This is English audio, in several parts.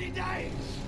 many days?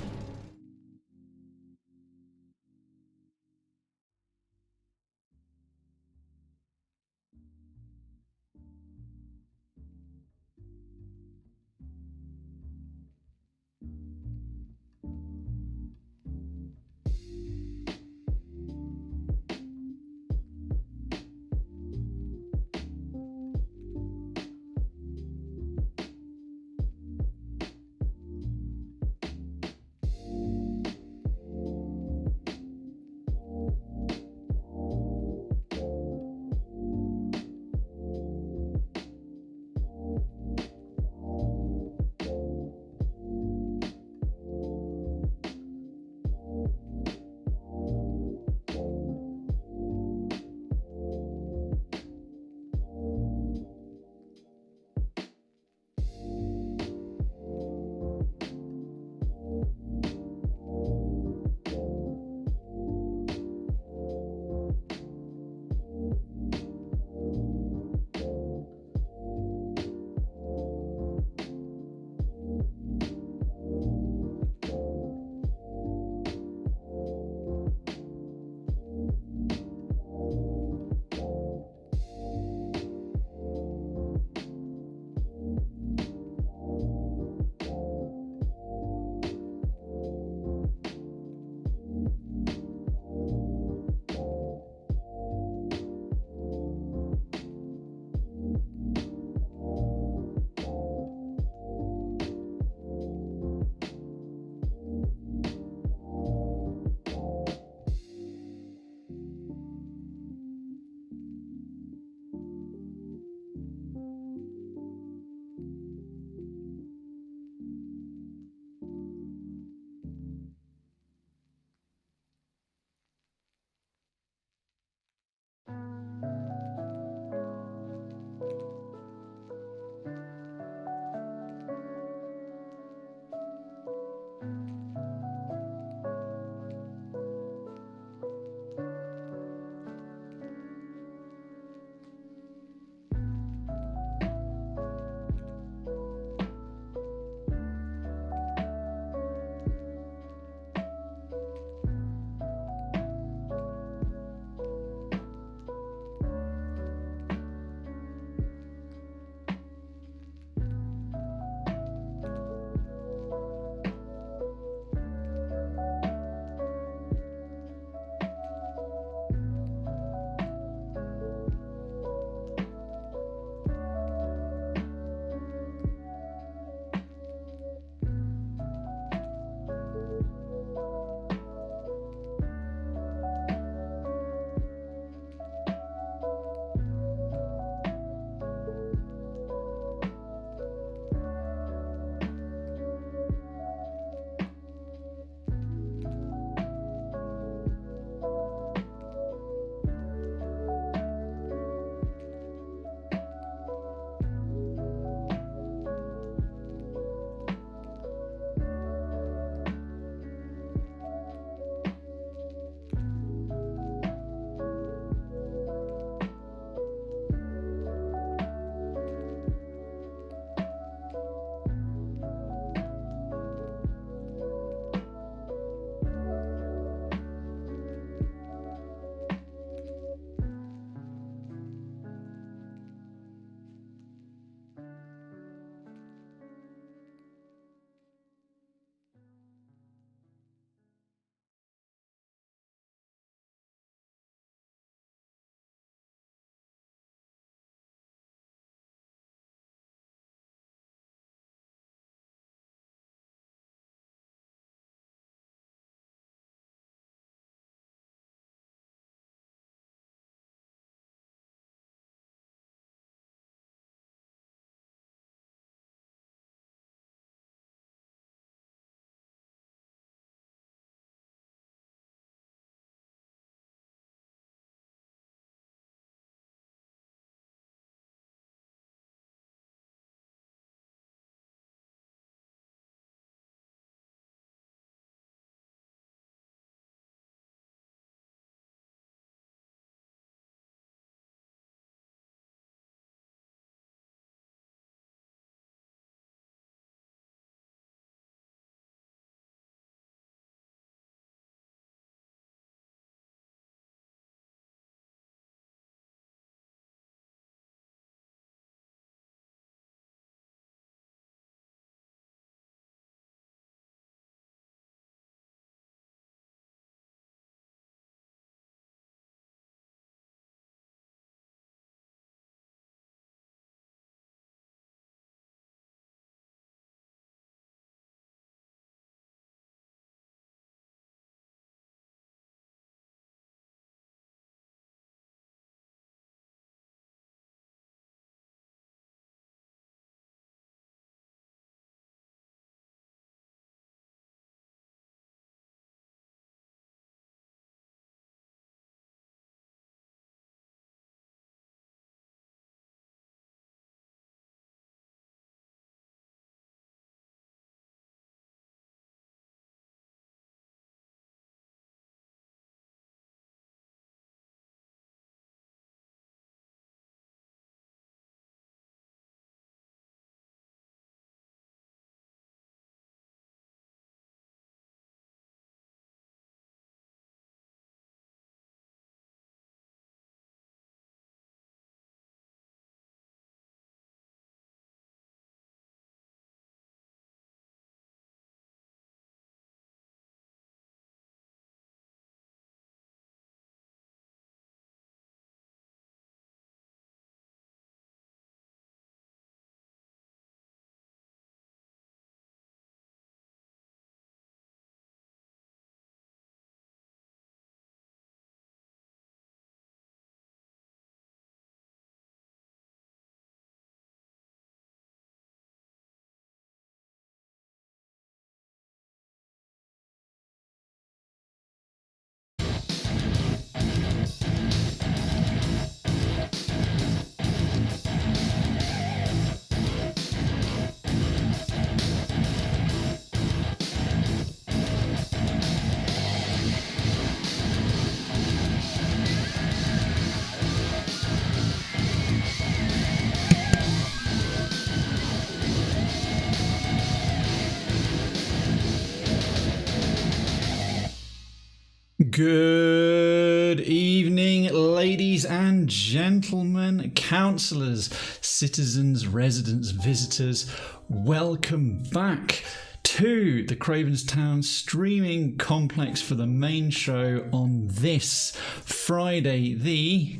Good evening, ladies and gentlemen, councillors, citizens, residents, visitors. Welcome back to the Krayven's Town streaming complex for the main show on this Friday, the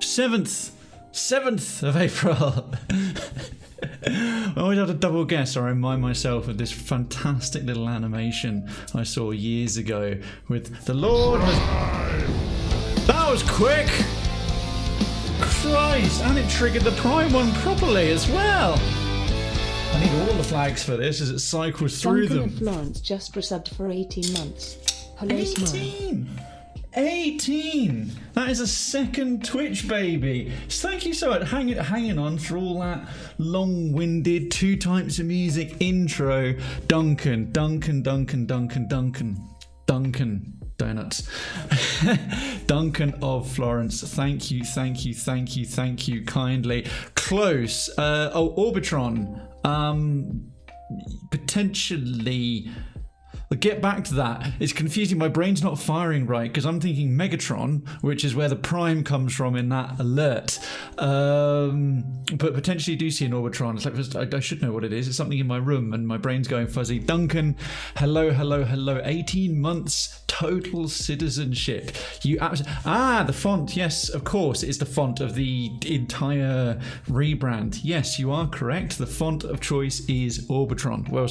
7th of April. I always have to double guess or remind myself of this fantastic little animation I saw years ago with the Lord has... That was quick! Christ! And it triggered the prime one properly as well! I need all the flags for this as it cycles through Duncan them. of Florence just resubbed for 18 months. Hello, 18! 18! That is a second Twitch baby. Thank you so much. Hanging on for all that long-winded 2 types of music intro. Duncan Donuts. Duncan of Florence. Thank you kindly. Close. Orbitron. Potentially... But get back to that. It's confusing. My brain's not firing right because I'm thinking Megatron, which is where the prime comes from in that alert. But potentially do see an Orbitron. It's like I should know what it is. It's something in my room and my brain's going fuzzy. Duncan, hello. 18 months total citizenship. You the font. Yes, of course, it's the font of the entire rebrand. Yes, you are correct. The font of choice is Orbitron. Well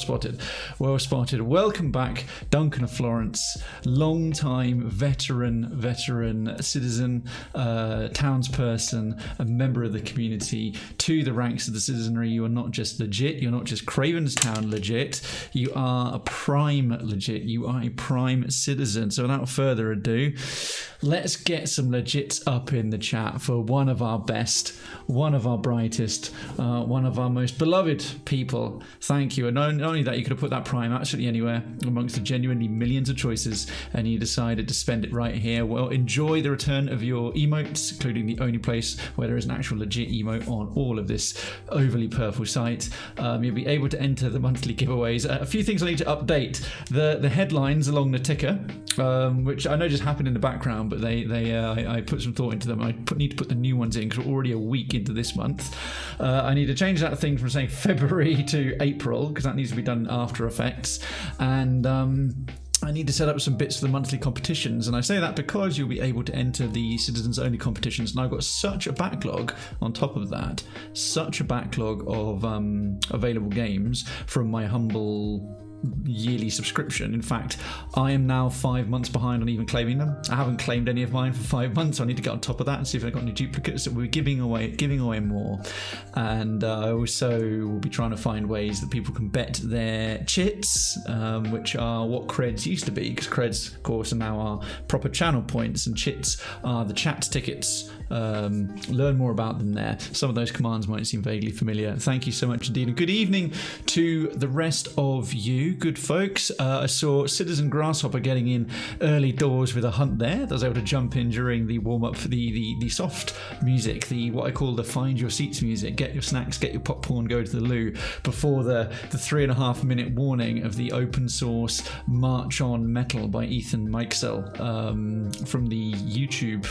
spotted. Welcome back. Duncan of Florence, long-time veteran citizen, townsperson, a member of the community, to the ranks of the citizenry. You are not just legit, you're not just Krayven's Town legit, you are a prime legit, you are a prime citizen. So without further ado, let's get some legits up in the chat for one of our best, one of our brightest, one of our most beloved people. Thank you. And not only that, you could have put that prime absolutely anywhere amongst the genuinely millions of choices, and you decided to spend it right here. Well, enjoy the return of your emotes, including the only place where there is an actual legit emote on all of this overly purple site. You'll be able to enter the monthly giveaways. A few things I need to update. The headlines along the ticker, which I know just happened in the background, but I put some thought into them. Need to put the new ones in because we're already a week into this month. I need to change that thing from saying February to April because that needs to be done in After Effects. And I need to set up some bits for the monthly competitions, and I say that because you'll be able to enter the citizens only competitions, and I've got such a backlog on top of that, such a backlog of available games from my humble yearly subscription. In fact, I am now 5 months behind on even claiming them. I haven't claimed any of mine for 5 months, so I need to get on top of that and see if I've got any duplicates. So we're giving away more, and I also will be trying to find ways that people can bet their chits, which are what creds used to be, because creds of course are now our proper channel points, and chits are the chat tickets. Learn more about them there. Some of those commands might seem vaguely familiar. Thank you so much indeed, and good evening to the rest of you good folks. I saw Citizen Grasshopper getting in early doors with a hunt there. I was able to jump in during the warm-up for the soft music, the what I call the find your seats music. Get your snacks, get your popcorn, go to the loo, before the 3.5 minute warning of the open source March on Metal by Ethan Mikesell from the YouTube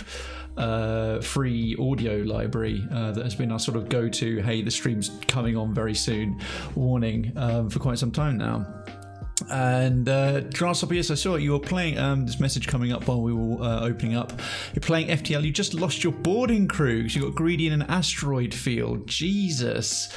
free audio library that has been our sort of go-to, hey, the stream's coming on very soon warning for quite some time now. And Grasshopper, yes, I saw it. You were playing this message coming up while we were opening up. You're playing FTL. You just lost your boarding crew because you got greedy in an asteroid field. Jesus.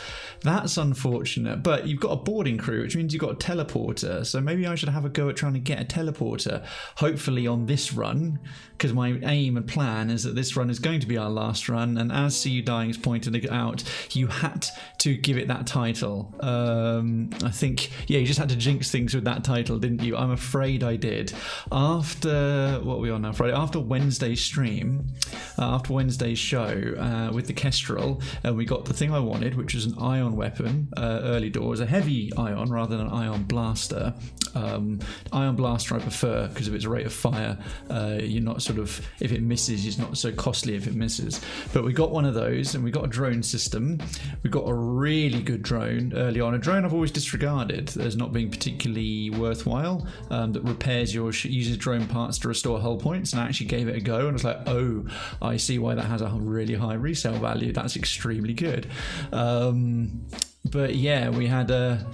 That's unfortunate, but you've got a boarding crew, which means you've got a teleporter, so maybe I should have a go at trying to get a teleporter, hopefully on this run, because my aim and plan is that this run is going to be our last run, and as See You Dying has pointed out, you had to give it that title. I think, yeah, you just had to jinx things with that title, didn't you? I'm afraid I did. After, what are we on now, Friday? After Wednesday's stream, after Wednesday's show with the Kestrel, we got the thing I wanted, which was an ion weapon, early doors, a heavy ion rather than an ion blaster, Ion Blaster I prefer because of its rate of fire. You're not sort of, if it misses, it's not so costly if it misses. But we got one of those, and we got a drone system. We got a really good drone early on. A drone I've always disregarded as not being particularly worthwhile, that repairs uses drone parts to restore hull points, and I actually gave it a go, and I was like, oh, I see why that has a really high resale value. That's extremely good. But yeah, we had a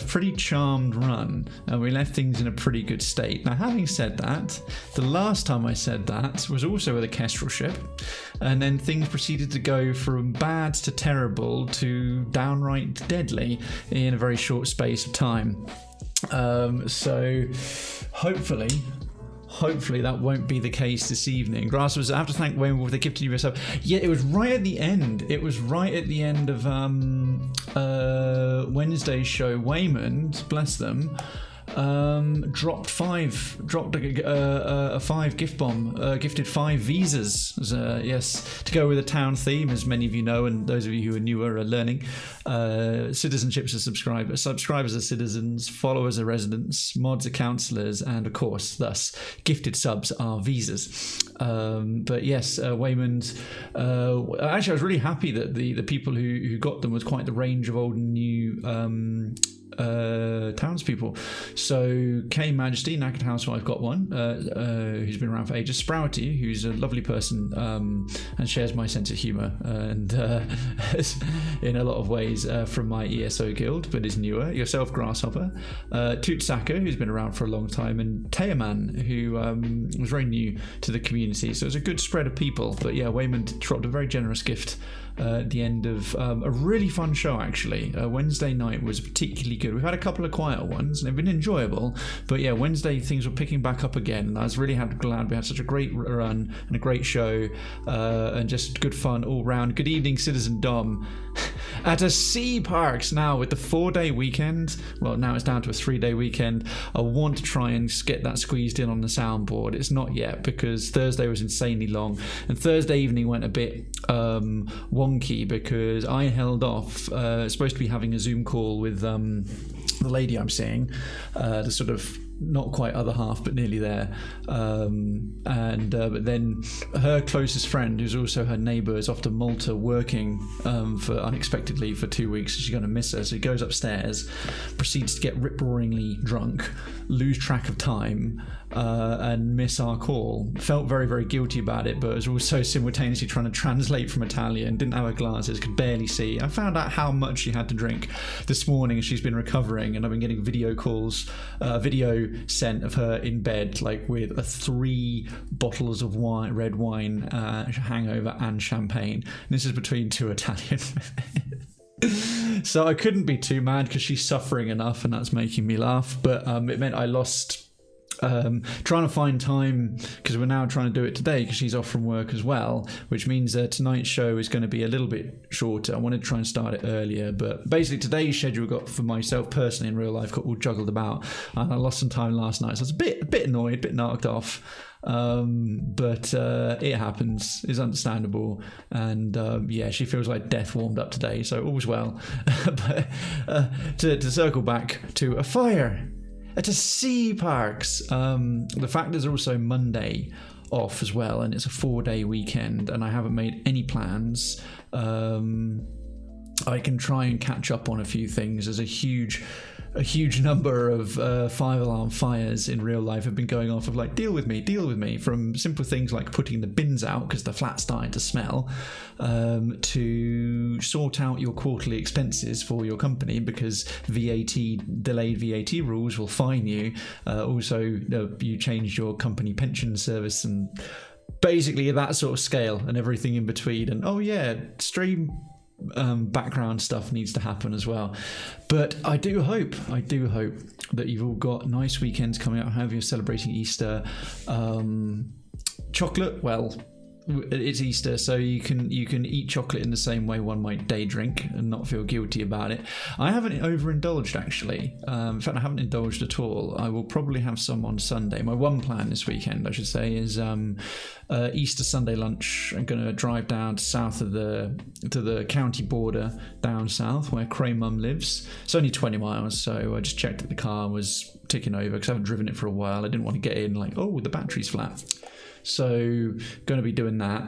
pretty charmed run, and we left things in a pretty good state. Now, having said that, the last time I said that was also with a Kestrel ship, and then things proceeded to go from bad to terrible to downright deadly in a very short space of time. So hopefully that won't be the case this evening. Grasshoppers, I have to thank Wayne Wolf, they gifted you a sub. Yeah, it was right at the end. It was right at the end of Wednesday's show. Waymond, bless them, dropped a 5 gift bomb, gifted 5 visas, yes, to go with the town theme, as many of you know, and those of you who are newer are learning. Citizenships are subscribers are citizens, followers are residents, mods are councillors, and of course, thus, gifted subs are visas. But yes, Waymond, actually I was really happy that the people who got them was quite the range of old and new townspeople. So K Majesty, Knackered Housewife, got one, who's been around for ages. Sprouty, who's a lovely person, and shares my sense of humour, and in a lot of ways from my ESO guild, but is newer. Yourself, Grasshopper, Tootsaka, who's been around for a long time, and Teaman, who was very new to the community. So it was a good spread of people. But yeah, Waymond dropped a very generous gift at the end of a really fun show, actually. Wednesday night was particularly good. We've had a couple of quieter ones and they've been enjoyable, but yeah, Wednesday things were picking back up again, and I was really glad we had such a great run and a great show, and just good fun all round. Good evening, Citizen Dom. At a Sea Parks now with the 4-day weekend. Well, now it's down to a 3-day weekend. I want to try and get that squeezed in on the soundboard. It's not yet because Thursday was insanely long, and Thursday evening went a bit wonky because I held off. Supposed to be having a Zoom call with the lady I'm seeing, the sort of not quite other half but nearly there, but then her closest friend, who's also her neighbour, is off to Malta working unexpectedly for 2 weeks. She's going to miss her, so he goes upstairs, proceeds to get rip-roaringly drunk, lose track of time, and miss our call. Felt very, very guilty about it, but was also simultaneously trying to translate from Italian. Didn't have her glasses, could barely see. I found out how much she had to drink this morning as she's been recovering, and I've been getting video calls, video sent of her in bed, like with 3 bottles of wine, red wine, hangover, and champagne. And this is between 2 Italian women. So I couldn't be too mad because she's suffering enough, and that's making me laugh. But it meant I lost trying to find time, because we're now trying to do it today because she's off from work as well, which means tonight's show is going to be a little bit shorter. I wanted to try and start it earlier, but basically today's schedule got, for myself personally in real life, got all juggled about, and I lost some time last night, so I was a bit annoyed, a bit knocked off. But it happens, it's understandable, and yeah, she feels like death warmed up today, so all's well. But to circle back to a fire at a Sea Parks, the fact is also Monday off as well, and it's a 4-day weekend, and I haven't made any plans. I can try and catch up on a few things. There's a huge number of 5-alarm fires in real life have been going off of like, deal with me, from simple things like putting the bins out because the flat's starting to smell, to sort out your quarterly expenses for your company because delayed VAT rules will fine you. Also, you changed your company pension service, and basically that sort of scale and everything in between. And oh yeah, stream background stuff needs to happen as well. But I do hope that you've all got nice weekends coming up, however you're celebrating Easter. Chocolate, well, it's Easter, so you can eat chocolate in the same way one might day drink and not feel guilty about it. I haven't overindulged actually. In fact, I haven't indulged at all. I will probably have some on Sunday. My one plan this weekend, I should say, is Easter Sunday lunch. I'm going to drive down south of the county border down south where Krayven lives. It's only 20 miles, so I just checked that the car was ticking over because I haven't driven it for a while. I didn't want to get in like, oh, the battery's flat. So going to be doing that.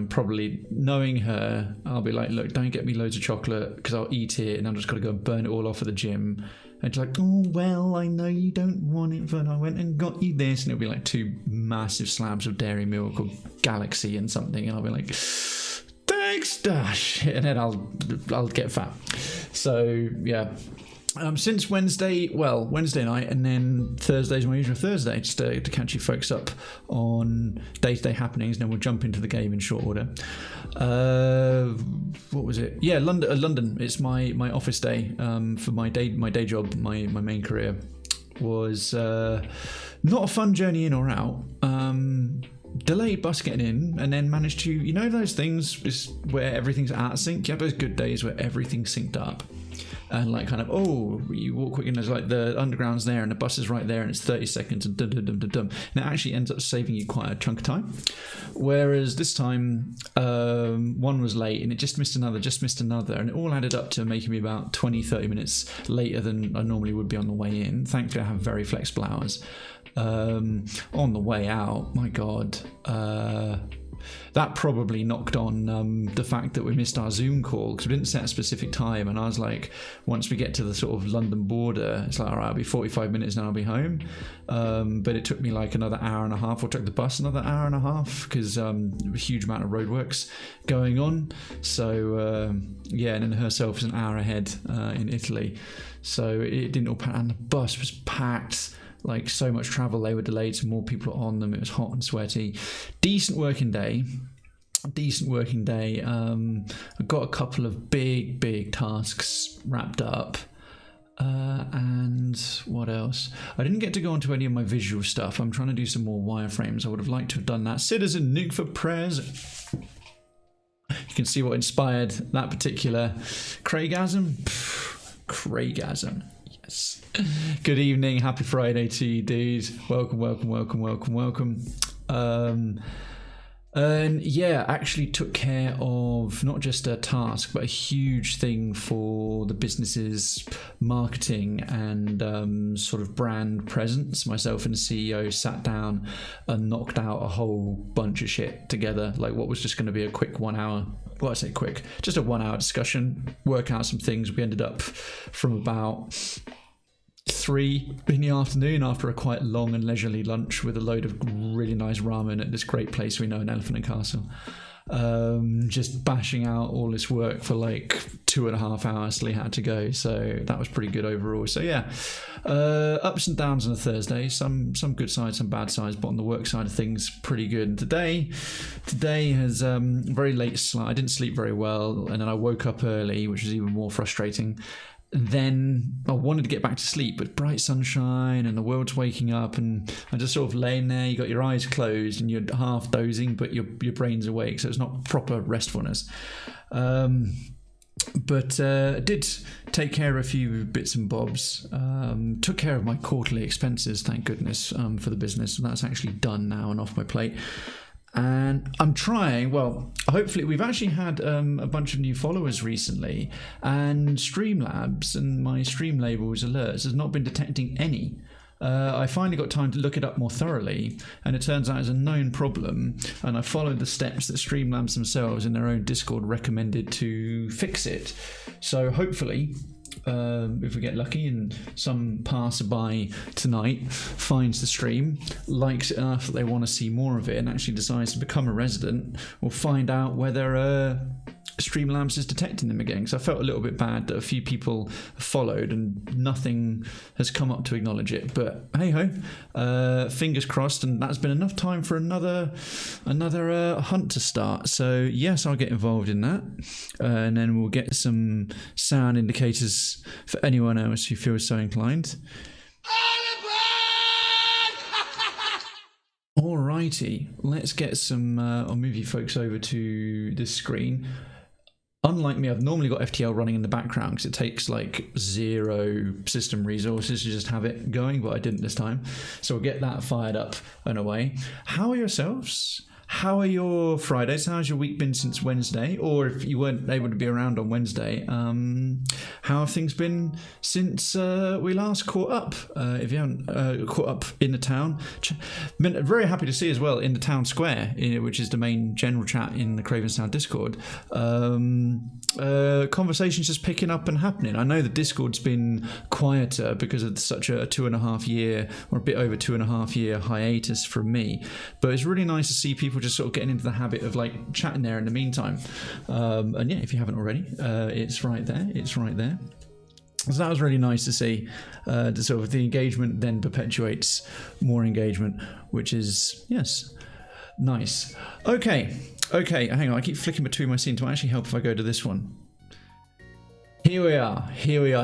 Probably knowing her, I'll be like, look, don't get me loads of chocolate because I'll eat it and I'm just got to go and burn it all off at the gym. And she's like, oh, well, I know you don't want it, but I went and got you this. And it'll be like 2 massive slabs of dairy milk or Galaxy and something. And I'll be like, thanks, Dash. And then I'll get fat. So, yeah. Since Wednesday night, and then Thursday's my usual Thursday, just to catch you folks up on day-to-day happenings, and then we'll jump into the game in short order. What was it? Yeah, London. It's my office day for my day job. My main career was not a fun journey in or out. Delayed bus getting in, and then managed to, those things where everything's out of sync. You have those good days where everything's synced up. And like kind of, you walk quick and there's like the underground's there and the bus is right there and it's 30 seconds and dum. And it actually ends up saving you quite a chunk of time. Whereas this time, one was late and it just missed another. And it all added up to making me about 20, 30 minutes later than I normally would be on the way in. Thankfully, I have very flexible hours. On the way out, my God, that probably knocked on the fact that we missed our Zoom call because we didn't set a specific time. And I was like, once we get to the sort of London border, it's like, all right, I'll be 45 minutes and I'll be home. But it took me like another hour and a half, or took the bus another hour and a half because a huge amount of roadworks going on. So, and then herself is an hour ahead in Italy. So it didn't all pack, and the bus was packed. Like so much travel, they were delayed, so more people were on them. It was hot and sweaty. Decent working day. I got a couple of big tasks wrapped up. And what else? I didn't get to go onto any of my visual stuff. I'm trying to do some more wireframes. I would have liked to have done that. Citizen Nuke for prayers. You can see what inspired that particular Craigasm. Craigasm. Yes. Good evening, happy Friday to you, dudes. Welcome. And yeah, actually took care of not just a task, but a huge thing for the business's marketing and sort of brand presence. Myself and the CEO sat down and knocked out a whole bunch of shit together. Like what was just going to be a quick 1 hour. Well, I say quick, just a 1 hour discussion, work out some things. We ended up from about 3 in the afternoon after a quite long and leisurely lunch with a load of really nice ramen at this great place we know in Elephant and Castle. Just bashing out all this work for like 2.5 hours till he had to go, so that was pretty good overall. So yeah, ups and downs on a Thursday, some good sides, some bad sides, but on the work side of things, pretty good. And today has very late I didn't sleep very well, and then I woke up early, which was even more frustrating. Then I wanted to get back to sleep, but bright sunshine and the world's waking up, and I'm just sort of laying there. You got your eyes closed and you're half dozing, but your brain's awake, so it's not proper restfulness. But did take care of a few bits and bobs. Took care of my quarterly expenses, thank goodness, for the business, and that's actually done now and off my plate. And I'm trying, hopefully we've actually had a bunch of new followers recently, and Streamlabs and my Streamlabels alerts has not been detecting any. I finally got time to look it up more thoroughly, and it turns out it's a known problem, and I followed the steps that Streamlabs themselves in their own Discord recommended to fix it. So hopefully, if we get lucky and some passerby tonight finds the stream, likes it enough that they want to see more of it and actually decides to become a resident, we'll find out whether Streamlabs is detecting them again, because I felt a little bit bad that a few people followed and nothing has come up to acknowledge it. But hey ho, fingers crossed, and that's been enough time for another hunt to start. So yes, I'll get involved in that, and then we'll get some sound indicators for anyone else who feels so inclined. Alrighty, let's get some. I'll move you folks over to this screen. Unlike me, I've normally got FTL running in the background because it takes like 0 system resources to just have it going, but I didn't this time. So we'll get that fired up and away. How are yourselves? How are your Fridays? How's your week been since Wednesday? Or if you weren't able to be around on Wednesday, how have things been since we last caught up? If you haven't caught up in the town, very happy to see as well in the town square, which is the main general chat in the Krayven Town Discord. Conversations just picking up and happening. I know the Discord's been quieter because of such a 2.5 year or a bit over 2.5 year hiatus from me, but it's really nice to see people just sort of getting into the habit of like chatting there in the meantime. And yeah, if you haven't already, it's right there. So that was really nice to see. The sort of the engagement then perpetuates more engagement, which is, yes, nice. Okay, hang on, I keep flicking between my scenes. It might actually help if I go to this one. Here we are.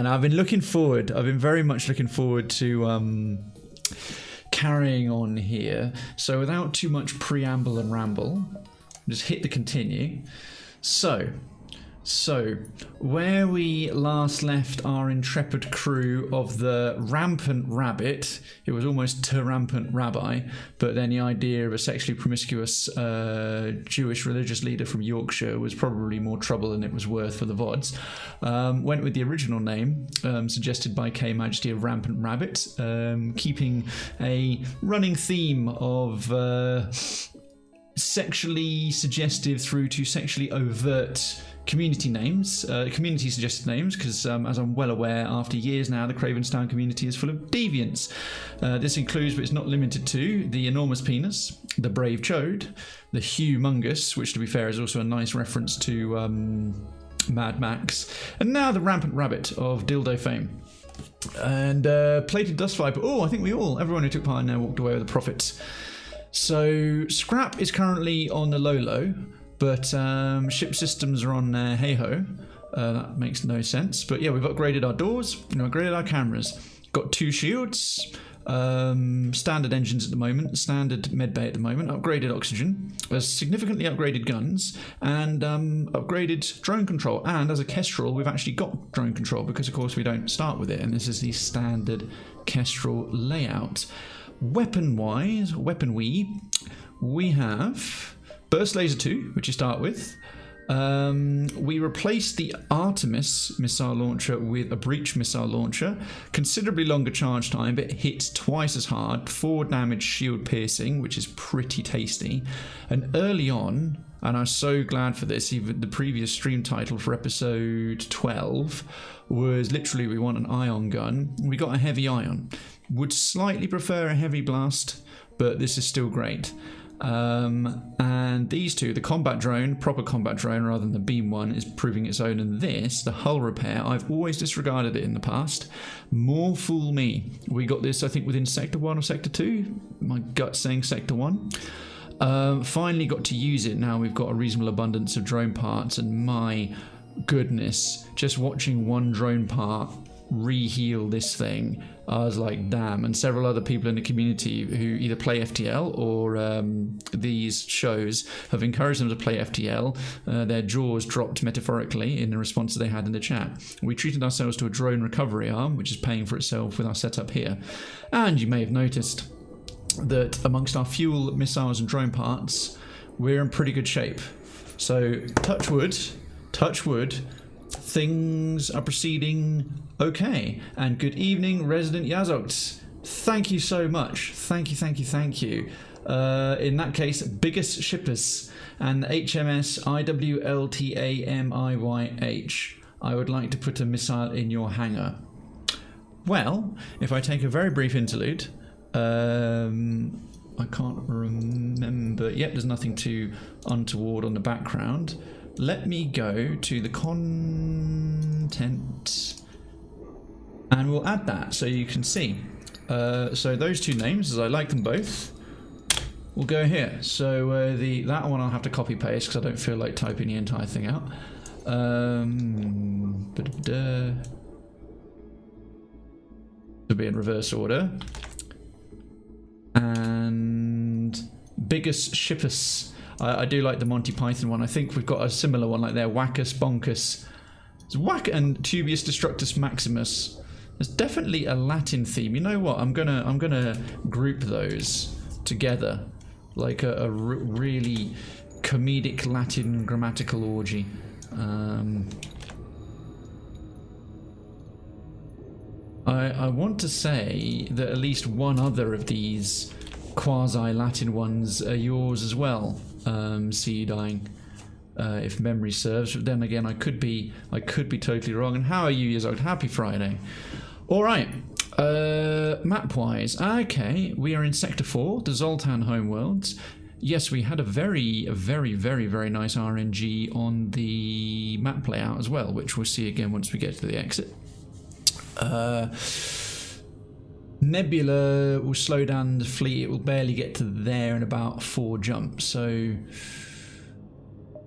Now I've been very much looking forward to carrying on here. So without too much preamble and ramble, just hit the continue. So, where we last left our intrepid crew of the rampant rabbit, it was almost to rampant rabbi, but then the idea of a sexually promiscuous Jewish religious leader from Yorkshire was probably more trouble than it was worth for the VODs. Went with the original name, suggested by K Majesty of Rampant Rabbit, keeping a running theme of sexually suggestive through to sexually overt community names, community suggested names, because as I'm well aware, after years now, the Cravenstown community is full of deviants. This includes, but it's not limited to, the enormous penis, the brave chode, the humongous, which to be fair is also a nice reference to Mad Max, and now the rampant rabbit of dildo fame. And plated dust viper. Oh, I think everyone who took part in there walked away with a profit. So Scrap is currently on the low, but ship systems are on hey-ho. That makes no sense. But yeah, we've upgraded our doors, we've upgraded our cameras. Got 2 shields, standard engines at the moment, standard medbay at the moment, upgraded oxygen, significantly upgraded guns, and upgraded drone control. And as a Kestrel, we've actually got drone control because, of course, we don't start with it. And this is the standard Kestrel layout. Weapon-wise, we have Burst Laser 2, which you start with. We replaced the Artemis missile launcher with a Breach missile launcher. Considerably longer charge time, but it hits twice as hard. 4 damage shield piercing, which is pretty tasty. And early on, and I was so glad for this, even the previous stream title for episode 12 was literally we want an ion gun. We got a heavy ion. Would slightly prefer a heavy blast, but this is still great. And these two, the combat drone, proper combat drone rather than the beam one, is proving its own. And this, the hull repair, I've always disregarded it in the past. More fool me. We got this, I think, within Sector 1 or Sector 2. My gut's saying Sector 1. Finally got to use it. Now we've got a reasonable abundance of drone parts, and my goodness, just watching one drone part re-heal this thing, I was like, damn. And several other people in the community who either play FTL or these shows have encouraged them to play FTL. Their jaws dropped metaphorically in the responses they had in the chat. We treated ourselves to a drone recovery arm, which is paying for itself with our setup here. And you may have noticed that amongst our fuel, missiles and drone parts, we're in pretty good shape. So touch wood, things are proceeding okay. And good evening, resident Yazokt. Thank you so much. Thank you. In that case, biggest shippers and HMS IWLTAMIYH. I would like to put a missile in your hangar. Well, if I take a very brief interlude, I can't remember. Yep, there's nothing too untoward on the background. Let me go to the content and we'll add that so you can see. So those two names, as I like them both, will go here. So that one I'll have to copy paste because I don't feel like typing the entire thing out. To be in reverse order. And Biggest Shippus. I do like the Monty Python one. I think we've got a similar one like there. Wackus, Bonkus. It's Whack and Tubius Destructus Maximus. There's definitely a Latin theme. You know what? I'm gonna group those together like a really comedic Latin grammatical orgy. I want to say that at least one other of these quasi-Latin ones are yours as well. See you dying, if memory serves. But then again, I could be totally wrong. And how are you, Zoltan? Happy Friday. All right. Map-wise, okay, we are in Sector 4, the Zoltan homeworlds. Yes, we had a very nice RNG on the map layout as well, which we'll see again once we get to the exit. Nebula will slow down the fleet. It will barely get to there in about 4 jumps. So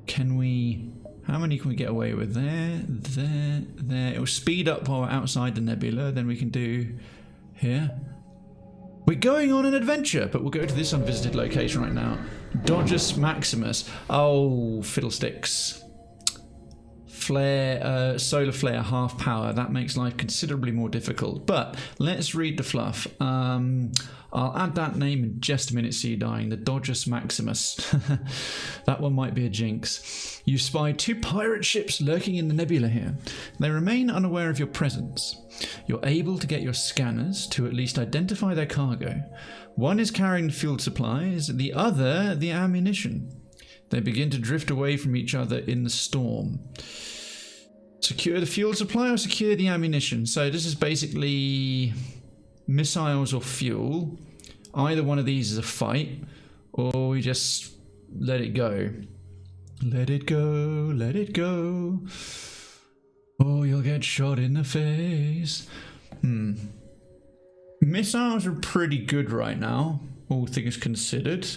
can we... How many can we get away with? There. It will speed up while we're outside the nebula. Then we can do here. We're going on an adventure, but we'll go to this unvisited location right now. Dodgus Maximus. Oh, fiddlesticks. Flare, solar flare, half power. That makes life considerably more difficult. But let's read the fluff. I'll add that name in just a minute, see you dying. The Dodgus Maximus. That one might be a jinx. You spy 2 pirate ships lurking in the nebula here. They remain unaware of your presence. You're able to get your scanners to at least identify their cargo. One is carrying the fuel supplies, the other the ammunition. They begin to drift away from each other in the storm. Secure the fuel supply or secure the ammunition. So this is basically missiles or fuel. Either one of these is a fight, or we just let it go. Let it go, let it go. Oh, you'll get shot in the face. Missiles are pretty good right now, all things considered.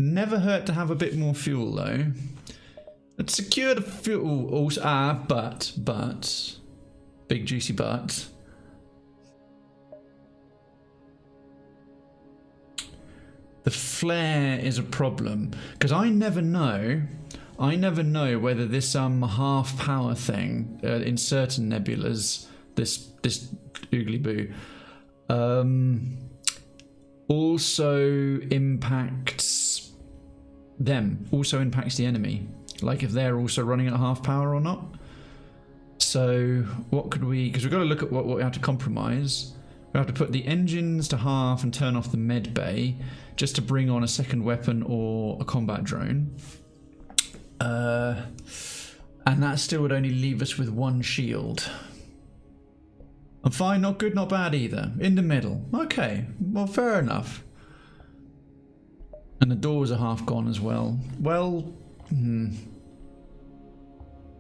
Never hurt to have a bit more fuel though. Let's secure the fuel also. But. Big juicy but. The flare is a problem. Because I never know whether this half power thing in certain nebulas, this oogly boo, also impacts them, also impacts the enemy, like if they're also running at half power or not. So what could we, because we've got to look at what we have to compromise. We have to put the engines to half and turn off the med bay just to bring on a second weapon or a combat drone, and that still would only leave us with 1 shield. I'm fine, not good, not bad either. In the middle. Okay, well, fair enough. And the doors are half gone as well. Well,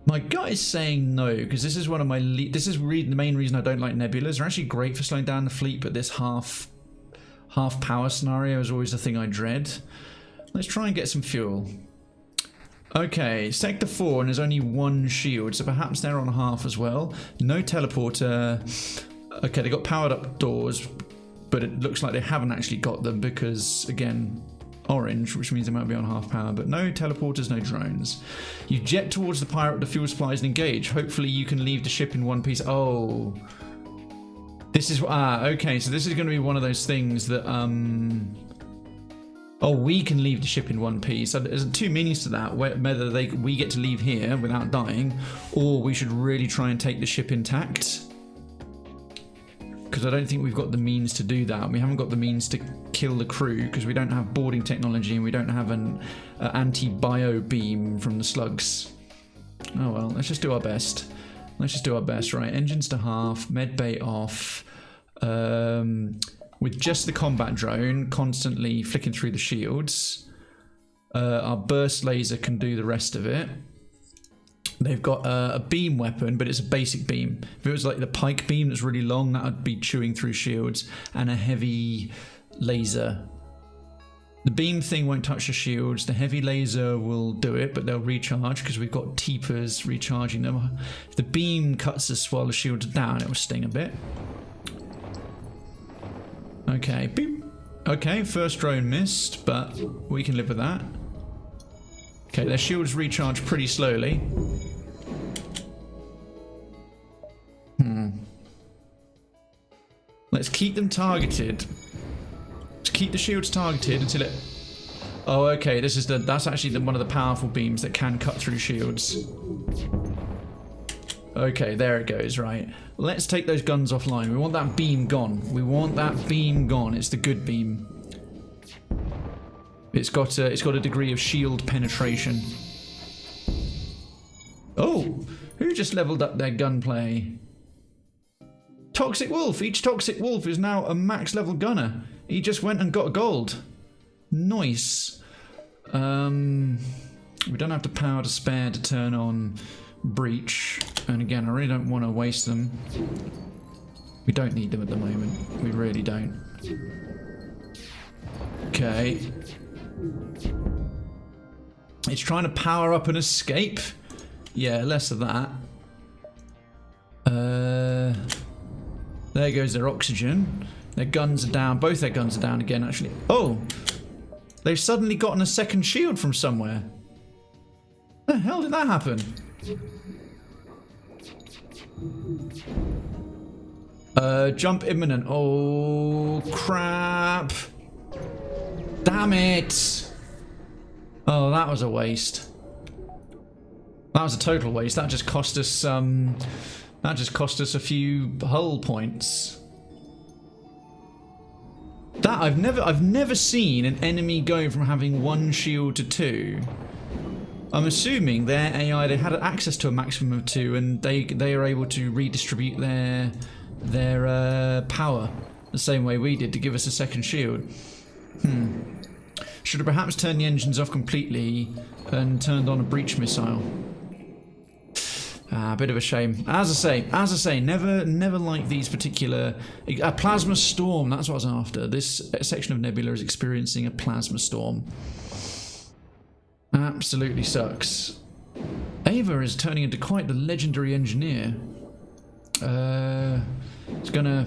my gut is saying no, because this is one of my... This is the main reason I don't like nebulas. They're actually great for slowing down the fleet, but this half power scenario is always the thing I dread. Let's try and get some fuel. Okay, Sector 4, and there's only 1 shield, so perhaps they're on half as well. No teleporter. Okay, they got powered up doors, but it looks like they haven't actually got them because, again, orange, which means they might be on half power, but no teleporters, no drones. You jet towards the pirate with the fuel supplies and engage. Hopefully you can leave the ship in one piece. Oh. This is... okay, so this is going to be one of those things that... Oh, we can leave the ship in one piece. So there's 2 meanings to that. Whether we get to leave here without dying, or we should really try and take the ship intact. Because I don't think we've got the means to do that. We haven't got the means to kill the crew because we don't have boarding technology and we don't have an anti-bio beam from the slugs. Oh well, let's just do our best. Let's just do our best, right? Engines to half, med bay off. With just the combat drone constantly flicking through the shields. Our burst laser can do the rest of it. They've got a beam weapon, but it's a basic beam. If it was like the pike beam that's really long, that would be chewing through shields. And a heavy laser. The beam thing won't touch the shields. The heavy laser will do it, but they'll recharge because we've got teepers recharging them. If the beam cuts us while the shields are down, it will sting a bit. Okay, boop. Okay, first drone missed, but we can live with that. Okay, their shields recharge pretty slowly. Let's keep them targeted. Let's keep the shields targeted until it... Oh, okay, this is that's actually one of the powerful beams that can cut through shields. Okay, there it goes, right. Let's take those guns offline. We want that beam gone. We want that beam gone. It's the good beam. It's got a degree of shield penetration. Oh, who just leveled up their gunplay? Toxic Wolf. Each Toxic Wolf is now a max level gunner. He just went and got a gold. Nice. We don't have the power to spare to turn on breach. And again, I really don't want to waste them. We don't need them at the moment. We really don't. Okay. It's trying to power up an escape. Yeah, less of that. There goes their oxygen. Their guns are down. Both their guns are down again, actually. Oh! They've suddenly gotten a second shield from somewhere. The hell did that happen? Jump imminent. Oh, crap. Damn it. Oh, that was a waste. That was a total waste. That just cost us, a few hull points. That I've never seen an enemy go from having 1 shield to 2. I'm assuming their AI, they had access to a maximum of 2, and they are able to redistribute their power the same way we did to give us a second shield. Should have perhaps turned the engines off completely and turned on a breach missile. A bit of a shame. As I say, never like these particular... A plasma storm, that's what I was after. This section of Nebula is experiencing a plasma storm. Absolutely sucks. Ava is turning into quite the legendary engineer. It's gonna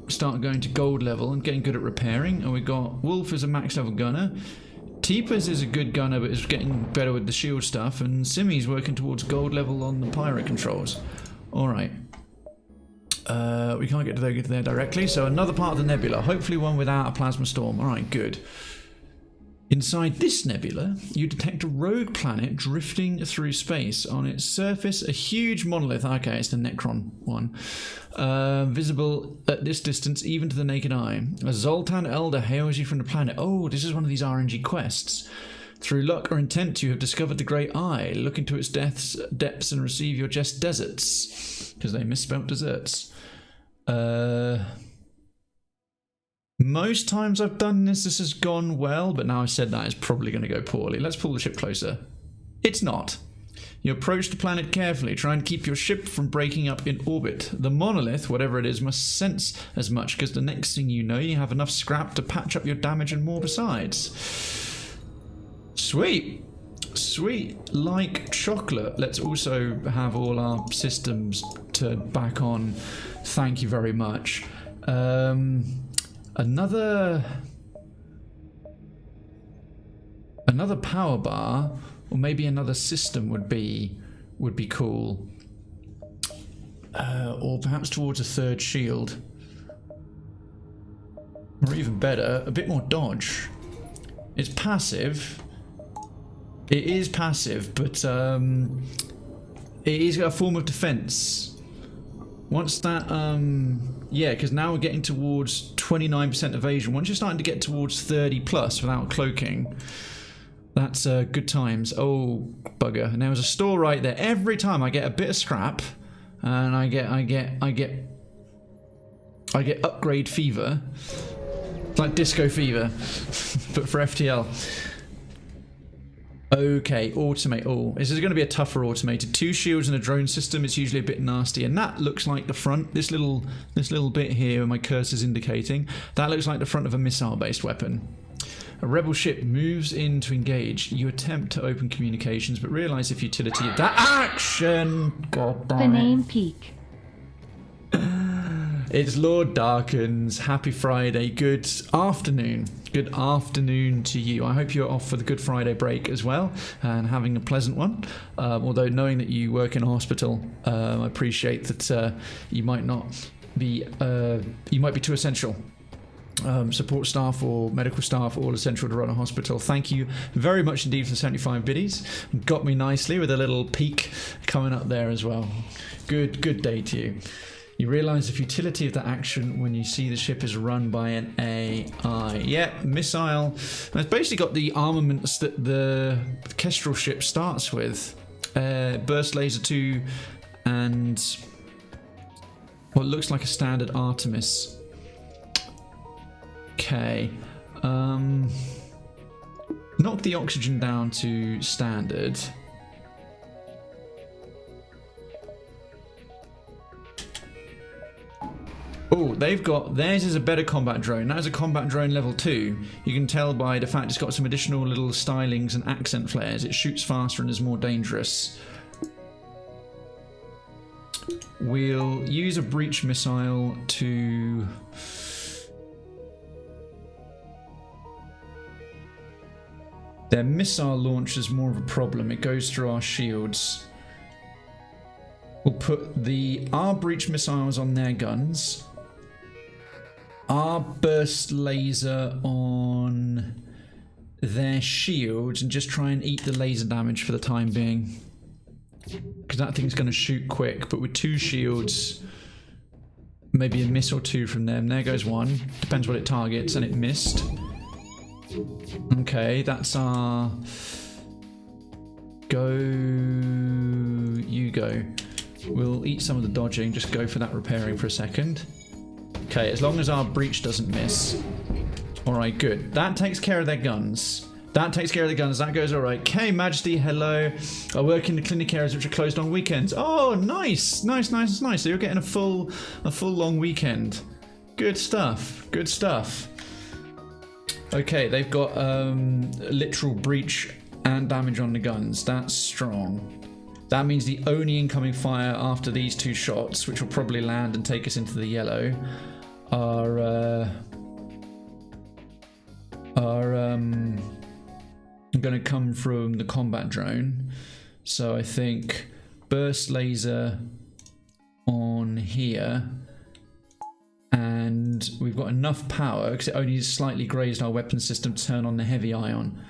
start going to gold level and getting good at repairing. And we got Wolf as a max level gunner. Teepers is a good gunner but is getting better with the shield stuff, and Simi's working towards gold level on the pirate controls. Alright. We can't get to there directly, so another part of the nebula, hopefully one without a plasma storm. Alright, good. Inside this nebula, you detect a rogue planet drifting through space. On its surface, a huge monolith. Okay, it's the Necron one. Visible at this distance, even to the naked eye. A Zoltan Elder hails you from the planet. Oh, this is one of these RNG quests. Through luck or intent, you have discovered the Great Eye. Look into its depths and receive your just deserts. Because they misspelt desserts. Most times I've done this has gone well, but now I've said that, it's probably going to go poorly. Let's pull the ship closer. It's not. You approach the planet carefully, try and keep your ship from breaking up in orbit. The monolith, whatever it is, must sense as much, because the next thing you know, you have enough scrap to patch up your damage and more besides. Sweet. Sweet. Like chocolate. Let's also have all our systems turned back on. Thank you very much. Another power bar, or maybe another system would be cool, or perhaps towards a third shield, or even better, a bit more dodge. It's passive. It is passive, but it is a form of defense. Once that, yeah, because now we're getting towards 29% evasion. Once you're starting to get towards 30 plus without cloaking, that's good times. Oh, bugger. And there was a store right there. Every time I get a bit of scrap, and I get upgrade fever. It's like disco fever, but for FTL. Okay, automate. Oh, this is going to be a tougher automated. 2 shields and a drone system is usually a bit nasty, and that looks like the front. This little bit here where my cursor's indicating, that looks like the front of a missile-based weapon. A rebel ship moves in to engage. You attempt to open communications, but realise the futility of that action. God damn it. Banane Peak. It's Lord Darkens. Happy Friday. Good afternoon. Good afternoon to you. I hope you're off for the Good Friday break as well and having a pleasant one. Although knowing that you work in a hospital, I appreciate that you might not be, you might be too essential. Support staff or medical staff, all essential to run a hospital. Thank you very much indeed for the 75 biddies. Got me nicely with a little peak coming up there as well. Good day to you. You realise the futility of that action when you see the ship is run by an AI. Yeah, missile. It's basically got the armaments that the Kestrel ship starts with. Burst laser 2 and what looks like a standard Artemis. Okay. Knock the oxygen down to standard. Oh, they've got, theirs is a better combat drone. That is a combat drone level 2. You can tell by the fact it's got some additional little stylings and accent flares. It shoots faster and is more dangerous. We'll use a breach missile to... Their missile launch is more of a problem. It goes through our shields. We'll put our breach missiles on their guns. Our burst laser on their shields and just try and eat the laser damage for the time being. Because that thing's going to shoot quick, but with 2 shields, maybe a miss or 2 from them. There goes 1. Depends what it targets, and it missed. Okay, that's our... Go... You go. We'll eat some of the dodging, just go for that repairing for a second. Okay, as long as our breach doesn't miss. Alright, good. That takes care of their guns. That takes care of the guns. That goes alright. Okay, Majesty, hello. I work in the clinic areas which are closed on weekends. Oh, nice. Nice. So you're getting a full long weekend. Good stuff. Good stuff. Okay, they've got literal breach and damage on the guns. That's strong. That means the only incoming fire after these 2 shots, which will probably land and take us into the yellow, are going to come from the combat drone. So I think burst laser on here. And we've got enough power, because it only slightly grazed our weapon system, to turn on the heavy ion.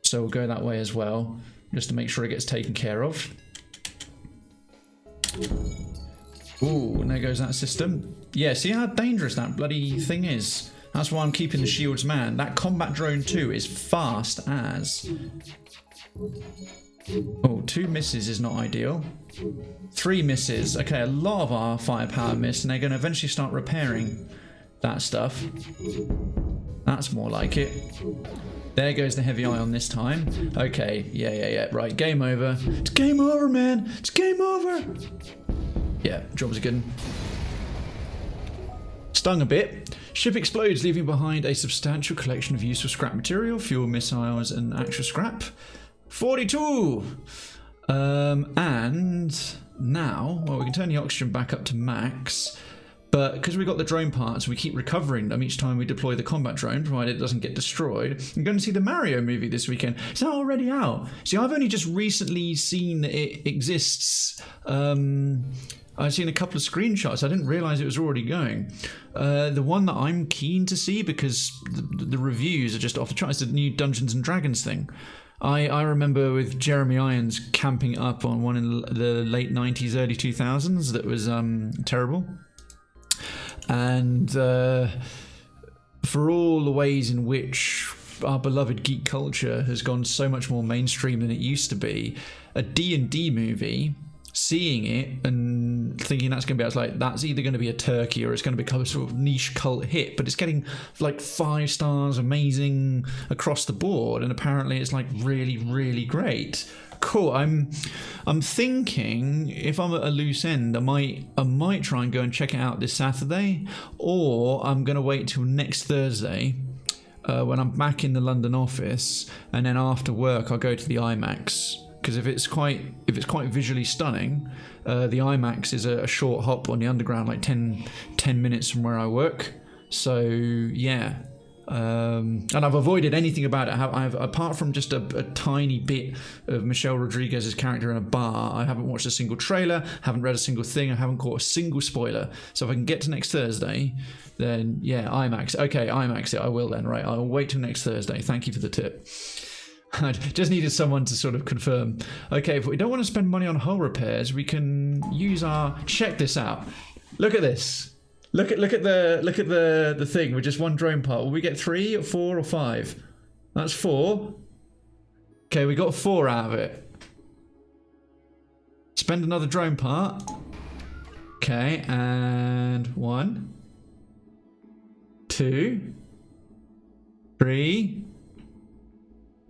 So we'll go that way as well, just to make sure it gets taken care of. Ooh, and there goes that system. Yeah, see how dangerous that bloody thing is? That's why I'm keeping the shields man. That combat drone 2 is fast as... Oh, 2 misses is not ideal. 3 misses. Okay, a lot of our firepower missed, and they're going to eventually start repairing that stuff. That's more like it. There goes the heavy ion this time. Okay, yeah. Right, game over. It's game over, man. It's game over. Yeah, job was good. Stung a bit. Ship explodes, leaving behind a substantial collection of useful scrap material, fuel, missiles, and actual scrap. 42! And now, well, we can turn the oxygen back up to max, but because we've got the drone parts, we keep recovering them each time we deploy the combat drone, provided it doesn't get destroyed. I'm going to see the Mario movie this weekend. Is that already out? See, I've only just recently seen that it exists. I've seen a couple of screenshots. I didn't realise it was already going. The one that I'm keen to see, because the reviews are just off the chart, is the new Dungeons and Dragons thing. I remember with Jeremy Irons camping up on one in the late 90s, early 2000s that was terrible. And for all the ways in which our beloved geek culture has gone so much more mainstream than it used to be, a D&D movie, seeing it and thinking that's going to be, I was like, that's either going to be a turkey or it's going to become a sort of niche cult hit, but it's getting like 5 stars, amazing across the board, and apparently it's like really, really great. Cool. I'm thinking if I'm at a loose end, I might try and go and check it out this Saturday, or I'm going to wait till next Thursday when I'm back in the London office, and then after work I'll go to the IMAX because if it's quite visually stunning, the IMAX is a short hop on the underground, like 10 minutes from where I work. So yeah. And I've avoided anything about it. I've apart from just a tiny bit of Michelle Rodriguez's character in a bar, I haven't watched a single trailer, haven't read a single thing, I haven't caught a single spoiler. So if I can get to next Thursday, then yeah, IMAX. Okay, IMAX it. I will then. Right, I'll wait till next Thursday. Thank you for the tip. I just needed someone to sort of confirm. Okay, if we don't want to spend money on hull repairs, we can use our. Check this out. Look at this. Look at the thing with just one drone part. Will we get 3 or 4 or 5? That's 4. Okay, we got 4 out of it. Spend another drone part. Okay, and 1, 2, 3,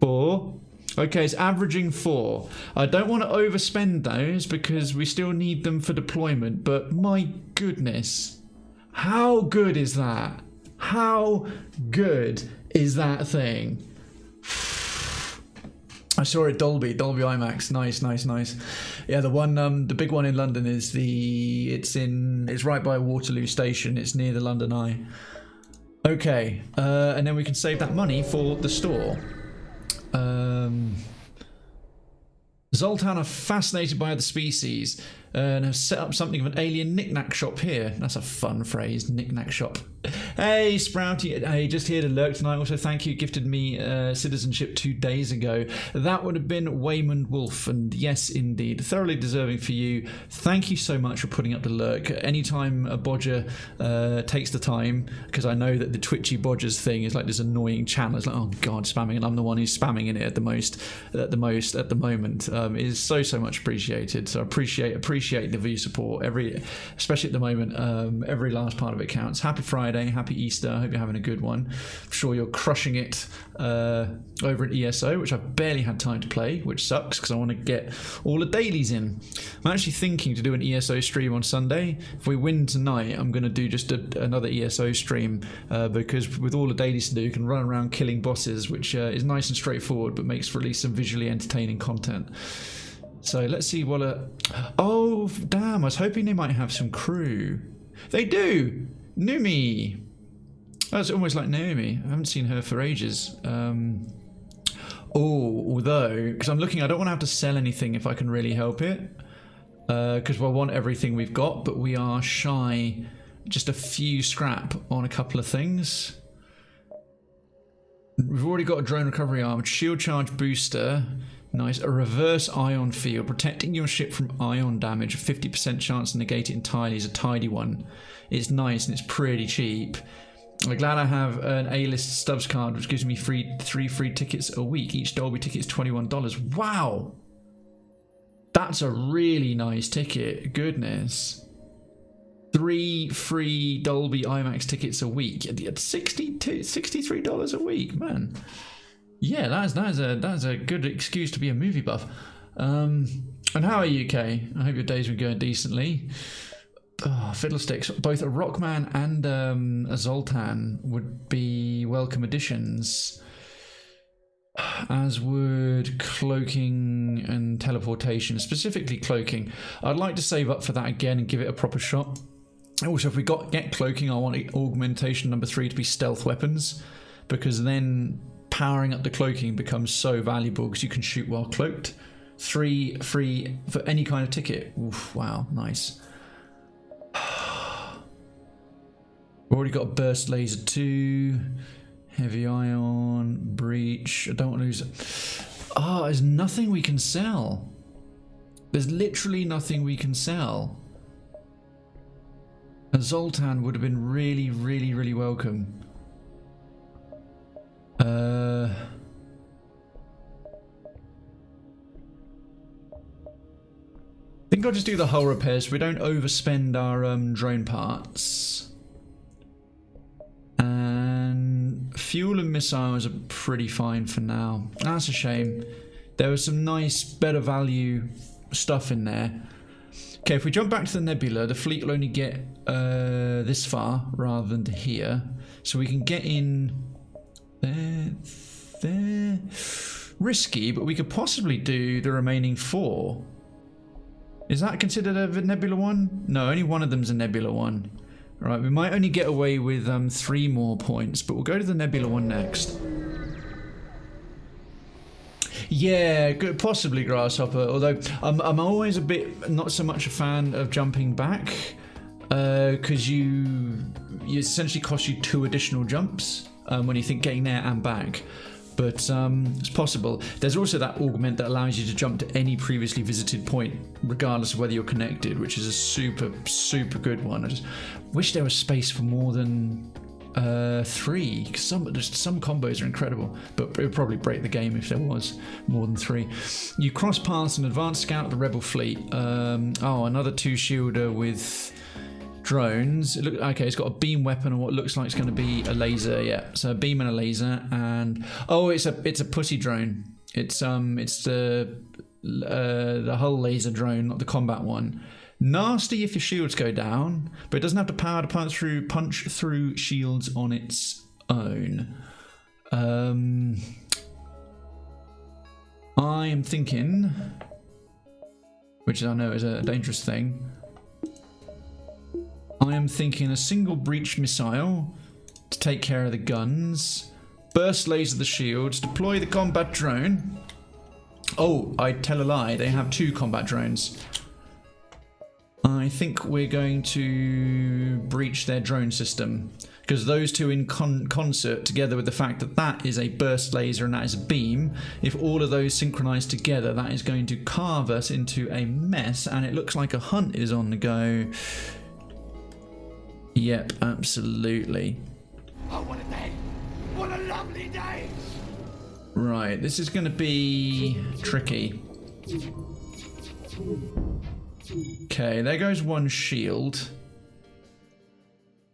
4. Okay, it's averaging 4. I don't want to overspend those because we still need them for deployment, but my goodness. How good is that? How good is that thing? I saw it Dolby IMAX. Nice. Yeah, the big one in London is it's right by Waterloo Station. It's near the London Eye. Okay, and then we can save that money for the store. Zoltan are fascinated by other species and have set up something of an alien knick-knack shop here. That's a fun phrase, knick-knack shop. Hey, Sprouty, hey, just here to lurk tonight. Also, thank you, gifted me citizenship 2 days ago. That would have been Waymond Wolf, and yes, indeed, thoroughly deserving for you. Thank you so much for putting up the lurk. Anytime a bodger takes the time, because I know that the twitchy bodgers thing is like this annoying channel. It's like, oh god, spamming, and I'm the one who's spamming in it at the moment. Is so much appreciated. So I appreciate the view support especially at the moment. Every last part of it counts. Happy Friday, happy Easter. I hope you're having a good one. I'm sure you're crushing it over at ESO, which I've barely had time to play, which sucks because I want to get all the dailies in. I'm actually thinking to do an ESO stream on Sunday. If we win tonight, I'm going to do just another ESO stream because with all the dailies to do, you can run around killing bosses, which is nice and straightforward, but makes for at least some visually entertaining content. So let's see what oh, damn, I was hoping they might have some crew. They do! Numi! That's almost like Naomi. I haven't seen her for ages. Although, because I'm looking, I don't want to have to sell anything if I can really help it. Because I want everything we've got, but we are shy just a few scrap on a couple of things. We've already got a drone recovery arm, shield charge booster. Nice. A reverse ion field. Protecting your ship from ion damage. A 50% chance to negate it entirely is a tidy one. It's nice and it's pretty cheap. I'm glad I have an A-list stubs card, which gives me 3 free tickets a week. Each Dolby ticket is $21. Wow! That's a really nice ticket. Goodness. 3 free Dolby IMAX tickets a week at $63 a week, man. Yeah, that's a good excuse to be a movie buff. And how are you, Kay? I hope your day's been going decently. Oh, fiddlesticks. Both a Rockman and a Zoltan would be welcome additions. As would cloaking and teleportation, specifically cloaking. I'd like to save up for that again and give it a proper shot. Also, if we get cloaking, I want augmentation number 3 to be stealth weapons, because then powering up the cloaking becomes so valuable because you can shoot while cloaked. 3 free for any kind of ticket. Oof, wow, nice. We've already got a burst laser 2, heavy ion, breach. I don't want to lose it. Oh, there's nothing we can sell. There's literally nothing we can sell. A Zoltan would have been really, really, really welcome. I think I'll just do the hull repairs so we don't overspend our drone parts. And fuel and missiles are pretty fine for now. That's a shame. There was some nice, better value stuff in there. Okay, if we jump back to the nebula, the fleet will only get this far rather than to here. So we can get in there. risky, but we could possibly do the remaining 4. Is that considered a nebula one? No, only one of them's a nebula one. Right, we might only get away with 3 more points, but we'll go to the nebula one next. Yeah, good, possibly grasshopper. Although I'm always a bit not so much a fan of jumping back, because you essentially cost you 2 additional jumps when you think getting there and back. But it's possible. There's also that augment that allows you to jump to any previously visited point, regardless of whether you're connected, which is a super good one. I just wish there was space for more than 3, because some combos are incredible, but it would probably break the game if there was more than 3. You cross paths an advanced scout of the rebel fleet. Oh, another 2-shielder with drones. Okay, it's got a beam weapon and what looks like it's going to be a laser. Yeah, so a beam and a laser, and oh, it's a pussy drone. It's the hull laser drone, not the combat one. Nasty if your shields go down, but it doesn't have the power to punch through shields on its own. I am thinking, which I know is a dangerous thing, I am thinking a single breach missile to take care of the guns, burst laser the shields, deploy the combat drone. Oh, I tell a lie, they have 2 combat drones. I think we're going to breach their drone system, because those 2 in concert, together with the fact that that is a burst laser and that is a beam, if all of those synchronize together, that is going to carve us into a mess, and it looks like a hunt is on the go. Yep, absolutely. Oh, what a day! What a lovely day! Right, this is going to be tricky. Okay, there goes 1 shield.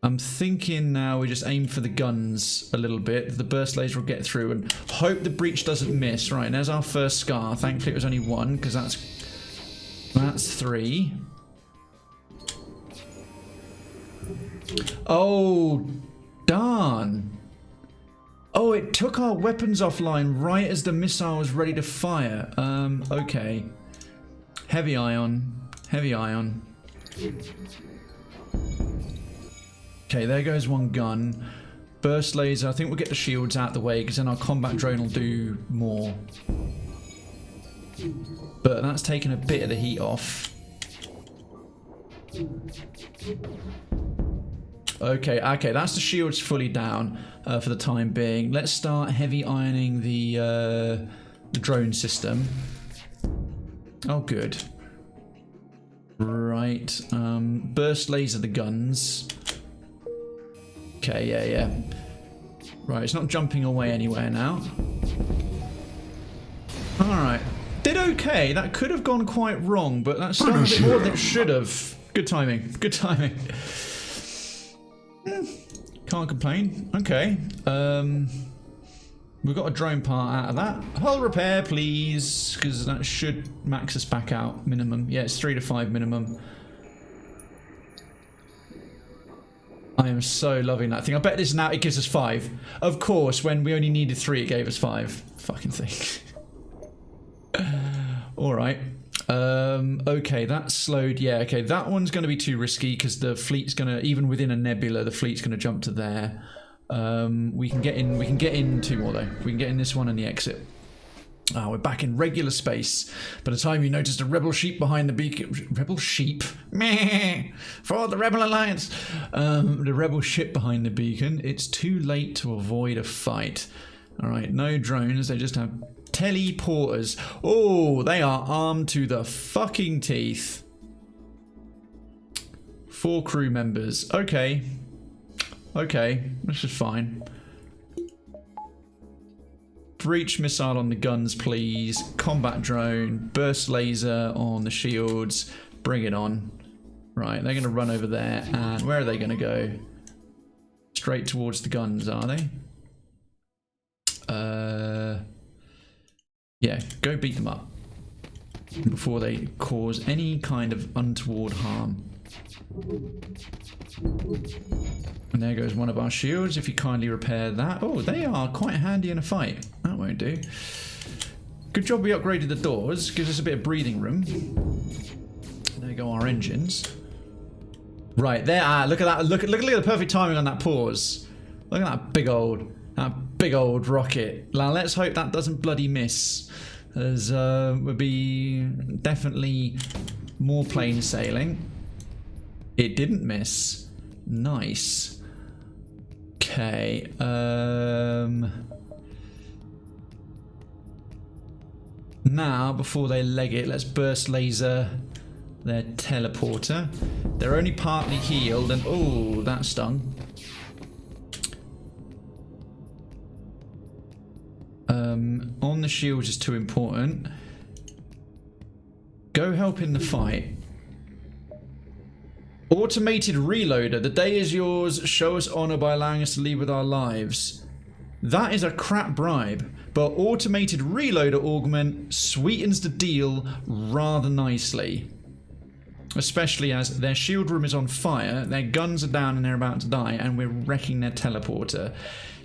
I'm thinking now we just aim for the guns a little bit. The burst laser will get through and hope the breach doesn't miss. Right, there's our first scar. Thankfully it was only 1, because that's 3. Oh, darn. Oh, it took our weapons offline right as the missile was ready to fire. Okay. Heavy ion. Heavy ion. Okay, there goes 1 gun. Burst laser. I think we'll get the shields out the way, because then our combat drone will do more. But that's taken a bit of the heat off. Okay, that's the shields fully down for the time being. Let's start heavy ironing the drone system. Oh, good. Right, burst laser the guns. Okay, yeah. Right, it's not jumping away anywhere now. Alright. Did okay. That could have gone quite wrong, but that's still a bit more than it should have. Good timing. Good timing. Can't complain. Okay. We've got a drone part out of that. Hull repair, please, because that should max us back out minimum. Yeah, it's 3 to 5 minimum. I am so loving that thing. I bet this now it gives us 5. Of course, when we only needed 3, it gave us 5. Fucking thing. All right. Okay, that's slowed. Yeah, okay, that one's going to be too risky because the fleet's going to, even within a nebula, the fleet's going to jump to there. We can get in 2 more though. We can get in this one and the exit. We're back in regular space. By the time you noticed a rebel sheep behind the beacon, rebel sheep, meh, for the Rebel Alliance, the rebel ship behind the beacon, it's too late to avoid a fight. All right, no drones. They just have teleporters. Oh, they are armed to the fucking teeth. 4 crew members. Okay. Okay, this is fine. Breach missile on the guns, please. Combat drone. Burst laser on the shields. Bring it on. Right, they're going to run over there. And where are they going to go? Straight towards the guns, are they? Yeah, go beat them up before they cause any kind of untoward harm. And there goes one of our shields, if you kindly repair that. Oh, they are quite handy in a fight. That won't do. Good job we upgraded the doors. Gives us a bit of breathing room. There go our engines. Right, there. Ah, look at that. Look at the perfect timing on that pause. Look at that big old rocket. Now let's hope that doesn't bloody miss. As would be definitely more plain sailing. It didn't miss. Nice. Okay. Now, before they leg it, let's burst laser their teleporter. They're only partly healed, and oh, that stung. On the shields is too important. Go help in the fight. Automated reloader. The day is yours. Show us honor by allowing us to leave with our lives. That is a crap bribe, but automated reloader augment sweetens the deal rather nicely. Especially as their shield room is on fire, their guns are down and they're about to die, and we're wrecking their teleporter.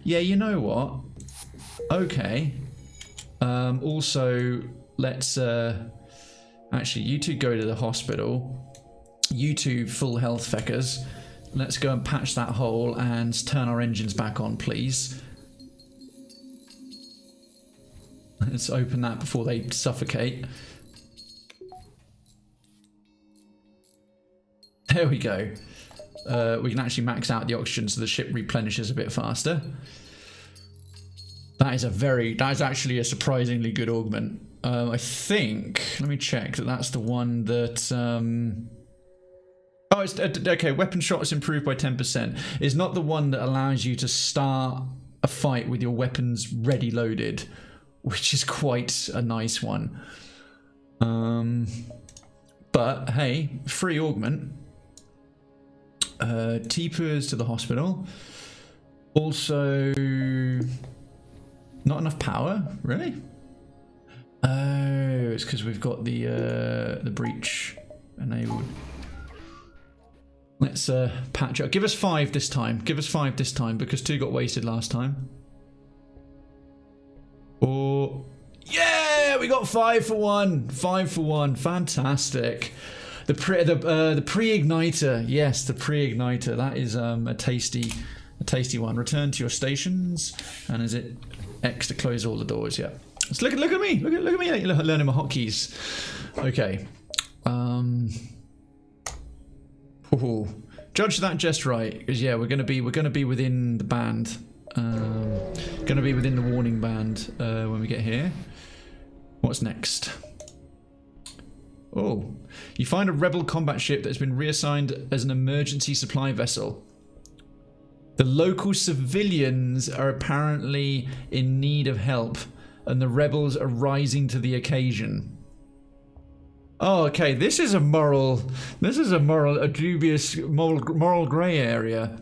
Yeah, you know what? Okay. Also, let's... actually, you two go to the hospital. You two full health feckers. Let's go and patch that hole and turn our engines back on, please. Let's open that before they suffocate. There we go. We can actually max out the oxygen so the ship replenishes a bit faster. That is actually a surprisingly good augment. I think, let me check that that's the one that, oh, it's, okay, weapon shot is improved by 10%. It's not the one that allows you to start a fight with your weapons ready loaded, which is quite a nice one. But hey, free augment. T-Pers to the hospital. Also, not enough power, really? Oh, it's because we've got the breach enabled. Let's patch up. Give us 5 this time. Give us 5 this time because 2 got wasted last time. Or yeah, we got 5 for 1. 5 for 1. Fantastic. The pre-igniter. Yes, the pre-igniter. That is a tasty one. Return to your stations. And is it X to close all the doors? Yeah. Let's look at me. Look at me learning my hotkeys. Okay. Judge that just right, because yeah, we're gonna be within the band. Gonna be within the warning band when we get here. What's next? Oh, you find a rebel combat ship that's been reassigned as an emergency supply vessel. The local civilians are apparently in need of help, and the rebels are rising to the occasion. Oh, okay. This is a dubious moral grey area.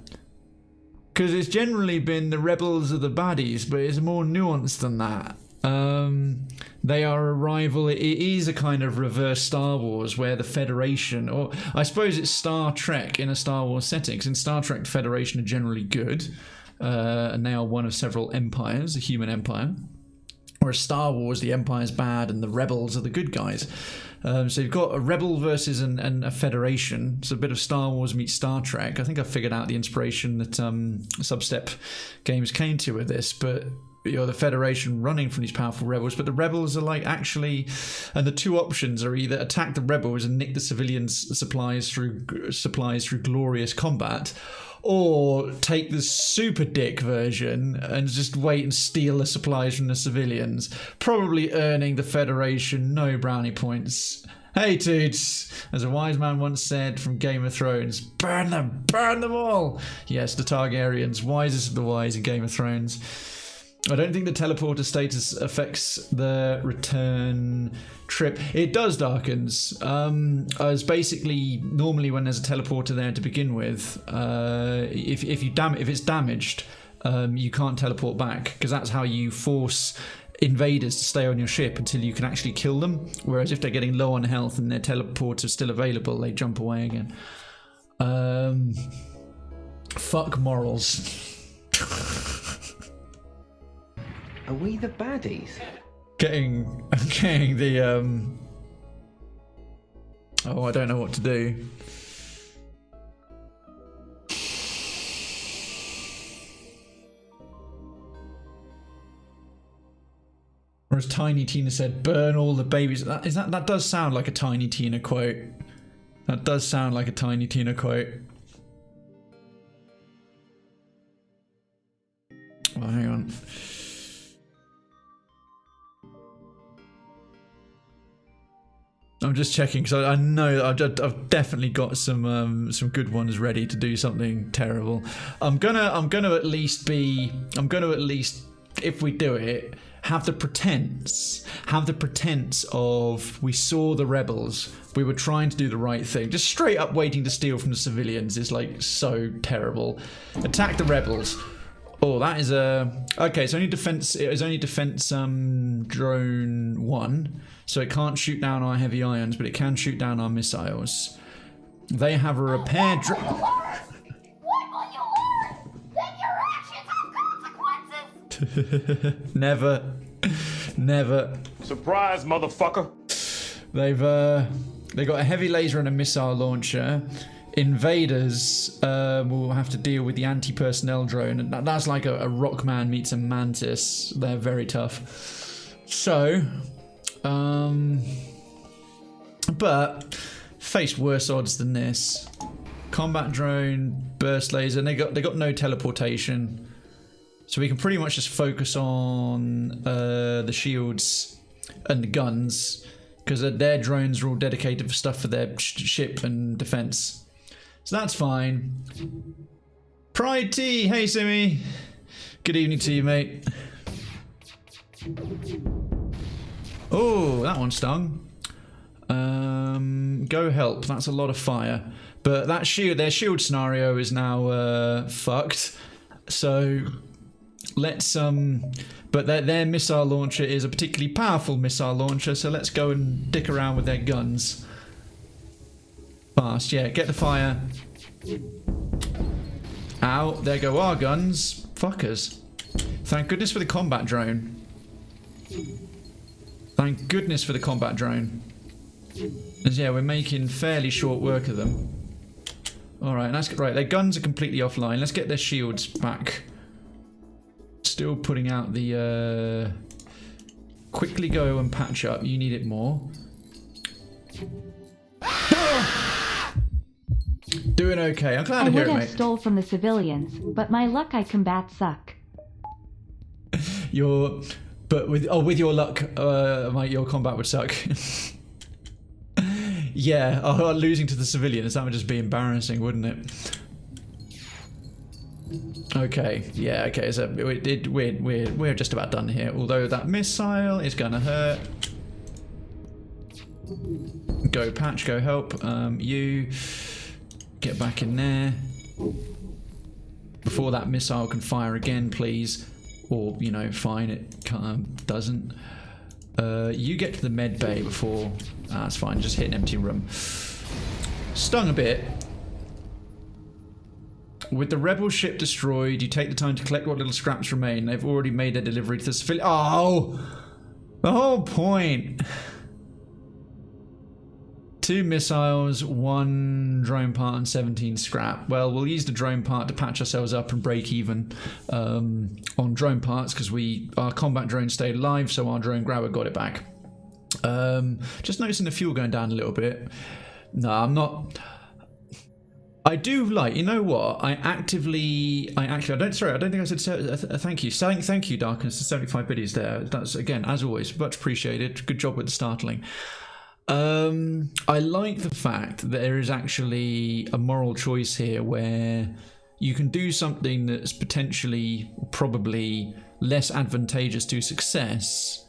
Because it's generally been the rebels are the baddies, but it's more nuanced than that. They are a rival. It is a kind of reverse Star Wars where the Federation, or I suppose it's Star Trek in a Star Wars setting. Because in Star Trek, the Federation are generally good, and they are one of several empires, a human empire. Whereas Star Wars, the Empire's bad and the rebels are the good guys. So you've got a rebel versus a Federation. It's a bit of Star Wars meets Star Trek. I think I figured out the inspiration that Substep Games came to with this, but you're the Federation running from these powerful rebels, but the rebels are like actually, and the 2 options are either attack the rebels and nick the civilians' supplies through glorious combat, or take the super dick version and just wait and steal the supplies from the civilians, probably earning the Federation no brownie points. Hey toots, as a wise man once said from Game of Thrones, burn them all. Yes, the Targaryens, wisest of the wise in Game of Thrones. I don't think the teleporter status affects the return trip. It does, Darkens. As basically normally when there's a teleporter there to begin with, if it's damaged, you can't teleport back because that's how you force invaders to stay on your ship until you can actually kill them. Whereas if they're getting low on health and their teleporter is still available, they jump away again. Fuck morals. Are we the baddies? getting the oh, I don't know what to do. Or as Tiny Tina said, burn all the babies. That does sound like a Tiny Tina quote. That does sound like a Tiny Tina quote. Oh, hang on. I'm just checking because I know I've definitely got some good ones ready to do something terrible. I'm gonna at least, if we do it, have the pretense of we saw the rebels, we were trying to do the right thing. Just straight up waiting to steal from the civilians is like so terrible. Attack the rebels. Oh, that is a... Okay, so it was only defense drone 1, so it can't shoot down our heavy irons, but it can shoot down our missiles. They have a repair drone... What will you learn? Then your actions have consequences! Never. Surprise, motherfucker! They got a heavy laser and a missile launcher. Invaders will have to deal with the anti-personnel drone, and that's like a Rockman meets a mantis. They're very tough. So, but faced worse odds than this. Combat drone, burst laser. And they got no teleportation, so we can pretty much just focus on the shields and the guns, because their drones are all dedicated for stuff for their ship and defense. So that's fine. Pride T, hey Simi. Good evening to you, mate. Oh, that one stung. Go help. That's a lot of fire. But that their shield scenario is now fucked. So let's but their missile launcher is a particularly powerful missile launcher, so let's go and dick around with their guns. Fast, yeah, get the fire. Ow, there go our guns. Fuckers. Thank goodness for the combat drone. Thank goodness for the combat drone. As yeah, we're making fairly short work of them. Alright, right, their guns are completely offline. Let's get their shields back. Still putting out the quickly go and patch up. You need it more. Doing okay. I'm glad to hear it, mate. I would have stole from the civilians, but my luck I combat suck. With your luck, your combat would suck. Yeah, losing to the civilians, that would just be embarrassing, wouldn't it? Okay, yeah, okay, so we're just about done here, although that missile is gonna hurt. Go patch, go help. You get back in there before that missile can fire again, please. Or, you know, fine, it doesn't. You get to the med bay before... that's fine, just hit an empty room. Stung a bit. With the rebel ship destroyed, you take the time to collect what little scraps remain. They've already made their delivery to the civilian... Oh! The whole point! 2 missiles, 1 drone part and 17 scrap. Well, we'll use the drone part to patch ourselves up and break even on drone parts, because our combat drone stayed alive, so our drone grabber got it back. Just noticing the fuel going down a little bit. No, I'm not... I do like, you know what? I don't think I said thank you. Thank you, Darkness, for 75 biddies there. That's, again, as always, much appreciated. Good job with the startling. I like the fact that there is actually a moral choice here where you can do something that's potentially, probably less advantageous to success,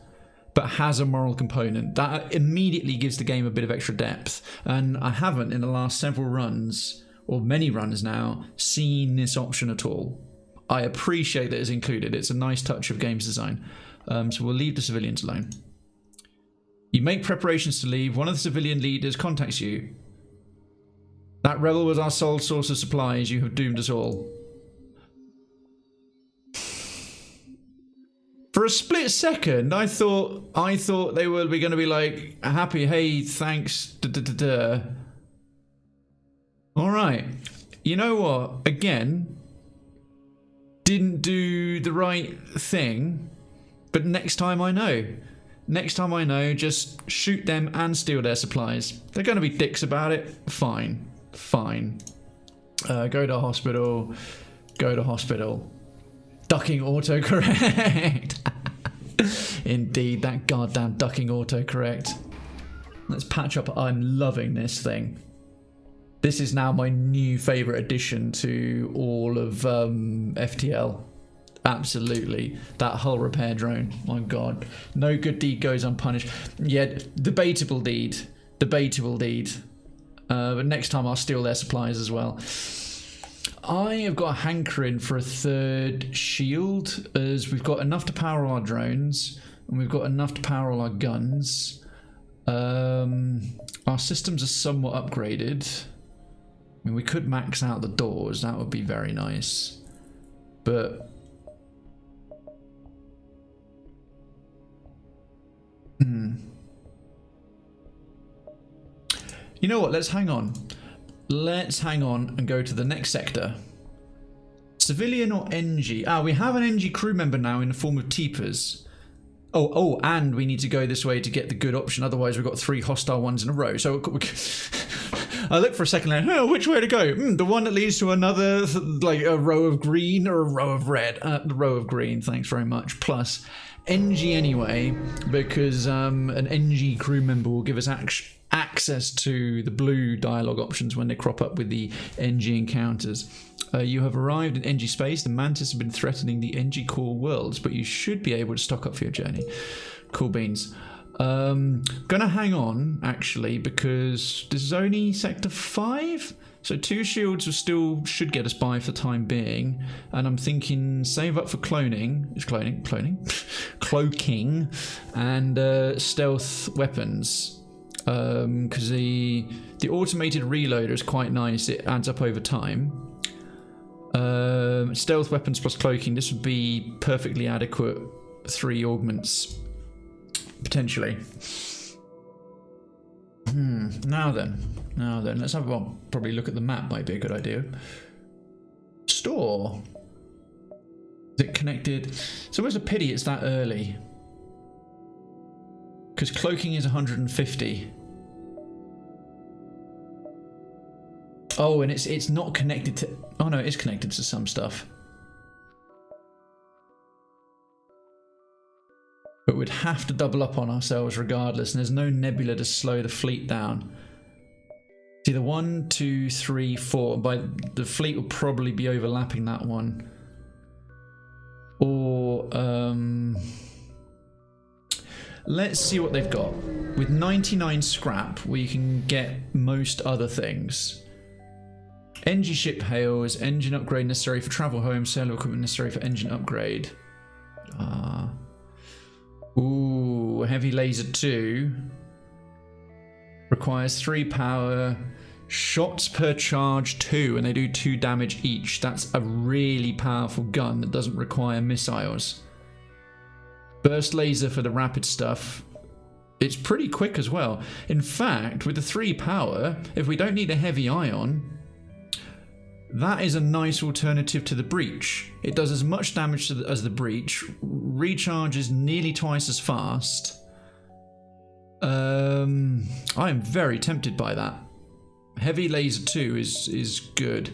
but has a moral component. That immediately gives the game a bit of extra depth. And I haven't, in the last several runs, or many runs now, seen this option at all. I appreciate that it's included. It's a nice touch of games design. So we'll leave the civilians alone. You make preparations to leave. One of the civilian leaders contacts you. That rebel was our sole source of supplies. You have doomed us all. For a split second, I thought they were going to be like happy. Hey, thanks. All right. You know what? Again, didn't do the right thing. But next time I know. Next time I know, just shoot them and steal their supplies. They're going to be dicks about it. Fine. Fine. Go to hospital. Go to hospital. Ducking autocorrect. Indeed, that goddamn ducking autocorrect. Let's patch up. I'm loving this thing. This is now my new favourite addition to all of FTL. Absolutely. That hull repair drone. My god. No good deed goes unpunished. Yeah, debatable deed. Debatable deed. But next time I'll steal their supplies as well. I have got a hankering for a third shield, as we've got enough to power our drones, and we've got enough to power all our guns. Our systems are somewhat upgraded. I mean, we could max out the doors, that would be very nice. But... You know what, let's hang on. Let's hang on and go to the next sector. Civilian or NG? Ah, we have an NG crew member now in the form of Teepers. Oh, and we need to go this way to get the good option. Otherwise, we've got 3 hostile ones in a row. So I look for a second like, oh, which way to go? The one that leads to another, like a row of green or a row of red? The row of green, thanks very much. Plus, NG anyway, because an NG crew member will give us access to the blue dialogue options when they crop up with the NG encounters. You have arrived in NG space. The mantis have been threatening the NG core worlds, but you should be able to stock up for your journey. Cool beans. Gonna hang on, actually, because this is only sector 5, so 2 shields should get us by for the time being, and I'm thinking save up for cloning, cloaking, and stealth weapons. Because the automated reloader is quite nice. It adds up over time. Stealth weapons plus cloaking. This would be perfectly adequate 3 augments potentially. Now then, let's have probably look at the map. Might be a good idea. Store. Is it connected? It's always a pity it's that early. Because cloaking is 150. Oh, and it's not connected to... Oh no, it is connected to some stuff. But we'd have to double up on ourselves regardless, and there's no nebula to slow the fleet down. It's either 1, 2, 3, 4. By the fleet will probably be overlapping that one. Or... let's see what they've got. With 99 scrap, we can get most other things. NG ship hails, engine upgrade necessary for travel home, sale of equipment necessary for engine upgrade. Ooh, heavy laser 2. Requires 3 power, shots per charge 2, and they do 2 damage each. That's a really powerful gun that doesn't require missiles. Burst laser for the rapid stuff. It's pretty quick as well. In fact, with the 3 power, if we don't need a heavy ion, that is a nice alternative to the breach. It does as much damage as the breach, recharges nearly twice as fast. I am very tempted by that. Heavy laser 2 is good.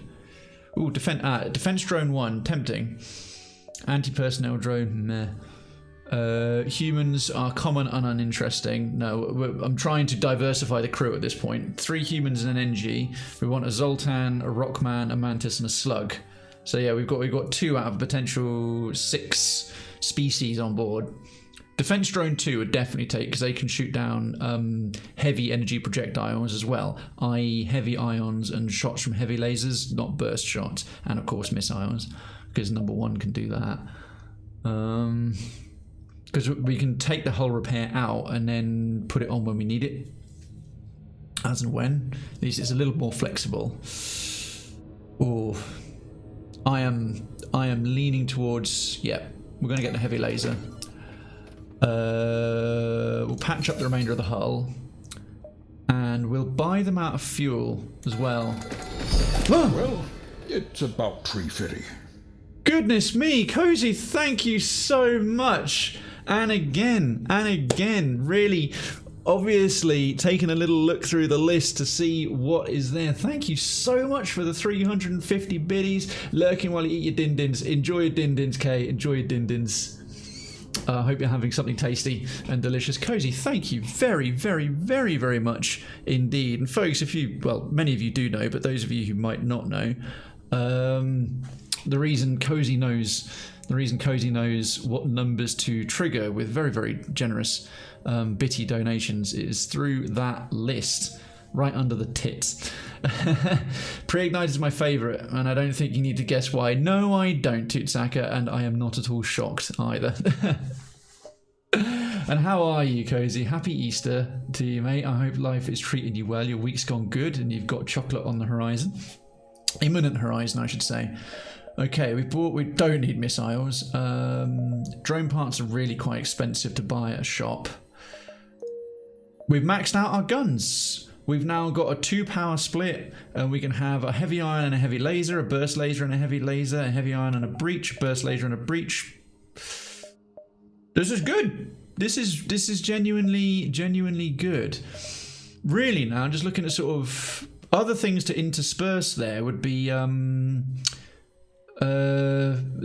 Ooh, defense drone 1, tempting. Anti-personnel drone, meh. Humans are common and uninteresting. No, I'm trying to diversify the crew at this point. 3 humans and an NG. We want a Zoltan, a Rockman, a mantis, and a slug. So yeah, we've got 2 out of potential 6 species on board. Defense drone 2 would definitely take, because they can shoot down heavy energy projectiles as well, i.e. heavy ions and shots from heavy lasers, not burst shots, and of course missiles, because number 1 can do that. Because we can take the hull repair out and then put it on when we need it, as and when. At least it's a little more flexible. Oh, I am leaning towards, yeah, we're going to get the heavy laser. We'll patch up the remainder of the hull. And we'll buy them out of fuel as well. Well, it's about tree fitty. Goodness me, Cozy, thank you so much. And again, really, obviously, taking a little look through the list to see what is there. Thank you so much for the 350 biddies. Lurking while you eat your din-dins. Enjoy your din-dins, Kay. Enjoy your din-dins. I hope you're having something tasty and delicious. Cozy, thank you very, very, very, very much indeed. And folks, if you, well, many of you do know, but those of you who might not know, the reason Cozy knows what numbers to trigger with very, very generous bitty donations is through that list right under the tits. Pre-ignited is my favourite, and I don't think you need to guess why. No, I don't, Tootsaka, and I am not at all shocked either. And how are you, Cozy? Happy Easter to you, mate. I hope life is treating you well. Your week's gone good, and you've got chocolate on the horizon. Imminent horizon, I should say. Okay, we don't need missiles. Drone parts are really quite expensive to buy at a shop. We've maxed out our guns. We've now got a 2-power split, and we can have a heavy iron and a heavy laser, a burst laser and a heavy laser, a heavy iron and a breach, burst laser and a breach. This is good. This is genuinely good. Really now, just looking at sort of other things to intersperse there would be the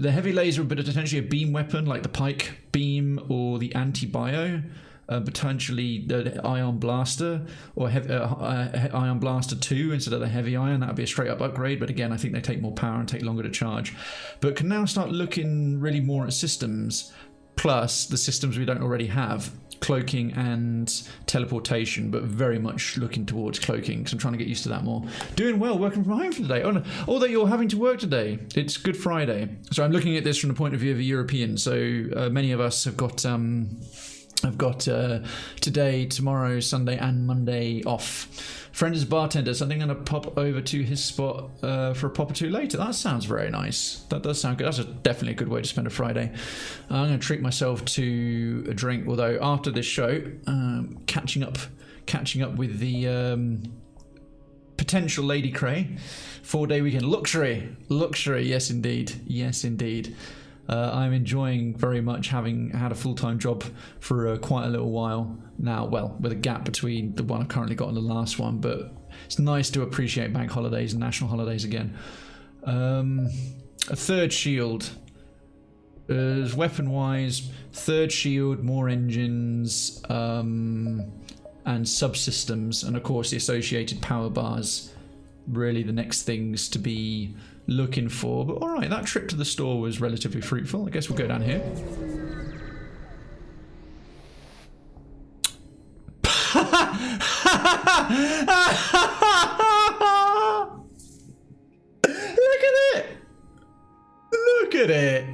heavy laser, but potentially a beam weapon like the pike beam or the anti-bio. Potentially the ion blaster or ion blaster 2 instead of the heavy iron. That would be a straight up upgrade, but again I think they take more power and take longer to charge, but can now start looking really more at systems, plus the systems we don't already have, cloaking and teleportation, but very much looking towards cloaking because I'm trying to get used to that more. Doing well, working from home for today. Oh, no, although you're having to work today, it's Good Friday, so I'm looking at this from the point of view of a European, so many of us have got I've got today, tomorrow, Sunday and Monday off. Friend is a bartender, so I think I'm going to pop over to his spot for a pop or two later. That sounds very nice. That does sound good. That's definitely a good way to spend a Friday. I'm going to treat myself to a drink, although after this show, catching up with the potential Lady Cray. 4-day weekend. Luxury, yes indeed. I'm enjoying very much having had a full-time job for quite a little while now, well, with a gap between the one I've currently got and the last one, but it's nice to appreciate bank holidays and national holidays again. A third shield. Weapon-wise, third shield, more engines, and subsystems, and of course the associated power bars. Really the next things to be looking for. But alright, that trip to the store was relatively fruitful. I guess we'll go down here. Look at it!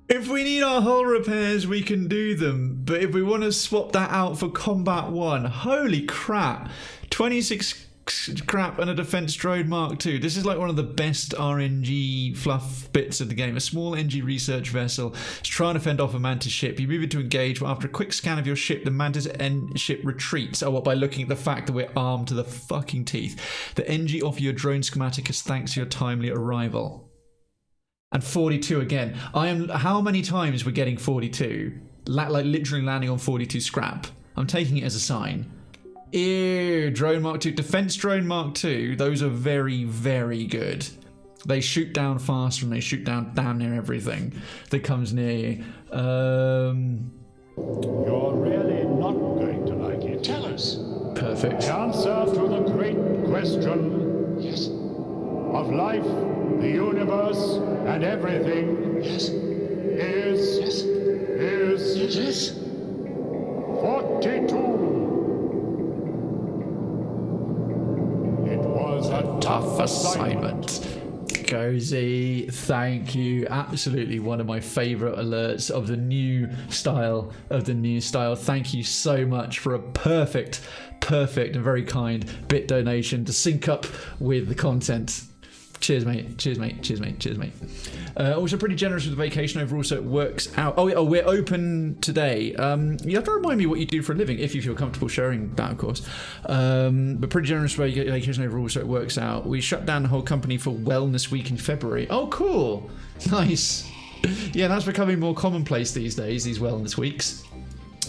If we need our hull repairs, we can do them. But if we want to swap that out for Combat 1, holy crap. 26 scrap and a defense drone Mark II. This is like one of the best RNG fluff bits of the game. A small NG research vessel is trying to fend off a mantis ship. You move it to engage, but after a quick scan of your ship, the mantis ship retreats. Oh, what, by looking at the fact that we're armed to the fucking teeth. The NG offer your drone schematic as thanks to your timely arrival. And 42 again. How many times we're getting 42? Like literally landing on 42 scrap. I'm taking it as a sign. Ew, drone Mark II, defense drone Mark II, those are very, very good. They shoot down faster and they shoot down damn near everything that comes near you. You're really not going to like it. Tell us. Perfect. The answer to the great question. Yes. Of life, the universe, and everything. Yes. Is. Yes. 42. It was a Tough assignment. Cozy, thank you. Absolutely one of my favourite alerts of the new style. Thank you so much for a perfect and very kind bit donation to sync up with the content. Cheers, mate. Cheers, mate. Cheers, mate. Cheers, mate. Also pretty generous with the vacation overall, so it works out. Oh, we're open today. You have to remind me what you do for a living, if you feel comfortable sharing that, of course. But pretty generous with vacation overall, so it works out. We shut down the whole company for Wellness Week in February. Oh, cool. Nice. Yeah, that's becoming more commonplace these days, these Wellness Weeks.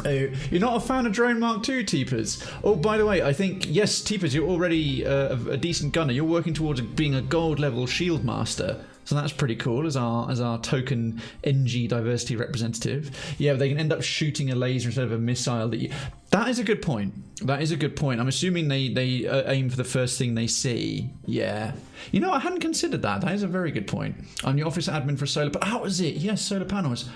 Oh, you're not a fan of Drone Mark II, Teepers? Oh, by the way, I think, yes, Teepers, you're already a decent gunner. You're working towards being a gold level shield master. So that's pretty cool as our token NG diversity representative. Yeah, they can end up shooting a laser instead of a missile. That is a good point. That is a good point. I'm assuming they aim for the first thing they see. Yeah. You know, I hadn't considered that. That is a very good point. I'm the office admin for solar... But how is it? Yes, solar panels.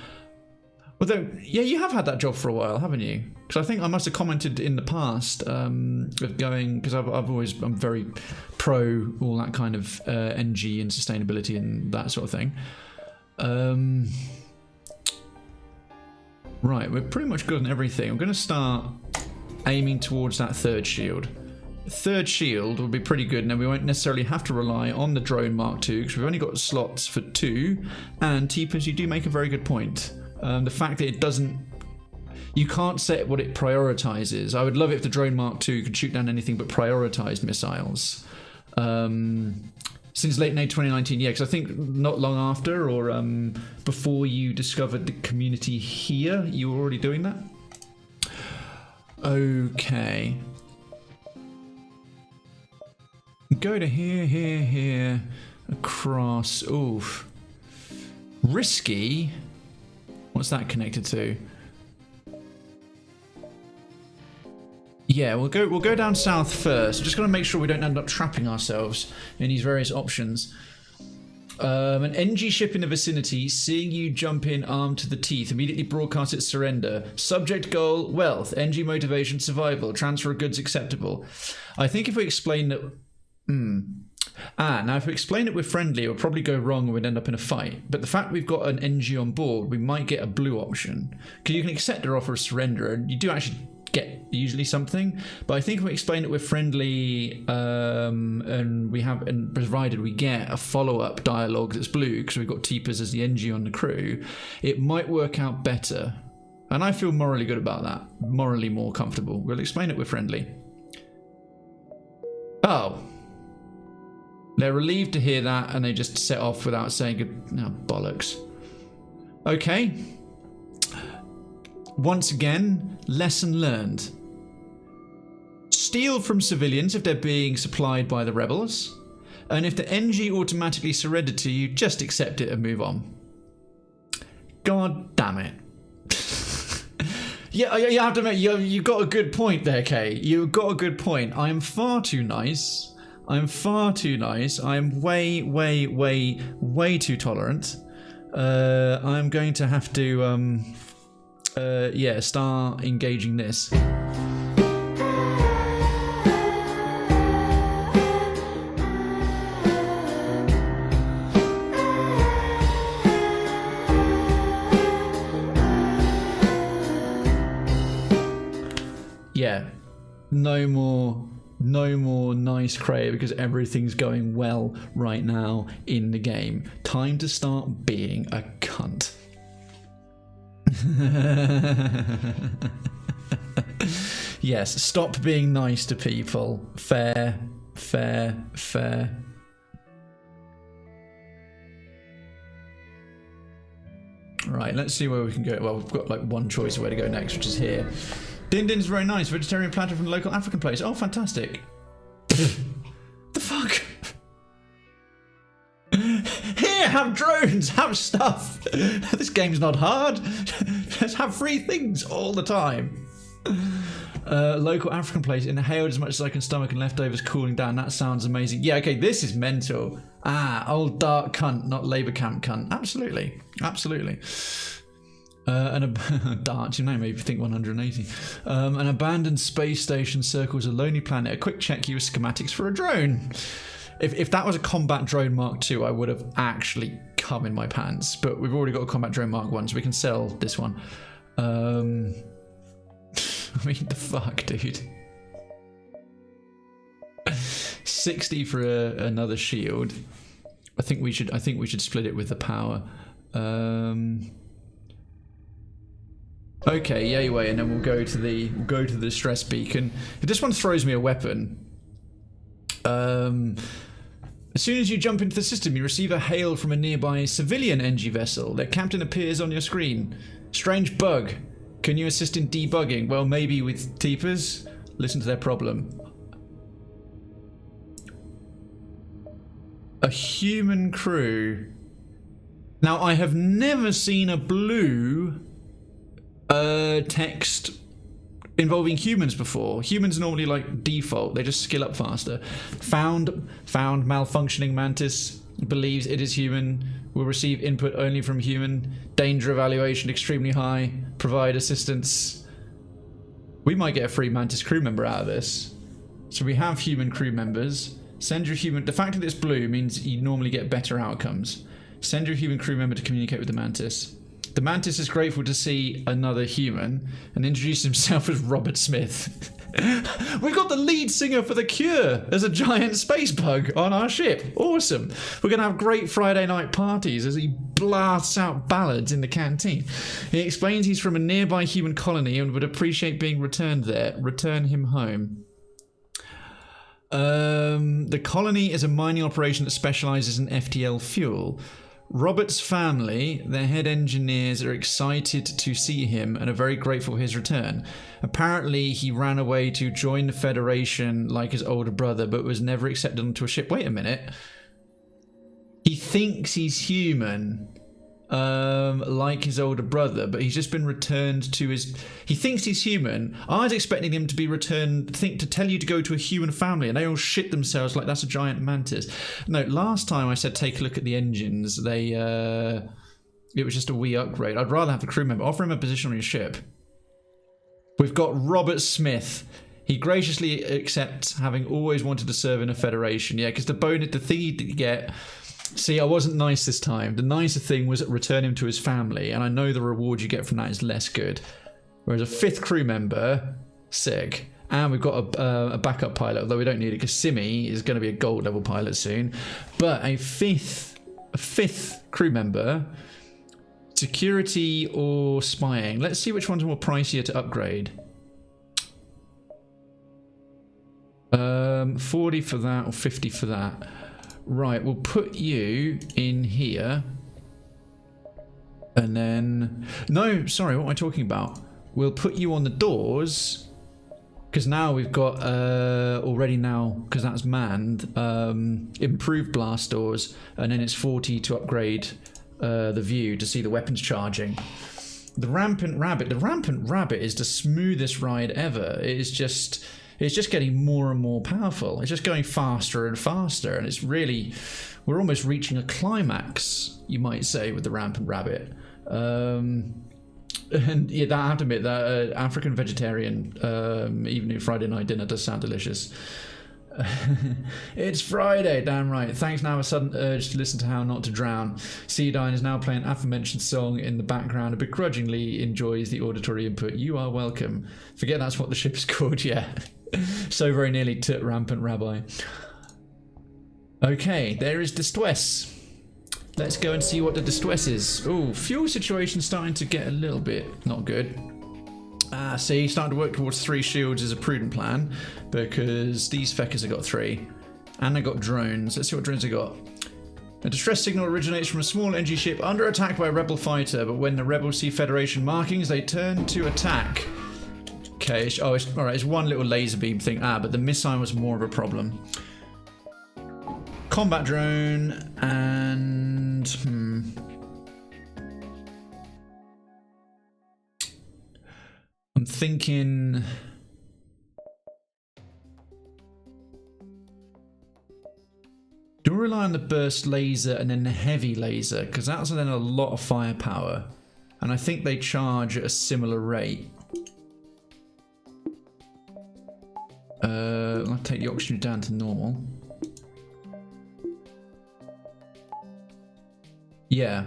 Although, yeah, you have had that job for a while, haven't you? Because I think I must have commented in the past of going, because I'm very pro all that kind of NG and sustainability and that sort of thing. Right, we're pretty much good on everything. I'm going to start aiming towards that third shield. Third shield will be pretty good, and then we won't necessarily have to rely on the drone Mark II because we've only got slots for 2. And Teepers, you do make a very good point. The fact that it doesn't... You can't set what it prioritizes. I would love it if the drone Mark II could shoot down anything but prioritized missiles. Since late May 2019, yeah, because I think not long after or before you discovered the community here, you were already doing that. Okay. Go to here, across. Oof. Risky. What's that connected to? Yeah, we'll go down south first. I'm just going to make sure we don't end up trapping ourselves in these various options. An NG ship in the vicinity, seeing you jump in armed to the teeth, immediately broadcasts its surrender. Subject goal, wealth. NG motivation, survival. Transfer of goods acceptable. I think if we explain that... now if we explain that we're friendly, it will probably go wrong and we'd end up in a fight. But the fact we've got an NG on board, we might get a blue option. Because you can accept their offer of surrender, and you do actually get usually something. But I think if we explain that we're friendly, and provided we get a follow-up dialogue that's blue, because we've got Teepers as the NG on the crew, it might work out better. And I feel morally good about that. Morally more comfortable. We'll explain it we're friendly. Oh. They're relieved to hear that, and they just set off without saying good... Oh, bollocks. Okay. Once again, lesson learned. Steal from civilians if they're being supplied by the rebels. And if the NG automatically surrendered to you, just accept it and move on. God damn it. Yeah, you have to admit, you got a good point there, Kay. You got a good point. I am far too nice. I'm far too nice. I'm way too tolerant. I'm going to have to, yeah, start engaging this. Yeah, no more nice Krayven because everything's going well right now in the game. Time to start being a cunt. Yes, stop being nice to people. Fair. Right, let's see where we can go. Well, we've got like one choice of where to go next, which is here. Din Din's very nice. Vegetarian platter from the local African place. Oh, fantastic. The fuck? Here, have drones, have stuff. This game's not hard. Just have free things all the time. Local African place, inhaled as much as I can stomach and leftovers cooling down. That sounds amazing. Yeah, okay, this is mental. Ah, old dark cunt, not Labour camp cunt. Absolutely. And a dart, you know, maybe think 180. An abandoned space station circles a lonely planet. A quick check, use schematics for a drone. If that was a combat drone Mark II, I would have actually come in my pants. But we've already got a combat drone Mark I, so we can sell this one. I mean, the fuck, dude. 60 for another shield. I think we should split it with the power. Okay, yay way, and then we'll go to the distress beacon. If this one throws me a weapon, as soon as you jump into the system, you receive a hail from a nearby civilian NG vessel. Their captain appears on your screen. Strange bug. Can you assist in debugging? Well, maybe with Teepers. Listen to their problem. A human crew. Now, I have never seen a blue text involving humans before. Humans normally like default, they just skill up faster. Found malfunctioning mantis, believes it is human, will receive input only from human, danger evaluation extremely high, provide assistance. We might get a free mantis crew member out of this. So we have human crew members. Send your human, the fact that it's blue means you normally get better outcomes. Send your human crew member to communicate with the mantis. The mantis is grateful to see another human and introduces himself as Robert Smith. We've got the lead singer for The Cure as a giant space bug on our ship. Awesome. We're going to have great Friday night parties as he blasts out ballads in the canteen. He explains he's from a nearby human colony and would appreciate being returned there. Return him home. The colony is a mining operation that specializes in FTL fuel. Robert's family, their head engineers, are excited to see him and are very grateful for his return. Apparently, he ran away to join the Federation like his older brother, but was never accepted onto a ship. Wait a minute. He thinks he's human, like his older brother, but he's just been returned to his... He thinks he's human. I was expecting him to be returned, to tell you to go to a human family, and they all shit themselves like that's a giant mantis. No, last time I said take a look at the engines. It was just a wee upgrade. I'd rather have a crew member. Offer him a position on your ship. We've got Robert Smith. He graciously accepts having always wanted to serve in a Federation. Yeah, because the thing you get... See, I wasn't nice this time. The nicer thing was return him to his family, and I know the reward you get from that is less good. Whereas a 5th crew member, sick. And we've got a backup pilot, although we don't need it because Simi is going to be a gold level pilot soon. But a fifth crew member, security or spying. Let's see which one's more pricier to upgrade. 40 for that or 50 for that. Right, we'll put you in here. And then... No, sorry, what am I talking about? We'll put you on the doors. Because now we've got, already now, because that's manned, improved blast doors. And then it's 40 to upgrade the view to see the weapons charging. The Rampant Rabbit is the smoothest ride ever. It's just getting more and more powerful. It's just going faster and faster, and it's really, we're almost reaching a climax, you might say, with the Rampant Rabbit. And yeah, I have to admit that African vegetarian evening Friday night dinner does sound delicious. It's Friday, damn right. Thanks now, a sudden urge to listen to How Not to Drown. Ceodine is now playing an aforementioned song in the background and begrudgingly enjoys the auditory input. You are welcome. Forget that's what the ship's called, yeah. So very nearly to Rampant Rabbi. Okay, there is Distress. Let's go and see what the Distress is. Ooh, fuel situation's starting to get a little bit not good. See, starting to work towards 3 shields is a prudent plan because these feckers have got 3. And they got drones. Let's see what drones they got. A distress signal originates from a small NG ship under attack by a rebel fighter, but when the rebels see Federation markings, they turn to attack. Okay, alright, it's one little laser beam thing. But the missile was more of a problem. Combat drone and... I'm thinking... Do we rely on the burst laser and then the heavy laser? Because that's then a lot of firepower. And I think they charge at a similar rate. I'll take the oxygen down to normal. Yeah.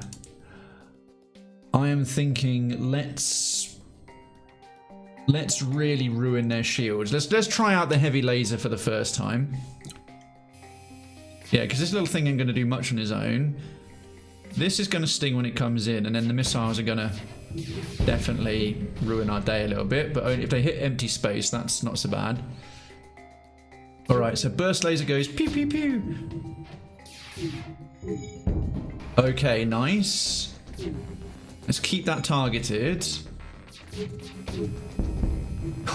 I am thinking let's really ruin their shields. Let's try out the heavy laser for the first time. Yeah, because this little thing ain't going to do much on his own. This is going to sting when it comes in, and then the missiles are going to definitely ruin our day a little bit. But only if they hit empty space, that's not so bad. Alright, so burst laser goes pew pew pew. Okay, nice. Let's keep that targeted.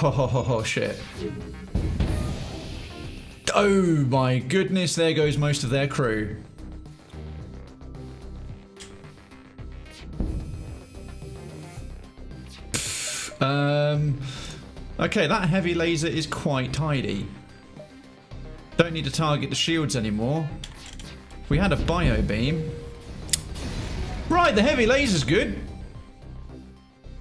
Oh, shit. Oh my goodness, there goes most of their crew. Okay, that heavy laser is quite tidy. Don't need to target the shields anymore. We had a bio beam. Right, the heavy laser's good.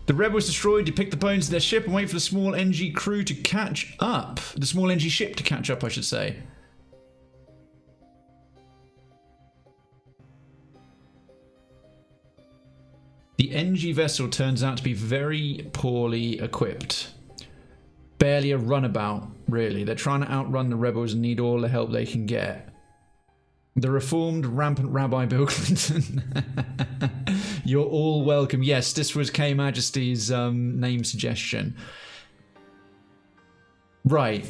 The rebels destroyed. You pick the bones of their ship and wait for the small NG crew to catch up. The small NG ship to catch up, I should say. The NG vessel turns out to be very poorly equipped. Barely a runabout, really. They're trying to outrun the rebels and need all the help they can get. The reformed rampant Rabbi Bill Clinton. You're all welcome. Yes, this was K Majesty's name suggestion. Right.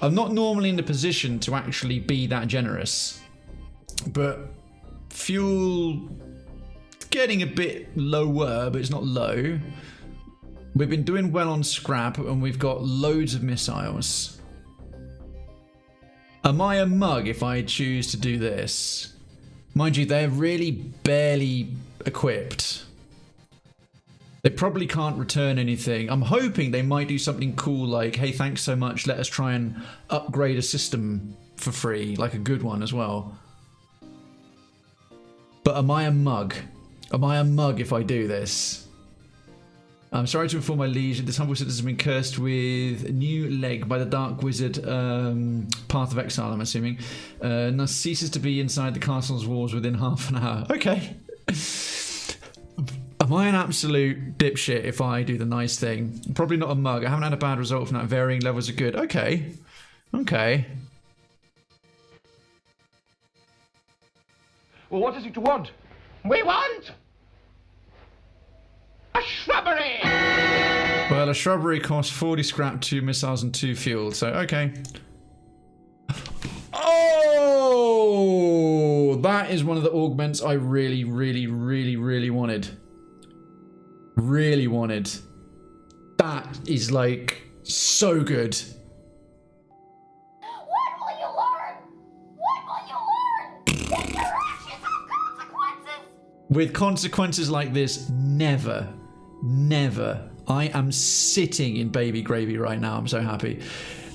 I'm not normally in the position to actually be that generous. But fuel getting a bit lower, but it's not low. We've been doing well on scrap and we've got loads of missiles. Am I a mug if I choose to do this? Mind you, they're really barely equipped. They probably can't return anything. I'm hoping they might do something cool like, hey, thanks so much, let us try and upgrade a system for free, like a good one as well. But am I a mug? Am I a mug if I do this? I'm sorry to inform my liege that this humble citizen has been cursed with a new leg by the Dark Wizard, Path of Exile, I'm assuming. Now ceases to be inside the castle's walls within half an hour. Okay. Am I an absolute dipshit if I do the nice thing? Probably not a mug. I haven't had a bad result from that. Varying levels of good. Okay. Okay. Well, what is it you want? We want a shrubbery! Well, a shrubbery costs 40 scrap, 2 missiles and 2 fuel, so okay. Oh! That is one of the augments I really wanted. Really wanted. That is like so good. What will you learn? What will you learn? That your actions have consequences! With consequences like this, never. I am sitting in baby gravy right now. I'm so happy.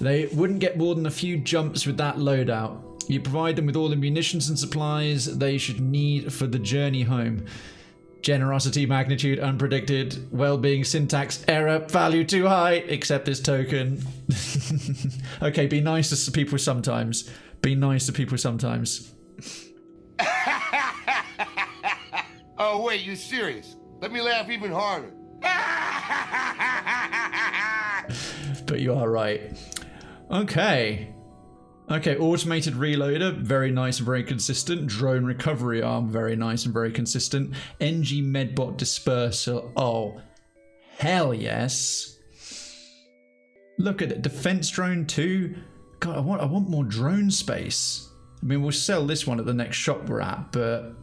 They wouldn't get more than a few jumps with that loadout. You provide them with all the munitions and supplies they should need for the journey home. Generosity, magnitude, unpredicted. Well-being, syntax, error, value too high. Accept this token. Okay, be nice to people sometimes. Be nice to people sometimes. Oh, wait, you serious? Let me laugh even harder. But you are right. Okay. Okay, automated reloader, very nice and very consistent. Drone recovery arm, very nice and very consistent. NG medbot dispersal, oh, hell yes. Look at it, defense drone too. God, I want more drone space. I mean, we'll sell this one at the next shop we're at, but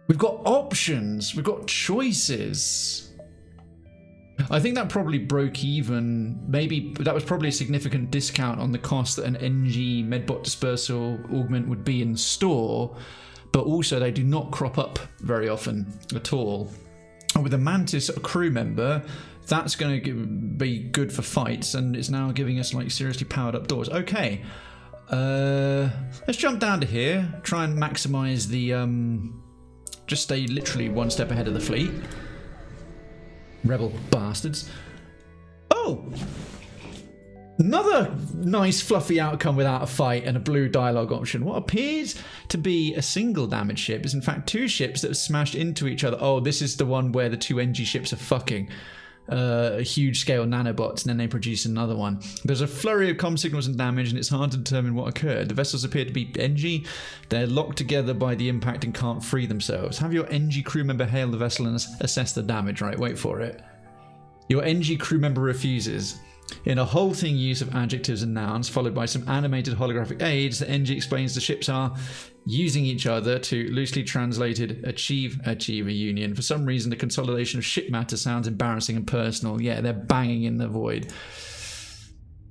we've got options, we've got choices. I think that probably broke even. Maybe that was probably a significant discount on the cost that an NG medbot dispersal augment would be in store, but also they do not crop up very often at all. And with a mantis crew member, that's going to be good for fights, and it's now giving us like seriously powered up doors. Okay, let's jump down to here, try and maximize the just stay literally one step ahead of the fleet. Rebel bastards. Oh! Another nice fluffy outcome without a fight and a blue dialogue option. What appears to be a single damage ship is in fact 2 ships that have smashed into each other. Oh, this is the one where the 2 NG ships are fucking. huge scale nanobots, and then they produce another one. There's a flurry of comm signals and damage, and it's hard to determine what occurred. The vessels appear to be NG. They're locked together by the impact and can't free themselves. Have your NG crew member hail the vessel and assess the damage. Right, wait for it. Your NG crew member refuses. In a halting use of adjectives and nouns, followed by some animated holographic aids, the NG explains the ships are using each other to, loosely translated, achieve a union. For some reason, the consolidation of ship matter sounds embarrassing and personal. Yeah, they're banging in the void.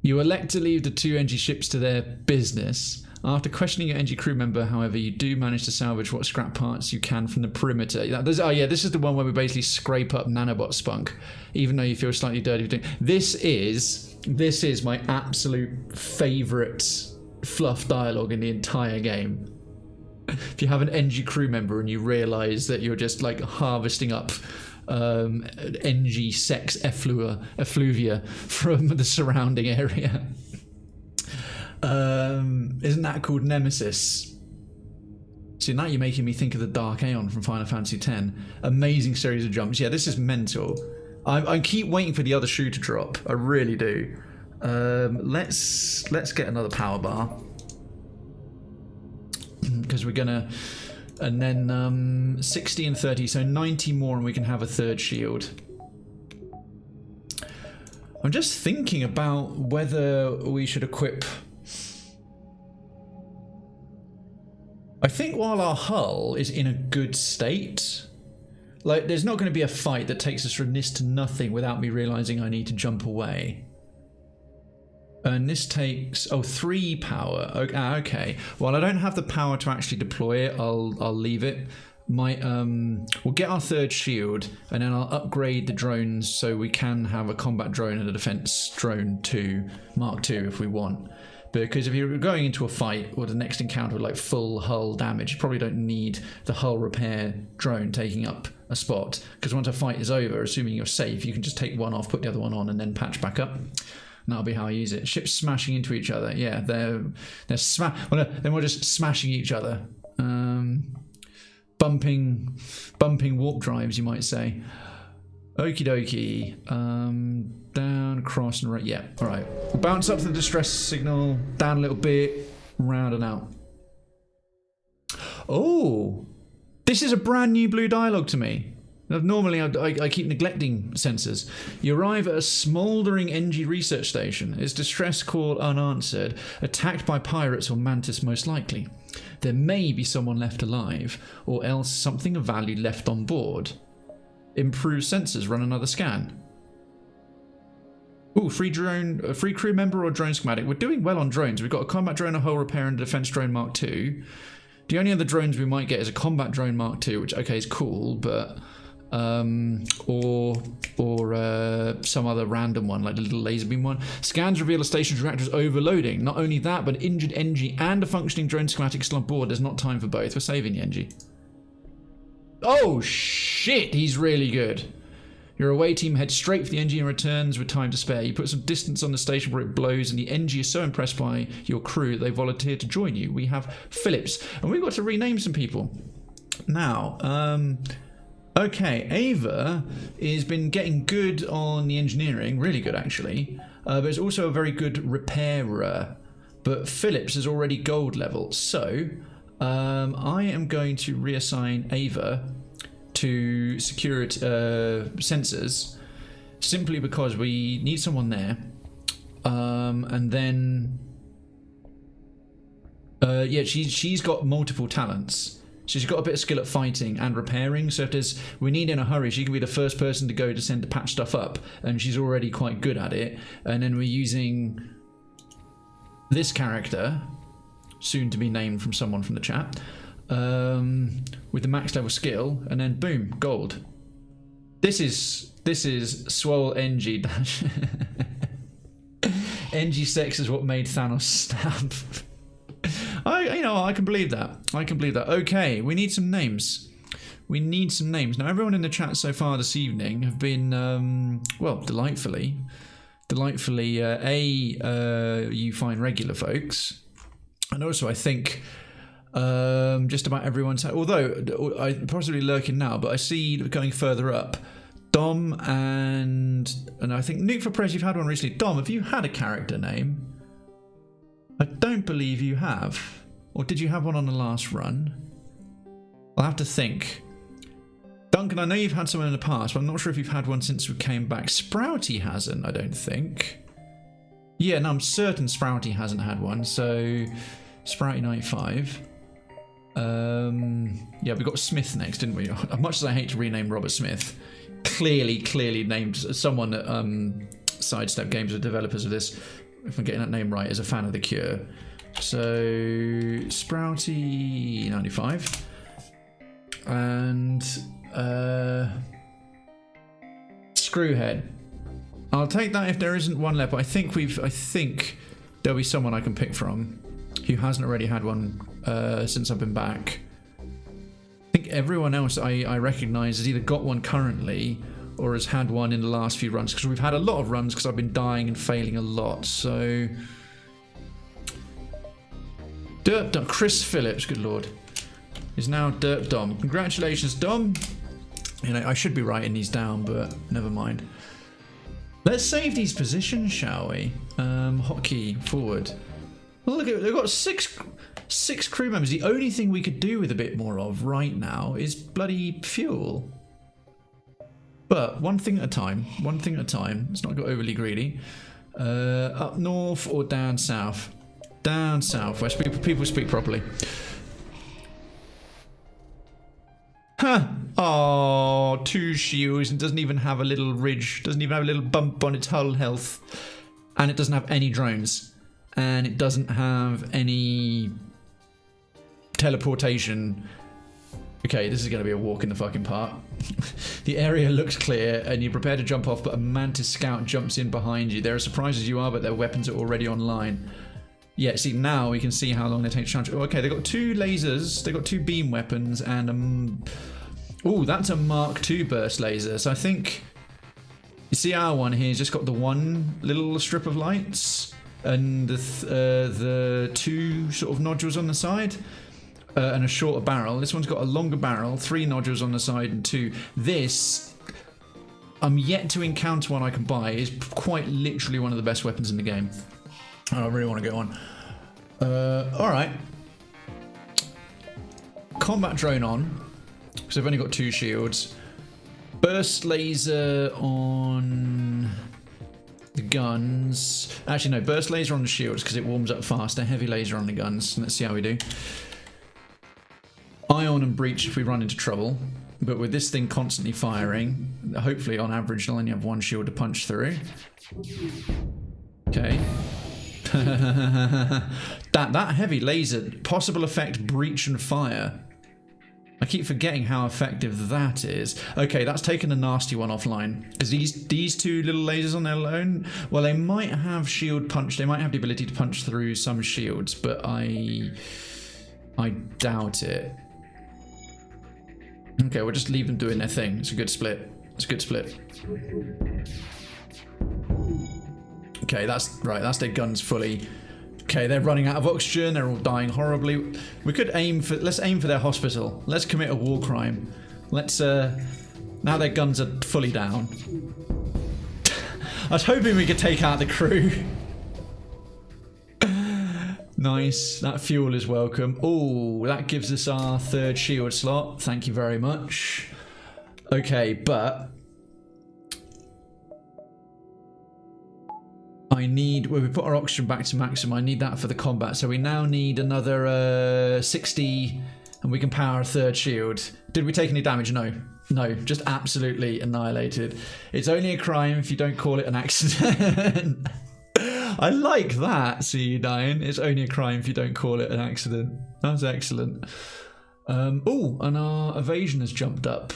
You elect to leave the two NG ships to their business. After questioning your NG crew member, however, you do manage to salvage what scrap parts you can from the perimeter. Oh yeah, this is the one where we basically scrape up nanobot spunk, even though you feel slightly dirty for doing. This is my absolute favourite fluff dialogue in the entire game. If you have an NG crew member and you realise that you're just like harvesting up NG sex effluvia from the surrounding area. Isn't that called Nemesis? See, now you're making me think of the Dark Aeon from Final Fantasy X. Amazing series of jumps. Yeah, this is mental. I keep waiting for the other shoe to drop. I really do. Let's get another power bar, because we're gonna, and then 60 and 30, so 90 more, and we can have a third shield. I'm just thinking about whether we should equip. I think while our hull is in a good state, like there's not going to be a fight that takes us from this to nothing without me realizing I need to jump away. And this takes 3 power. Okay. Well, I don't have the power to actually deploy it. I'll leave it. We'll get our third shield, and then I'll upgrade the drones so we can have a combat drone and a defense drone 2, Mark II, if we want. Because if you're going into a fight or the next encounter with like full hull damage, you probably don't need the hull repair drone taking up a spot. Because once a fight is over, assuming you're safe, you can just take one off, put the other one on, and then patch back up. And that'll be how I use it. Ships smashing into each other. Yeah, they're then we're just smashing each other. Bumping warp drives, you might say. Okie dokie. Down, across, and right. Yeah, all right. We'll bounce up to the distress signal, down a little bit, round and out. Oh, this is a brand new blue dialogue to me. Normally, I keep neglecting sensors. You arrive at a smouldering NG research station. Its distress call unanswered. Attacked by pirates or mantis, most likely. There may be someone left alive, or else something of value left on board. Improve sensors. Run another scan. Ooh, free crew member or drone schematic. We're doing well on drones. We've got a combat drone, a hull repair, and a defense drone Mark II. The only other drones we might get is a combat drone Mark II, which okay is cool, but or some other random one, like the little laser beam one. Scans reveal a station's reactor is overloading. Not only that, but an injured NG and a functioning drone schematic still on board. There's not time for both. We're saving the NG. Oh shit, he's really good. Your away team heads straight for the NG and returns with time to spare. You put some distance on the station where it blows, and the NG is so impressed by your crew that they volunteer to join you. We have Phillips, and we've got to rename some people. Now, okay, Ava has been getting good on the engineering, really good actually, but is also a very good repairer. But Phillips is already gold level, so I am going to reassign Ava to security sensors, simply because we need someone there. And then yeah, she's got multiple talents. She's got a bit of skill at fighting and repairing, so if we need in a hurry, she can be the first person to go to send to patch stuff up, and she's already quite good at it. And then we're using this character, soon to be named from someone from the chat, with the max level skill, and then boom, gold. This is swole NG dash. NG sex is what made Thanos stab. I can believe that. I can believe that. Okay, we need some names. We need some names. Now, everyone in the chat so far this evening have been, well, delightfully, you fine regular folks. And also, I think just about everyone's, although I possibly lurking now, but I see going further up, Dom and I think Nuke for Prez, you've had one recently. Dom, have you had a character name? I don't believe you have. Or did you have one on the last run? I'll have to think. Duncan, I know you've had someone in the past, but I'm not sure if you've had one since we came back. Sprouty hasn't, I don't think. Yeah, no, I'm certain Sprouty hasn't had one, so Sprouty95. Yeah, we got Smith next, didn't we? As much as I hate to rename Robert Smith, clearly named someone that Sidestep Games, the developers of this, if I'm getting that name right, is a fan of The Cure. So Sprouty95 and Screwhead. I'll take that if there isn't one left, but I think there'll be someone I can pick from who hasn't already had one since I've been back. I think everyone else I recognise has either got one currently or has had one in the last few runs, because we've had a lot of runs because I've been dying and failing a lot. So Derp Dom, Chris Phillips, good lord, is now Derp Dom. Congratulations, Dom. You know, I should be writing these down, but never mind. Let's save these positions, shall we? Hotkey forward. Well, look at, they've got six crew members. The only thing we could do with a bit more of right now is bloody fuel. But one thing at a time. One thing at a time. Let's not go overly greedy. Up north or down south? Down south, where people speak properly. Huh. Oh, 2 shields and doesn't even have a little ridge. Doesn't even have a little bump on its hull health. And it doesn't have any drones. And it doesn't have any teleportation. Okay, this is going to be a walk in the fucking park. The area looks clear and you're prepared to jump off, but a mantis scout jumps in behind you. They're as surprised as you are, but their weapons are already online. Yeah, see, now we can see how long they take to charge. Oh, okay, they've got 2 lasers, they've got 2 beam weapons, and oh, that's a Mark II burst laser. So I think, you see our one here has just got the one little strip of lights and the 2 sort of nodules on the side. And a shorter barrel. This one's got a longer barrel, 3 nodules on the side and 2. This, I'm yet to encounter one I can buy, is quite literally one of the best weapons in the game. I don't really want to go on. Alright. Combat drone on. So I've only got 2 shields. Burst laser on the guns. Actually, no, burst laser on the shields because it warms up faster. Heavy laser on the guns. Let's see how we do. Ion and breach if we run into trouble, but with this thing constantly firing, hopefully on average you'll only have 1 shield to punch through. Okay. that heavy laser, possible effect, breach and fire. I keep forgetting how effective that is. Okay, that's taken a nasty one offline. Because these 2 little lasers on their own, well, they might have shield punch, they might have the ability to punch through some shields, but I doubt it. Okay, we'll just leave them doing their thing. It's a good split. It's a good split. Okay, that's right. That's their guns fully. Okay, they're running out of oxygen. They're all dying horribly. We could aim for. Let's aim for their hospital. Let's commit a war crime. Let's. Now their guns are fully down. I was hoping we could take out the crew. Nice, that fuel is welcome. Oh, that gives us our 3rd shield slot. Thank you very much. Okay, but I need, well, we put our oxygen back to maximum. I need that for the combat. So we now need another 60 and we can power a 3rd shield. Did we take any damage? No. No, just absolutely annihilated. It's only a crime if you don't call it an accident. I like that, see you dying. It's only a crime if you don't call it an accident. That's excellent. Oh, and our evasion has jumped up.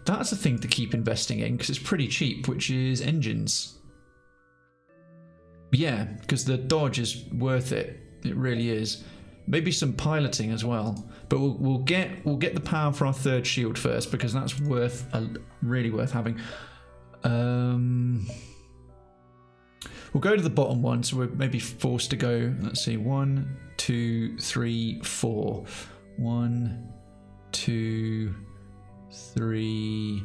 That's a thing to keep investing in because it's pretty cheap, which is engines. Yeah, because the dodge is worth it. It really is. Maybe some piloting as well. But we'll get the power for our 3rd shield first because that's really worth having. We'll go to the bottom one, so we're maybe forced to go. Let's see, 1, 2, 3, 4. 1, 2, 3,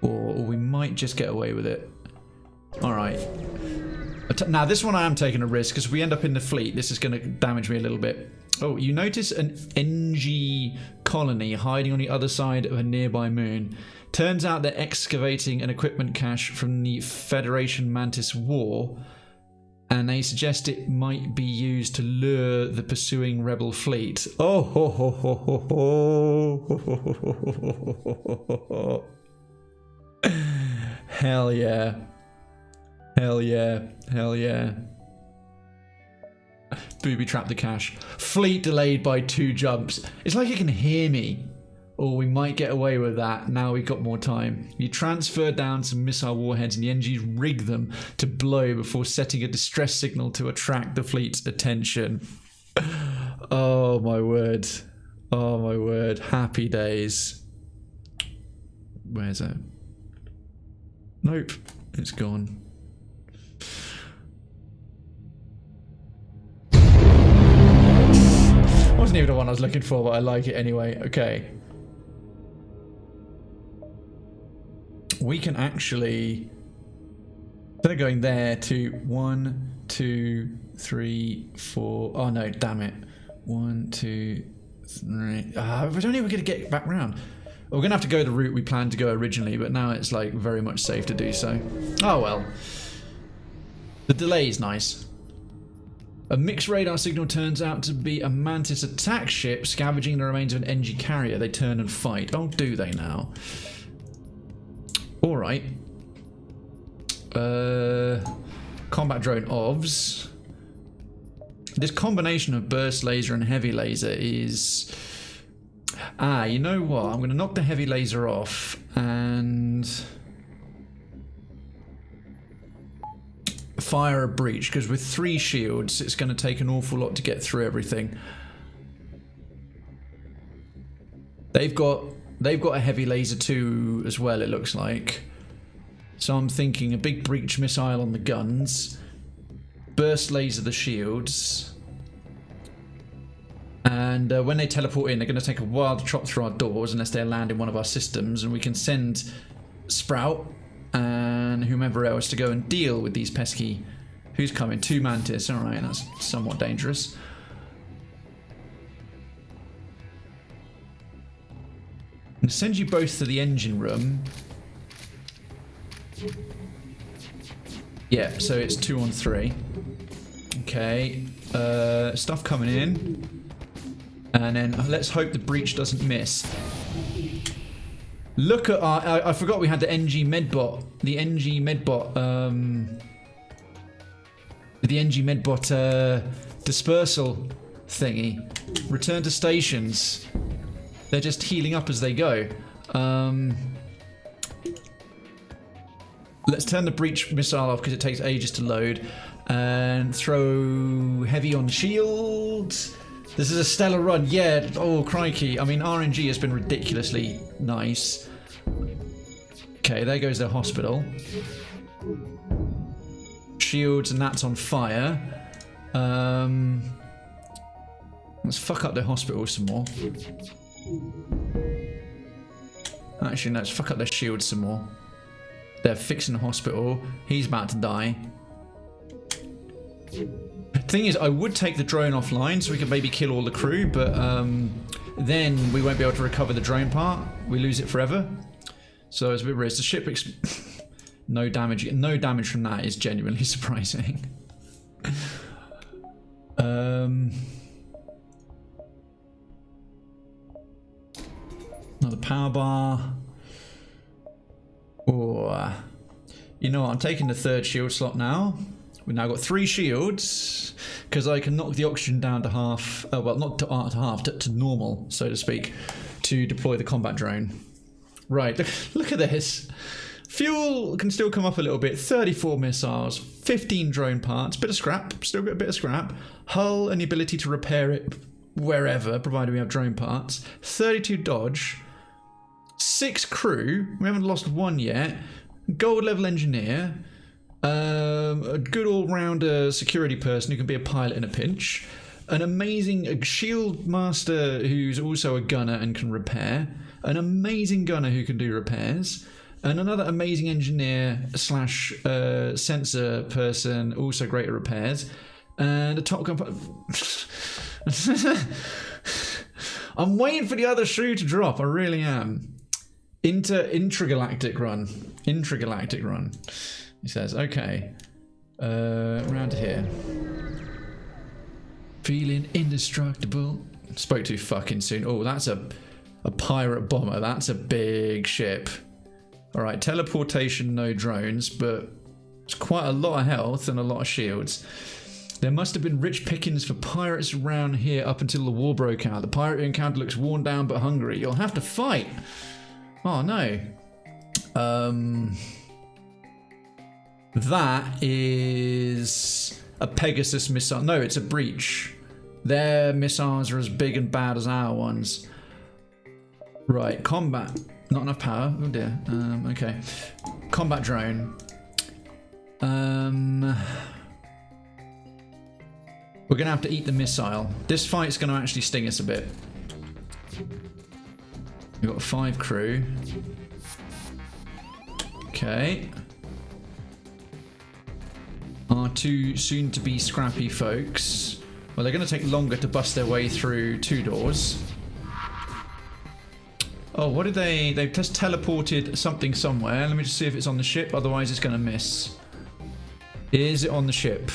Or we might just get away with it. Alright. Now, this one I am taking a risk, because if we end up in the fleet, this is going to damage me a little bit. Oh, you notice an NG colony hiding on the other side of a nearby moon. Turns out they're excavating an equipment cache from the Federation Mantis War, and they suggest it might be used to lure the pursuing rebel fleet. Oh, ho, ho, ho, ho, ho. Hell yeah. Hell yeah. Hell yeah. Booby trap the cache. Fleet delayed by 2 jumps. It's like it can hear me. Or we might get away with that. Now we've got more time. You transfer down some missile warheads and the NGs rig them to blow before setting a distress signal to attract the fleet's attention. Oh my word. Oh my word. Happy days. Where's it? Nope. It's gone. Wasn't even the one I was looking for, but I like it anyway. Okay. We can actually, instead of going there, to 1, 2, 3, 4. Oh no, damn it. 1, 2, 3. I don't think we're going to get back round. We're going to have to go the route we planned to go originally, but now it's like very much safe to do so. Oh well. The delay is nice. A mixed radar signal turns out to be a Mantis attack ship scavenging the remains of an NG carrier. They turn and fight. Oh, do they now? Alright. Combat drone OVs. This combination of burst laser and heavy laser is... Ah, you know what? I'm going to knock the heavy laser off and... fire a breach, because with 3 shields it's going to take an awful lot to get through everything. They've got a heavy laser too as well, it looks like. So I'm thinking a big breach missile on the guns, burst laser the shields, and when they teleport in, they're going to take a while to chop through our doors unless they land in one of our systems, and we can send Sprout and whomever else to go and deal with these pesky... Who's coming? 2 Mantis. Alright, that's somewhat dangerous. I'm going to send you both to the engine room. Yeah, so it's 2 on 3. Okay. Stuff coming in. And then let's hope the breach doesn't miss. Look at our... I forgot we had the NG Medbot. The NG Medbot... the NG Medbot dispersal thingy. Return to stations. They're just healing up as they go. Let's turn the breach missile off because it takes ages to load. And throw heavy on shields. This is a stellar run. Yeah, oh crikey. I mean, RNG has been ridiculously nice. Okay, there goes their hospital. Shields, and that's on fire. Let's fuck up their hospital some more. Actually, no, let's fuck up their shields some more. They're fixing the hospital. He's about to die. Thing is, I would take the drone offline so we could maybe kill all the crew, but then we won't be able to recover the drone part. We lose it forever. So it's a bit risk. The ship no damage. No damage from that is genuinely surprising. Another power bar. Oh, you know what? I'm taking the 3rd shield slot now. We've now got 3 shields because I can knock the oxygen down to half. Well, not to half, to normal, so to speak, to deploy the combat drone. Right, look at this. Fuel can still come up a little bit. 34 missiles, 15 drone parts, bit of scrap, still got a bit of scrap. Hull and the ability to repair it wherever, provided we have drone parts. 32 dodge, 6 crew. We haven't lost 1 yet. Gold level engineer. A good all-rounder security person who can be a pilot in a pinch. An amazing shield master who's also a gunner and can repair. An amazing gunner who can do repairs. And another amazing engineer / sensor person, also great at repairs. And a top gun. I'm waiting for the other shoe to drop. I really am. Intragalactic run. Intragalactic run. He says, okay. Around here. Feeling indestructible. Spoke too fucking soon. Oh, that's a pirate bomber. That's a big ship. Alright, teleportation, no drones, but it's quite a lot of health and a lot of shields. There must have been rich pickings for pirates around here up until the war broke out. The pirate encounter looks worn down but hungry. You'll have to fight. Oh no. That is a Pegasus missile. No, it's a breach. Their missiles are as big and bad as our ones. Right, combat. Not enough power. Oh dear. Okay. Combat drone. We're going to have to eat the missile. This fight's going to actually sting us a bit. We've got 5 crew. Okay. Our 2 soon-to-be scrappy folks. Well, they're going to take longer to bust their way through 2 doors. Oh, what did they... They've just teleported something somewhere. Let me just see if it's on the ship. Otherwise, it's going to miss. Is it on the ship?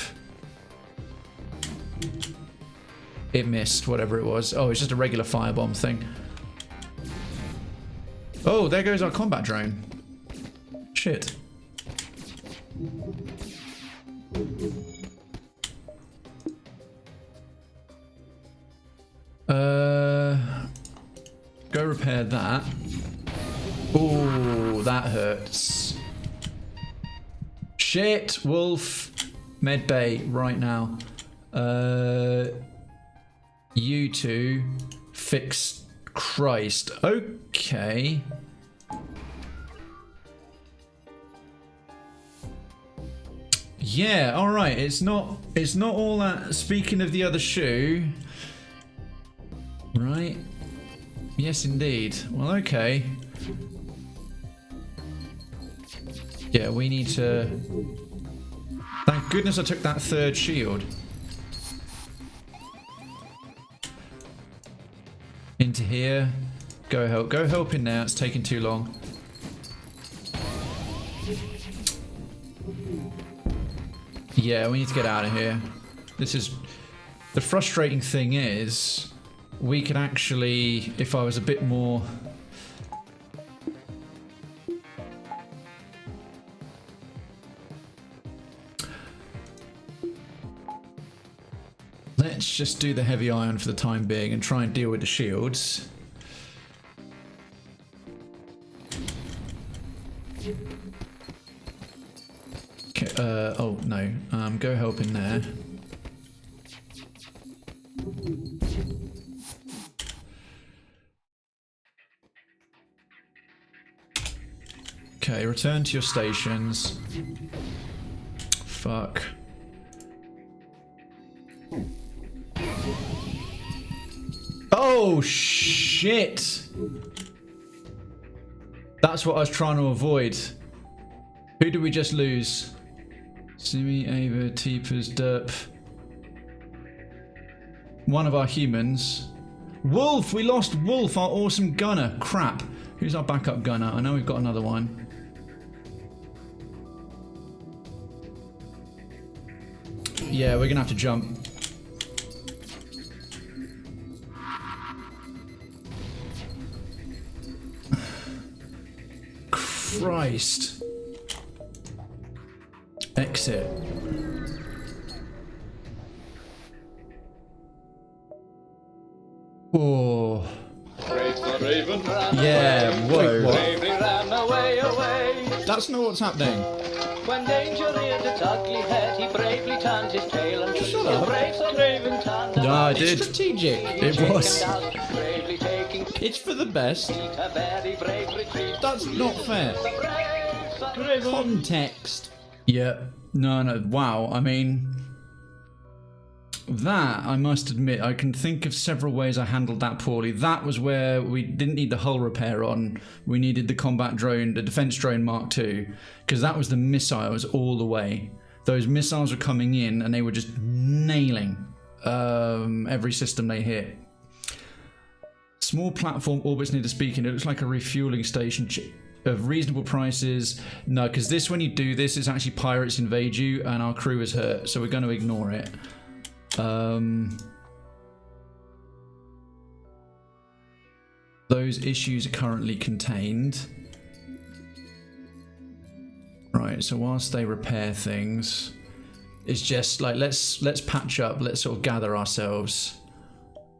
It missed, whatever it was. Oh, it's just a regular firebomb thing. Oh, there goes our combat drone. Shit. Go repair that. Oh, that hurts. Shit, Wolf. Med bay right now. You two fix Christ. Okay. Yeah, all right. It's not all that. Speaking of the other shoe, right? Yes, indeed. Well, okay. Yeah, we need to. Thank goodness I took that 3rd shield. Into here. Go help. Go help in there. It's taking too long. Yeah, we need to get out of here. This is... The frustrating thing is... We could actually... If I was a bit more... Let's just do the heavy iron for the time being and try and deal with the shields. Okay, oh no, go help in there. Okay, return to your stations. Fuck. Oh shit! That's what I was trying to avoid. Who did we just lose? Simi, Ava, Teepers, Derp. One of our humans. Wolf! We lost Wolf, our awesome gunner. Crap. Who's our backup gunner? I know we've got another one. Yeah, we're gonna have to jump. Christ. Exit. Oh. Yeah, whoa. What? That's not what's happening. When danger reared its ugly head, he bravely turned his tail and shut up. No, I did. It's strategic. It was. It's for the best. That's not fair. Context. Yeah. No. Wow. I mean, That, I must admit, I can think of several ways I handled that poorly. That was where we didn't need the hull repair on. We needed the combat drone, the defense drone Mark II, because that was the missiles all the way. Those missiles were coming in and they were just nailing every system they hit. Small platform orbits near the speaking. It looks like a refueling station of reasonable prices. No, because this, when you do this, it's actually pirates invade you and our crew is hurt, so we're going to ignore it. Those issues are currently contained. Right, so whilst they repair things, it's just like let's patch up, let's sort of gather ourselves.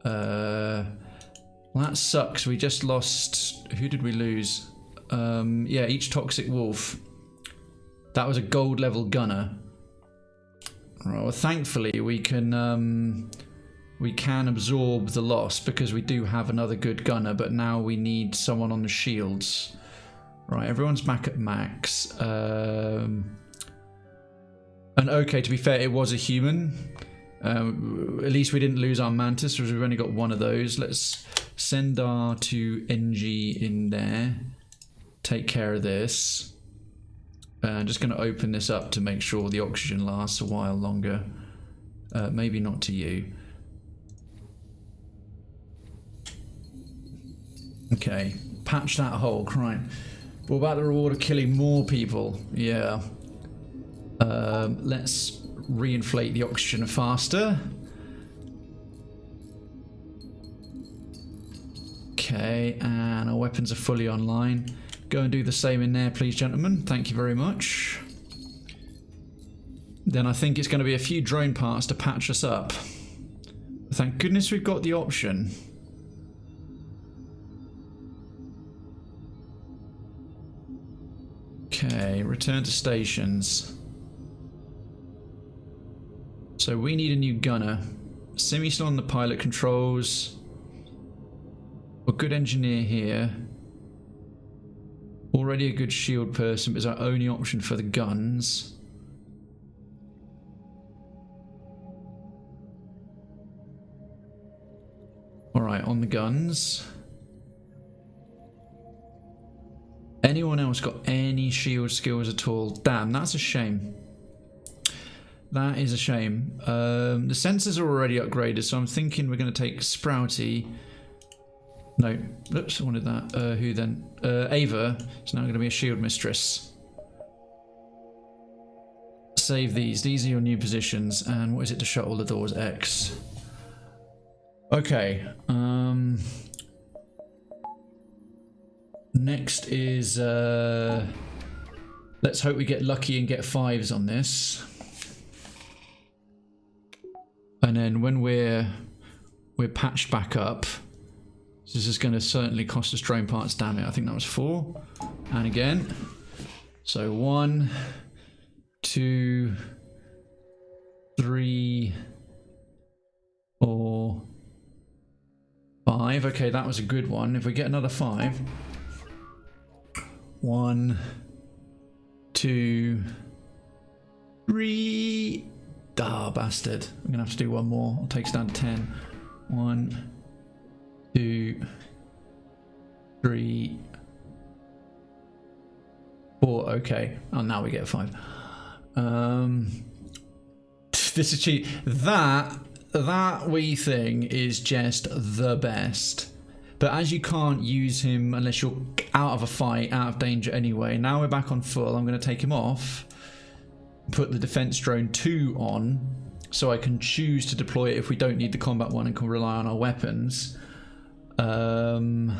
That sucks. We just lost. Who did we lose? Yeah, each toxic wolf. That was a gold level gunner. Right, well, thankfully we can absorb the loss because we do have another good gunner, but now we need someone on the shields. Right, everyone's back at max. And okay, to be fair, it was a human. At least we didn't lose our mantis, because we've only got one of those. Let's send our 2 NG in there. Take care of this. I'm just going to open this up to make sure the oxygen lasts a while longer. Maybe not to you. Okay, patch that hole, crime. What about the reward of killing more people? Yeah. Let's reinflate the oxygen faster. Okay, and our weapons are fully online. Go and do the same in there, please, gentlemen. Thank you very much. Then I think it's going to be a few drone parts to patch us up. Thank goodness we've got the option. Okay, return to stations. So we need a new gunner. Simi still on the pilot controls. A good engineer here. Already a good shield person, but is our only option for the guns. Alright, on the guns. Anyone else got any shield skills at all? Damn, that's a shame. That is a shame. The sensors are already upgraded, so I'm thinking we're going to take Sprouty. No, oops, I wanted that. Who then? Ava is now going to be a shield mistress. Save these. These are your new positions. And what is it to shut all the doors? X. Okay. Next is... let's hope we get lucky and get 5s on this. And then when we're patched back up... This is going to certainly cost us drone parts, damn it. I think that was 4. And again. So 1, 2, 3, 4, 5. Okay, that was a good one. If we get another 5. 1, 2, 3. Ah, bastard. I'm going to have to do one more. I'll take us down to 10. 1, 2, 3, 4. Okay. Oh, now we get 5. This is cheap. That wee thing is just the best. But as you can't use him unless you're out of a fight, out of danger anyway. Now we're back on full. I'm going to take him off. Put the defense drone 2 on, so I can choose to deploy it if we don't need the combat one and can rely on our weapons. And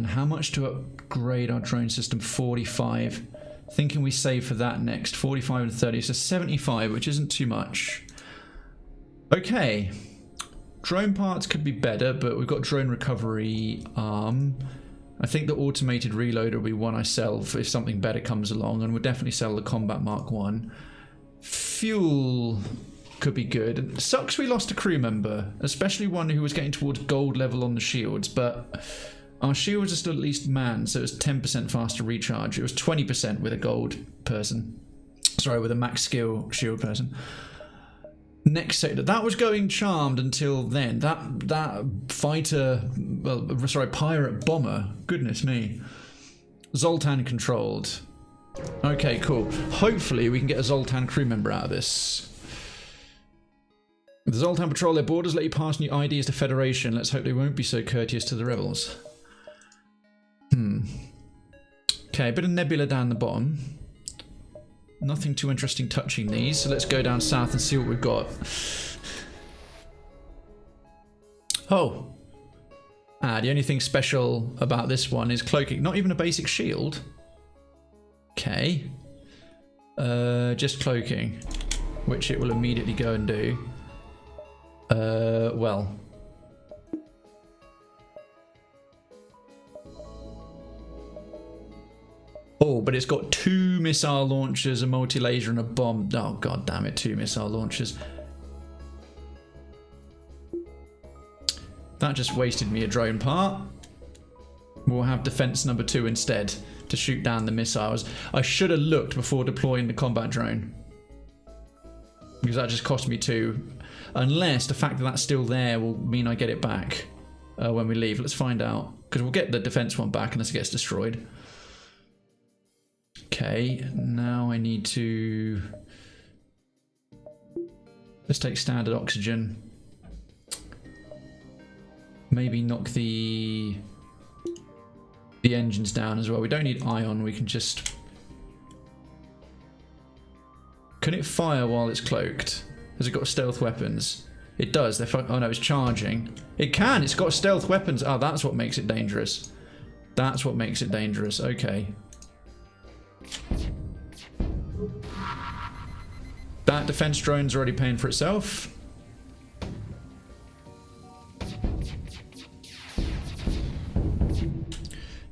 how much to upgrade our drone system? 45. Thinking we save for that next. 45 and 30, so 75, which isn't too much. Okay. Drone parts could be better, but we've got drone recovery arm. I think the automated reloader will be one I sell if something better comes along, and we'll definitely sell the Combat Mark 1. Fuel could be good. It sucks we lost a crew member, especially one who was getting towards gold level on the shields, but our shields are still at least manned, so it's 10% faster recharge. It was 20% with a gold person. Sorry, with a max skill shield person. Next sector. That was going charmed until then. That fighter, well, sorry, pirate bomber. Goodness me. Zoltan controlled. Okay, cool. Hopefully we can get a Zoltan crew member out of this. The Zoltan patrol their borders, let you pass new IDs to Federation. Let's hope they won't be so courteous to the rebels. Okay, a bit of nebula down the bottom. Nothing too interesting touching these, so let's go down south and see what we've got. Oh. The only thing special about this one is cloaking. Not even a basic shield. Okay. Just cloaking, which it will immediately go and do. Well. Oh, but it's got 2 missile launchers, a multi-laser and a bomb. Oh, god damn it, 2 missile launchers. That just wasted me a drone part. We'll have defense number 2 instead to shoot down the missiles. I should have looked before deploying the combat drone, because that just cost me 2. Unless the fact that that's still there will mean I get it back when we leave. Let's find out, because we'll get the defense one back unless it gets destroyed. Okay, now I need to... Let's take standard oxygen. Maybe knock the engines down as well. We don't need ion, we can just... Can it fire while it's cloaked? Has it got stealth weapons? It does. Oh no, it's charging. It can, it's got stealth weapons. Oh, that's what makes it dangerous. That's what makes it dangerous, okay. That defense drone's already paying for itself.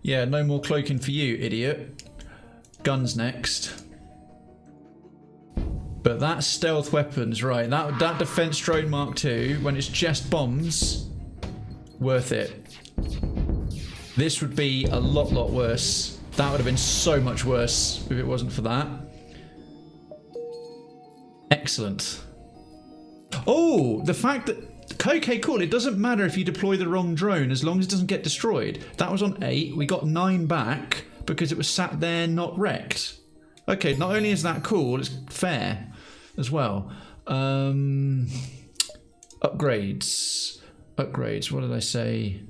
Yeah, no more cloaking for you, idiot. Guns next. But that stealth weapons, right, that defense drone Mark II, when it's just bombs, worth it. This would be a lot worse. That would have been so much worse if it wasn't for that. Excellent. Oh, the fact that... Okay, cool. It doesn't matter if you deploy the wrong drone as long as it doesn't get destroyed. That was on 8. We got 9 back because it was sat there not wrecked. Okay, not only is that cool, it's fair as well. Upgrades. Upgrades. What did I say?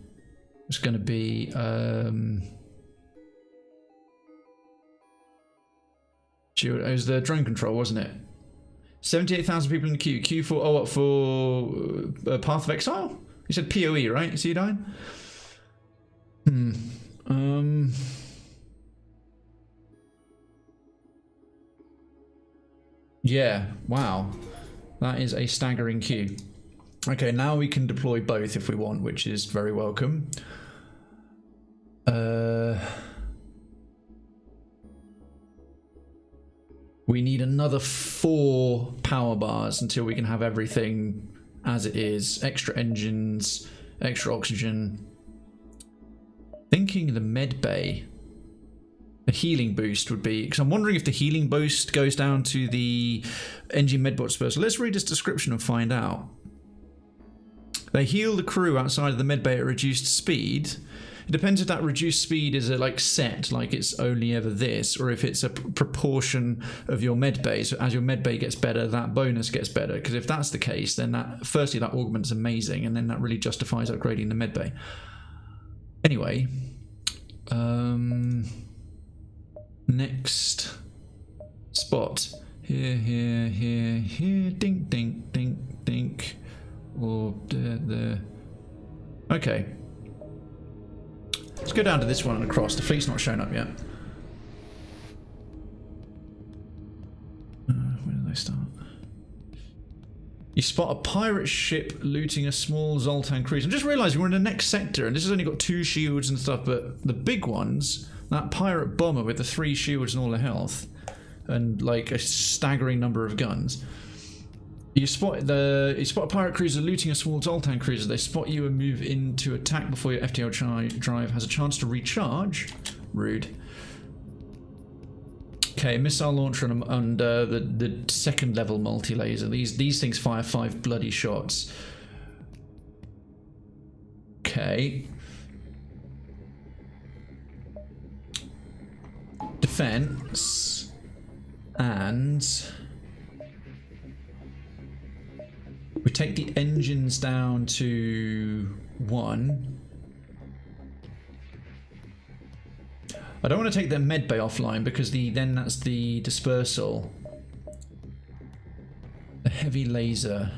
It's going to be... It was the drone control, wasn't it? 78,000 people in the queue. Queue for, oh, what, for Path of Exile? You said PoE, right? Is he dying? Yeah, wow. That is a staggering queue. Okay, now we can deploy both if we want, which is very welcome. We need another 4 power bars until we can have everything as it is. Extra engines, extra oxygen. Thinking the med bay. The healing boost would be... Because I'm wondering if the healing boost goes down to the engine medbot spurs. So let's read this description and find out. They heal the crew outside of the med bay at reduced speed. It depends if that reduced speed is like set, like it's only ever this, or if it's a proportion of your med bay. So as your med bay gets better, that bonus gets better. Because if that's the case, then that, firstly, that augment's amazing, and then that really justifies upgrading the med bay. Anyway, next spot. Here, dink, dink, dink, dink. Or there. Okay. Let's go down to this one and across. The fleet's not shown up yet. Where did they start? You spot a pirate ship looting a small Zoltan cruiser. I'm just realising we're in the next sector, and this has only got 2 shields and stuff, but the big ones, that pirate bomber with the 3 shields and all the health, and like a staggering number of guns. You spot a pirate cruiser looting a small Zoltan cruiser. They spot you and move in to attack before your FTL drive has a chance to recharge. Rude. Okay, missile launcher and the second level multi-laser. These things fire 5 bloody shots. Okay. Defense. And we take the engines down to 1. I don't want to take their med bay offline because then that's the dispersal. A heavy laser.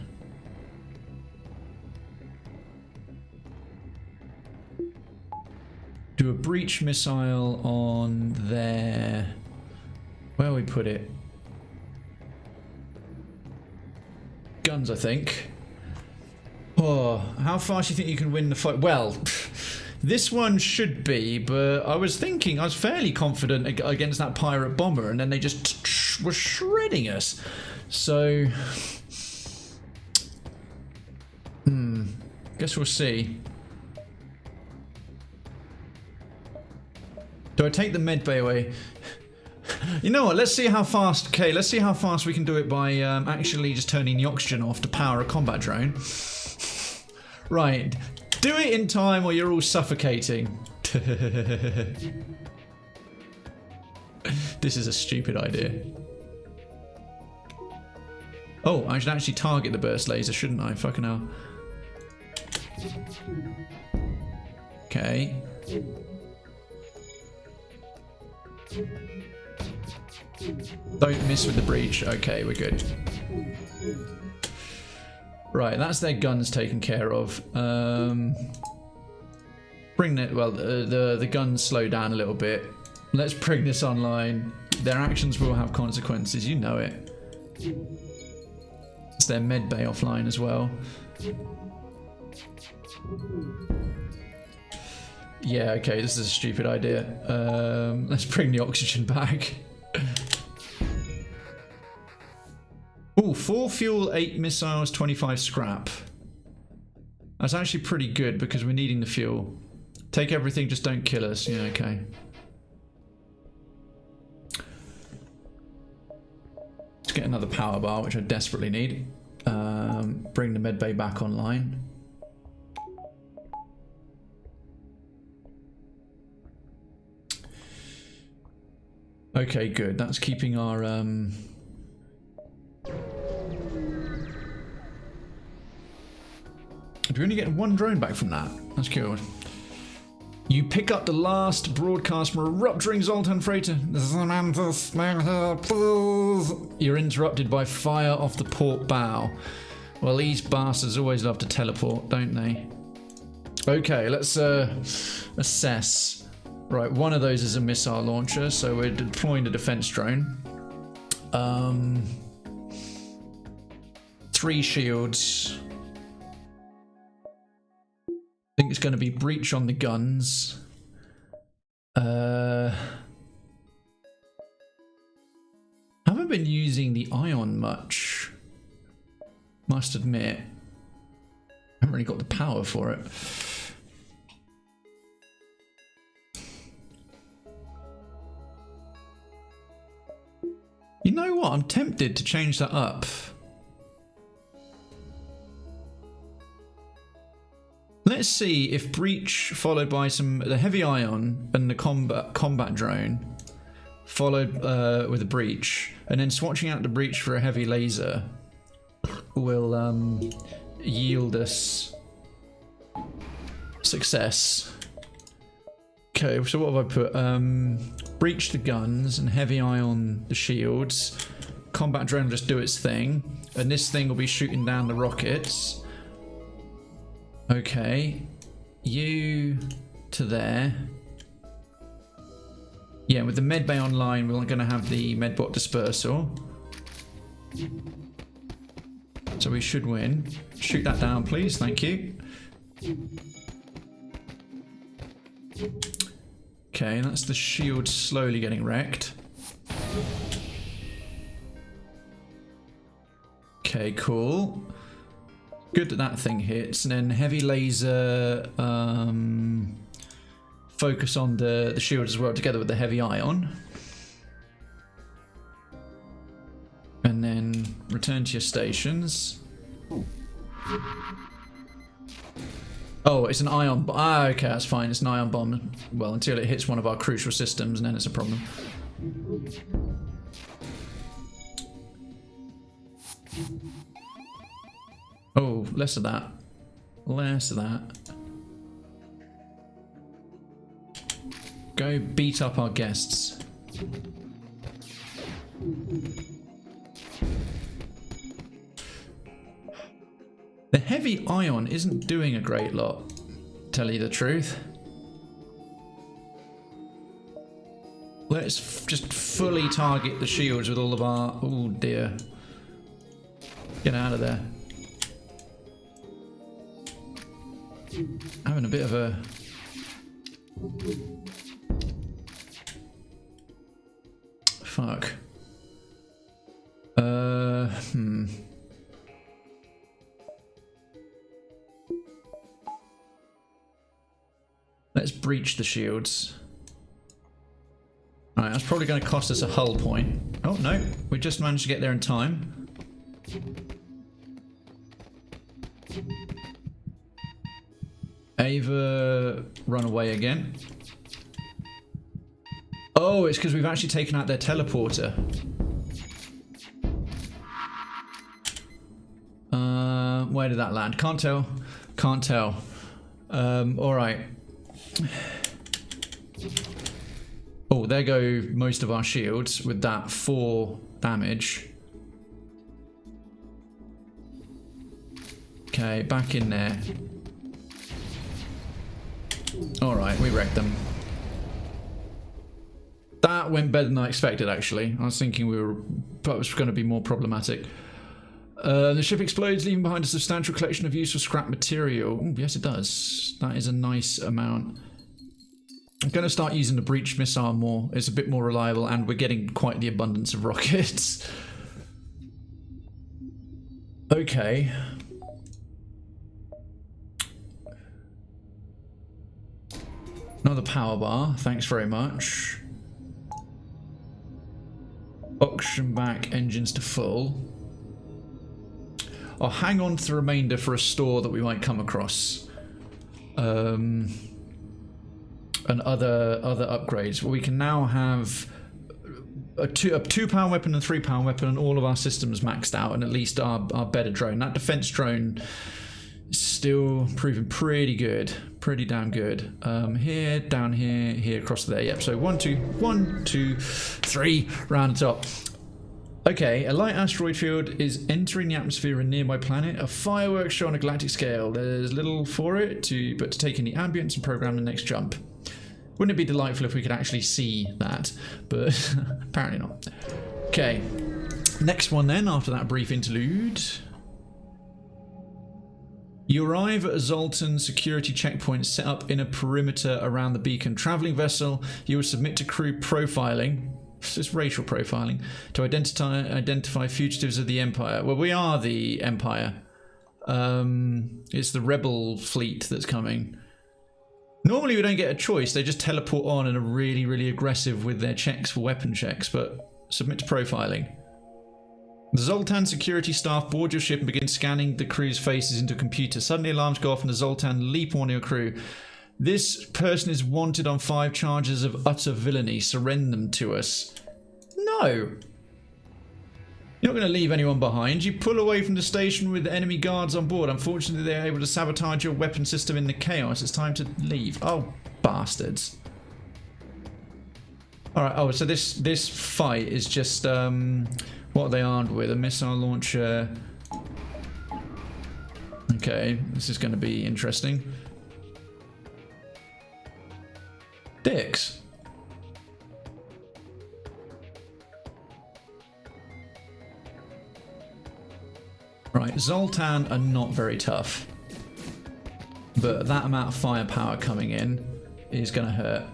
Do a breach missile on their... Where we put it? Guns, I think. Oh, how fast do you think you can win the fight? Well, this one should be, but I was thinking, I was fairly confident against that pirate bomber, and then they just were shredding us. So, guess we'll see. Do I take the med bay away? You know what, let's see how fast, okay, let's see how fast we can do it by actually just turning the oxygen off to power a combat drone. Right, do it in time or you're all suffocating. This is a stupid idea. Oh, I should actually target the burst laser, shouldn't I? Fucking hell. Okay. Don't miss with the breach. Okay, we're good. Right, that's their guns taken care of. Bring it. Well, the guns slow down a little bit. Let's bring this online. Their actions will have consequences. You know it. It's their med bay offline as well. Yeah, okay, this is a stupid idea. Let's bring the oxygen back. Ooh, 4 fuel, 8 missiles, 25 scrap. That's actually pretty good because we're needing the fuel. Take everything, just don't kill us. Yeah, okay. Let's get another power bar, which I desperately need. Bring the med bay back online. Okay, good. That's keeping our do we only get 1 drone back from that? That's cool. You pick up the last broadcast from a rupturing Zoltan freighter. This is a mantis. You're interrupted by fire off the port bow. Well, these bastards always love to teleport, don't they? Okay, let's assess. Right, one of those is a missile launcher, so we're deploying the defense drone. 3 shields. I think it's going to be breach on the guns. Haven't been using the ion much, must admit. Haven't really got the power for it. You know what? I'm tempted to change that up. Let's see if breach followed by the heavy ion and the combat drone followed with a breach, and then swatching out the breach for a heavy laser will yield us success. Okay, so what have I put? Breach the guns and heavy ion the shields. Combat drone will just do its thing, and this thing will be shooting down the rockets. Okay, you to there. Yeah, with the med bay online, we're going to have the medbot dispersal. So we should win. Shoot that down, please. Thank you. Okay, that's the shield slowly getting wrecked. Okay, cool. Good that that thing hits. And then heavy laser, focus on the shield as well, together with the heavy ion. return to your stations. Oh, it's an ion bomb. Ah, okay, that's fine. It's an ion bomb. Well, until it hits one of our crucial systems, and then it's a problem. Oh, less of that. Less of that. Go beat up our guests. The heavy ion isn't doing a great lot, tell you the truth. Let's just fully target the shields with all of our... Oh dear. Get out of there. Having a bit of a... Fuck. Let's breach the shields. Alright, that's probably going to cost us a hull point. Oh, no. We just managed to get there in time. Ava run away again. Oh, it's because we've actually taken out their teleporter. Where did that land? Can't tell. Can't tell. Alright. Oh, there go most of our shields with that 4 damage. Okay, back in there. Alright, we wrecked them. That went better than I expected, actually. I was thinking that was going to be more problematic. The ship explodes, leaving behind a substantial collection of useful scrap material. Ooh, yes, it does. That is a nice amount. I'm going to start using the breach missile more. It's a bit more reliable, and we're getting quite the abundance of rockets. Okay. Another power bar. Thanks very much. Auction back engines to full. I'll hang on to the remainder for a store that we might come across. And other upgrades. Well, we can now have a 2-pound weapon and a 3-pound weapon, and all of our systems maxed out, and at least our better drone. That defense drone is still proving pretty good. Pretty damn good. Here, down here, here, across there. Yep, so 1, 2, 3, round the top. Okay, a light asteroid field is entering the atmosphere of a nearby planet. A fireworks show on a galactic scale. There's little for it but to take in the ambience and program the next jump. Wouldn't it be delightful if we could actually see that? But apparently not. Okay, next one then, after that brief interlude. You arrive at a Zoltan security checkpoint set up in a perimeter around the beacon. Travelling vessel, you will submit to crew profiling. It's just racial profiling to identify fugitives of the Empire. Well, we are the Empire. It's the rebel fleet that's coming. Normally we don't get a choice. They just teleport on and are really, really aggressive with their checks for weapon checks, but submit to profiling. The Zoltan security staff board your ship and begin scanning the crew's faces into a computer. Suddenly alarms go off and the Zoltan leap on your crew. This person is wanted on 5 charges of utter villainy. Surrender them to us. No. You're not going to leave anyone behind. You pull away from the station with enemy guards on board. Unfortunately, they're able to sabotage your weapon system in the chaos. It's time to leave. Oh, bastards. Alright, oh, so this fight is just, what are they armed with? A missile launcher. Okay, this is going to be interesting. Dicks. Right, Zoltan are not very tough. But that amount of firepower coming in is going to hurt.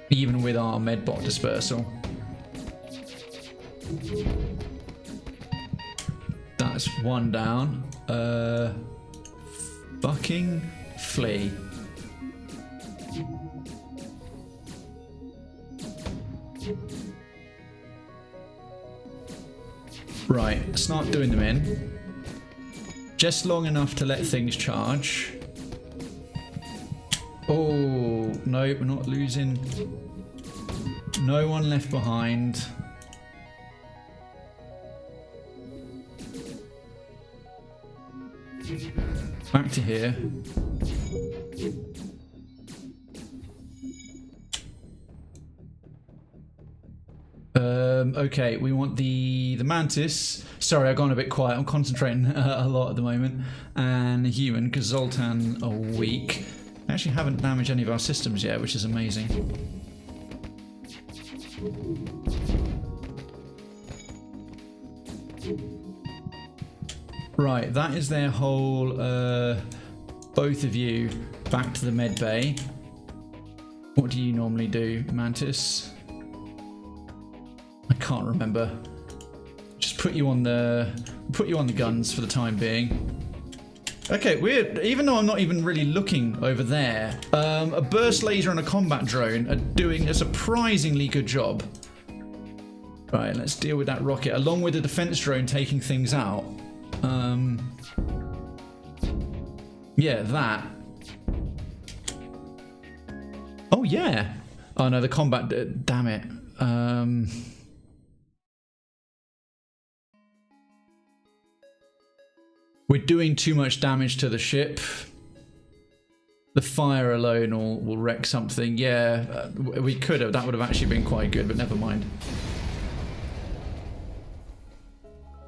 Even with our medbot dispersal. That's one down. Fucking flee. Right, start doing them in. Just long enough to let things charge. Oh, no, we're not losing. No one left behind. Back to here. Okay, we want the mantis. Sorry, I've gone a bit quiet. I'm concentrating a lot at the moment. And the human, because Zoltan are weak. I actually haven't damaged any of our systems yet, which is amazing. Right, that is their whole, both of you back to the med bay. What do you normally do, Mantis? I can't remember. Just put you on the guns for the time being. Okay, weird. Even though I'm not even really looking over there, a burst laser and a combat drone are doing a surprisingly good job. Right, let's deal with that rocket, along with the defense drone taking things out. Yeah, that. Oh, yeah. Oh, no, the combat... damn it. We're doing too much damage to the ship. The fire alone will wreck something. Yeah, we could have. That would have actually been quite good, but never mind.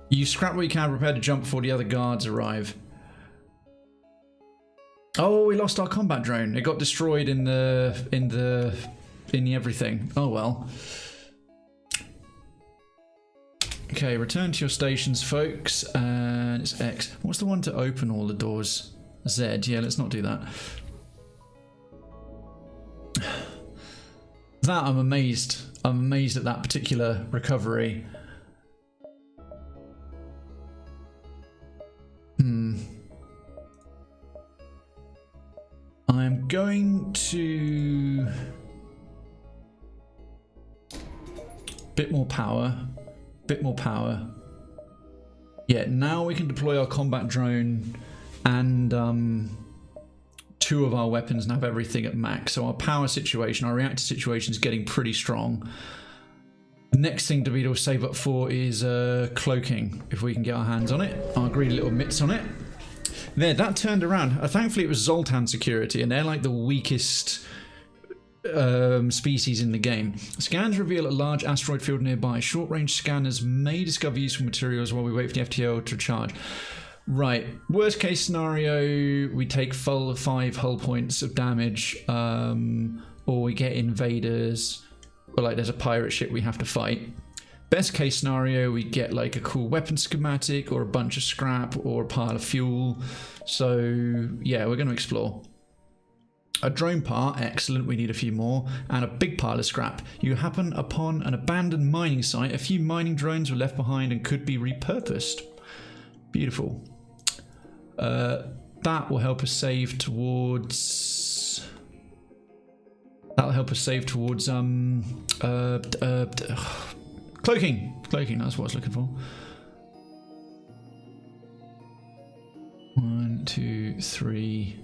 You scrap what you can, prepare to jump before the other guards arrive. Oh, we lost our combat drone. It got destroyed in the everything. Oh well. Okay, return to your stations, folks. And it's X. What's the one to open all the doors? Z. Yeah, let's not do that. That I'm amazed. I'm amazed at that particular recovery. I'm going to... Bit more power. Bit more power. Yeah, now we can deploy our combat drone and 2 of our weapons and have everything at max. So our power situation, our reactor situation is getting pretty strong. The next thing to be able to save up for is cloaking, if we can get our hands on it. Our greedy little mitts on it. There, that turned around. Thankfully it was Zoltan security, and they're like the weakest species in the game. Scans reveal a large asteroid field nearby. Short-range scanners may discover useful materials while we wait for the FTL to charge. Right, worst case scenario, we take full 5 hull points of damage, or we get invaders, or like there's a pirate ship we have to fight. Best case scenario, we get like a cool weapon schematic, or a bunch of scrap, or a pile of fuel. So yeah, we're going to explore. A drone part, excellent, we need a few more, and a big pile of scrap. You happen upon an abandoned mining site. A few mining drones were left behind and could be repurposed. Beautiful. That will help us save towards... That'll help us save towards, cloaking. Cloaking, that's what I was looking for. 1, 2, 3...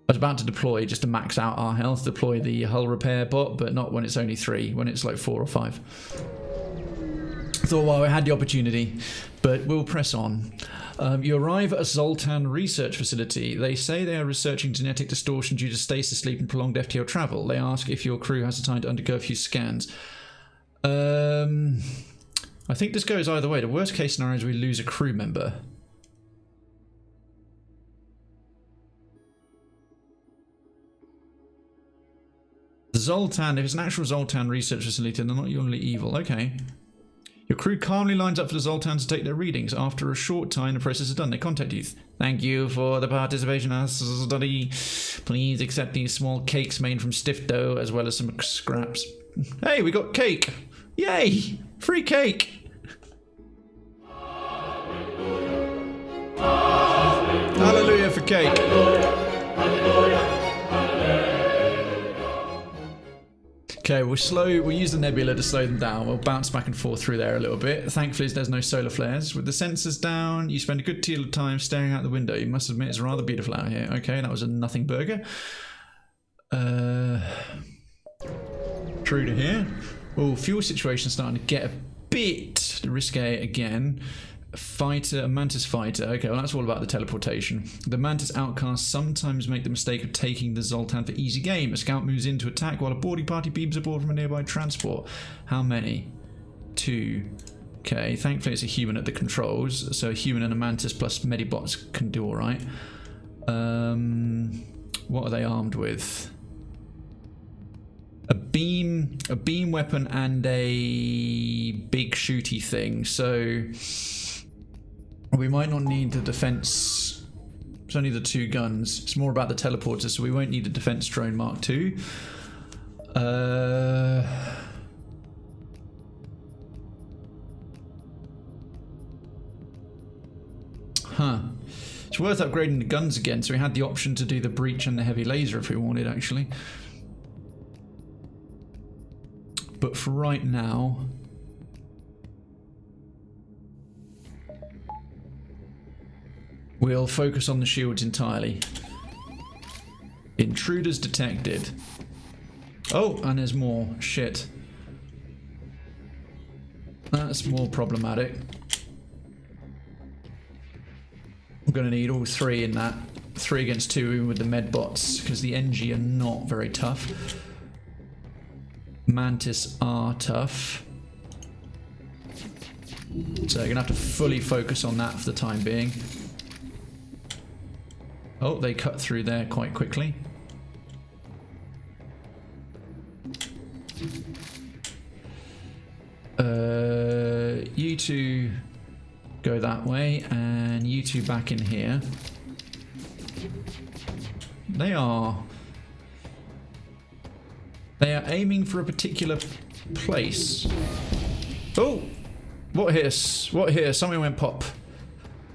I was about to deploy just to max out our health, deploy the hull repair bot, but not when it's only 3, when it's like 4 or 5. Thought, well, I had the opportunity, but we'll press on. You arrive at a Zoltan research facility. They say they are researching genetic distortion due to stasis sleep and prolonged FTL travel. They ask if your crew has the time to undergo a few scans. I think this goes either way. The worst case scenario is we lose a crew member. Zoltan, if it's an actual Zoltan research facility, they're not usually evil. Okay. Your crew calmly lines up for the Zoltan to take their readings. After a short time, the process is done. They contact you. Thank you for the participation in our study. Please accept these small cakes made from stiff dough, as well as some scraps. Hey, we got cake! Yay! Free cake! Hallelujah for cake! Okay, we'll use the nebula to slow them down. We'll bounce back and forth through there a little bit. Thankfully, there's no solar flares. With the sensors down, you spend a good deal of time staring out the window. You must admit it's rather beautiful out here. Okay, that was a nothing burger. Through to here. Oh, fuel situation's starting to get a bit risque again. A mantis fighter. Okay, well that's all about the teleportation. The mantis outcasts sometimes make the mistake of taking the Zoltan for easy game. A scout moves in to attack while a boarding party beams aboard from a nearby transport. How many? 2. Okay, thankfully it's a human at the controls, so a human and a mantis plus medibots can do alright. What are they armed with? A beam weapon and a big shooty thing, so we might not need the defense. It's only the 2 guns. It's more about the teleporter, so we won't need a defense drone Mark II. It's worth upgrading the guns again, so we had the option to do the breach and the heavy laser if we wanted, actually. But for right now, we'll focus on the shields entirely. Intruders detected. Oh, and there's more. Shit. That's more problematic. I'm going to need all 3 in that. 3 against 2 even with the med bots, because the NG are not very tough. Mantis are tough. So you're going to have to fully focus on that for the time being. Oh, they cut through there quite quickly. You 2 go that way, and you 2 back in here. They are aiming for a particular place. Oh! What here? What here? Something went pop.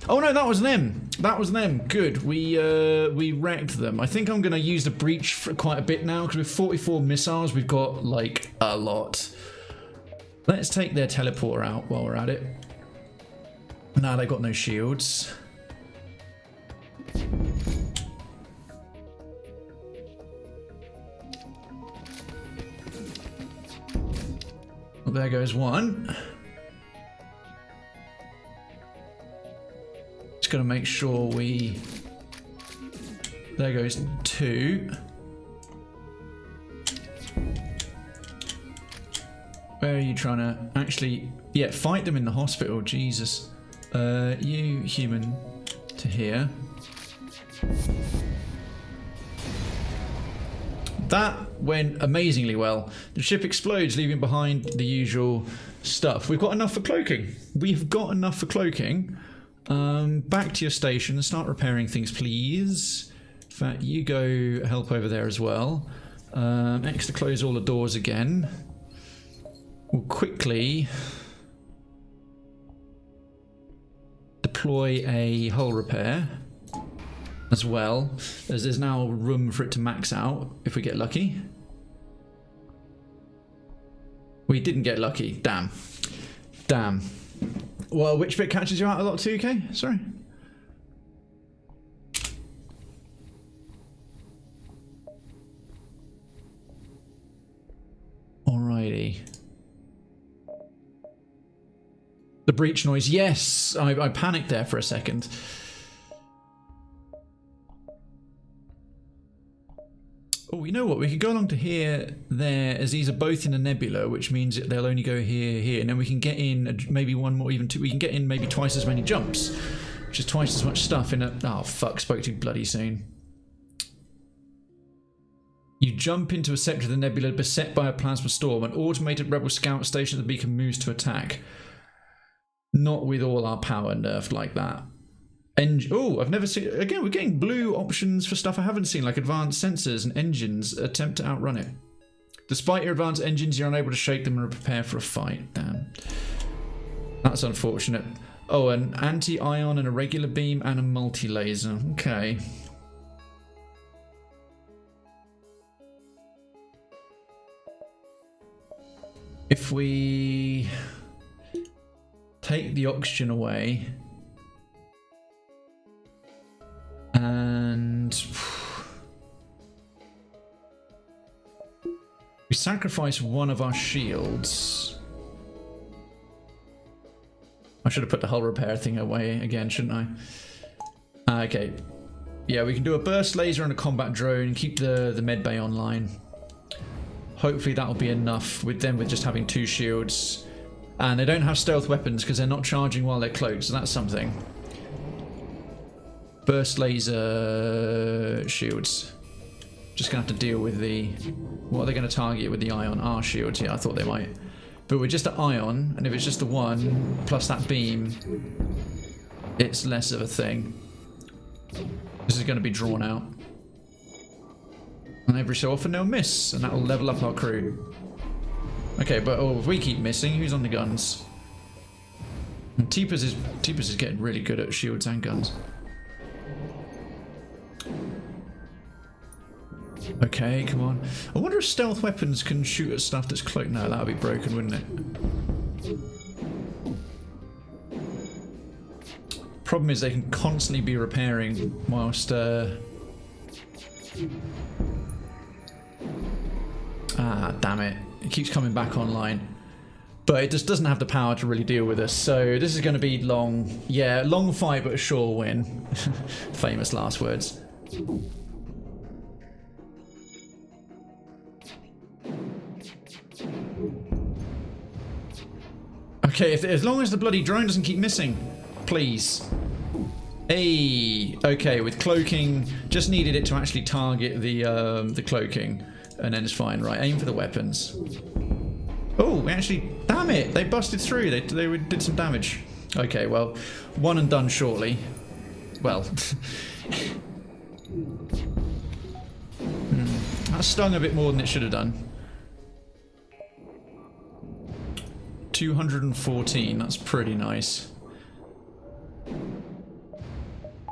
Oh no, that was them. That was them. Good. We wrecked them. I think I'm going to use the breach for quite a bit now, because with 44 missiles, we've got, like, a lot. Let's take their teleporter out while we're at it. Nah, they got no shields. Well, there goes one. Just gotta make sure we... There goes 2. Where are you trying to actually... Yeah, fight them in the hospital, Jesus. You human to here. That went amazingly well. The ship explodes, leaving behind the usual stuff. We've got enough for cloaking. We've got enough for cloaking. Back to your station and start repairing things, please. In fact, you go help over there as well. Next to close all the doors again. We'll quickly deploy a hull repair as well, as there's now room for it to max out if we get lucky. We didn't get lucky. Damn. Damn. Well, which bit catches you out a lot, 2K? Sorry. Alrighty. The breach noise. Yes! I panicked there for a second. Oh, you know what? We could go along to here, there, as these are both in a nebula, which means that they'll only go here, here, and then we can get in maybe one more, even two. We can get in maybe twice as many jumps, which is twice as much stuff in a... Oh, fuck, spoke too bloody soon. You jump into a sector of the nebula beset by a plasma storm. An automated rebel scout station at the beacon moves to attack. Not with all our power nerfed like that. Oh, I've never seen... Again, we're getting blue options for stuff I haven't seen, like advanced sensors and engines. Attempt to outrun it. Despite your advanced engines, you're unable to shake them and prepare for a fight. Damn. That's unfortunate. Oh, an anti-ion and a regular beam and a multi-laser. Okay. If we take the oxygen away and we sacrifice one of our shields. I should have put the hull repair thing away again, shouldn't I? Okay. Yeah, we can do a burst laser and a combat drone, keep the med bay online. Hopefully that'll be enough with them with just having 2 shields. And they don't have stealth weapons because they're not charging while they're cloaked, so that's something. Burst laser shields. Just gonna have to deal with the... What are they going to target with the ion? Our shields, yeah, I thought they might. But we're just at ion, and if it's just the one, plus that beam, it's less of a thing. This is going to be drawn out. And every so often they'll miss, and that'll level up our crew. Okay, but if we keep missing, who's on the guns? And Teepers is getting really good at shields and guns. Okay, come on. I wonder if stealth weapons can shoot at stuff that's cloaked. No, that would be broken, wouldn't it? Problem is they can constantly be repairing whilst... Ah, damn it. It keeps coming back online. But it just doesn't have the power to really deal with us. So this is going to be long. Yeah, long fight, but a sure win. Famous last words. Okay, as long as the bloody drone doesn't keep missing, please. Hey, okay, with cloaking, just needed it to actually target the cloaking, and then it's fine. Right, aim for the weapons. Oh, we actually, damn it, they busted through. They did some damage. Okay, well, one and done shortly. Well, that stung a bit more than it should have done. 214, that's pretty nice.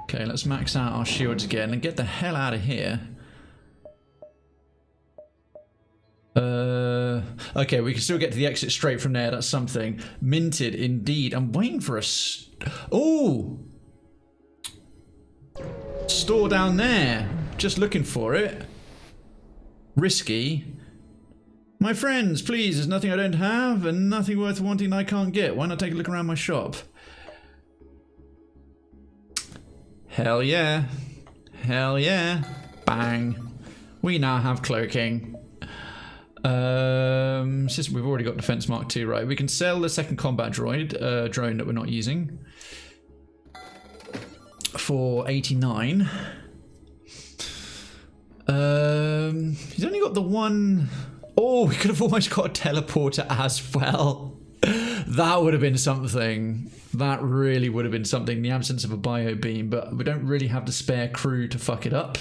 Okay, let's max out our shields again and get the hell out of here. Okay, we can still get to the exit straight from there, that's something. Minted, indeed. I'm waiting for a... Oh! Store down there. Just looking for it. Risky. My friends, please, there's nothing I don't have and nothing worth wanting I can't get. Why not take a look around my shop? Hell yeah. Hell yeah. Bang. We now have cloaking. Since we've already got Defense Mark II, right? We can sell the second combat droid, drone that we're not using, for 89. He's only got the one... Oh, we could have almost got a teleporter as well. That would have been something. That really would have been something in the absence of a bio beam, but we don't really have the spare crew to fuck it up.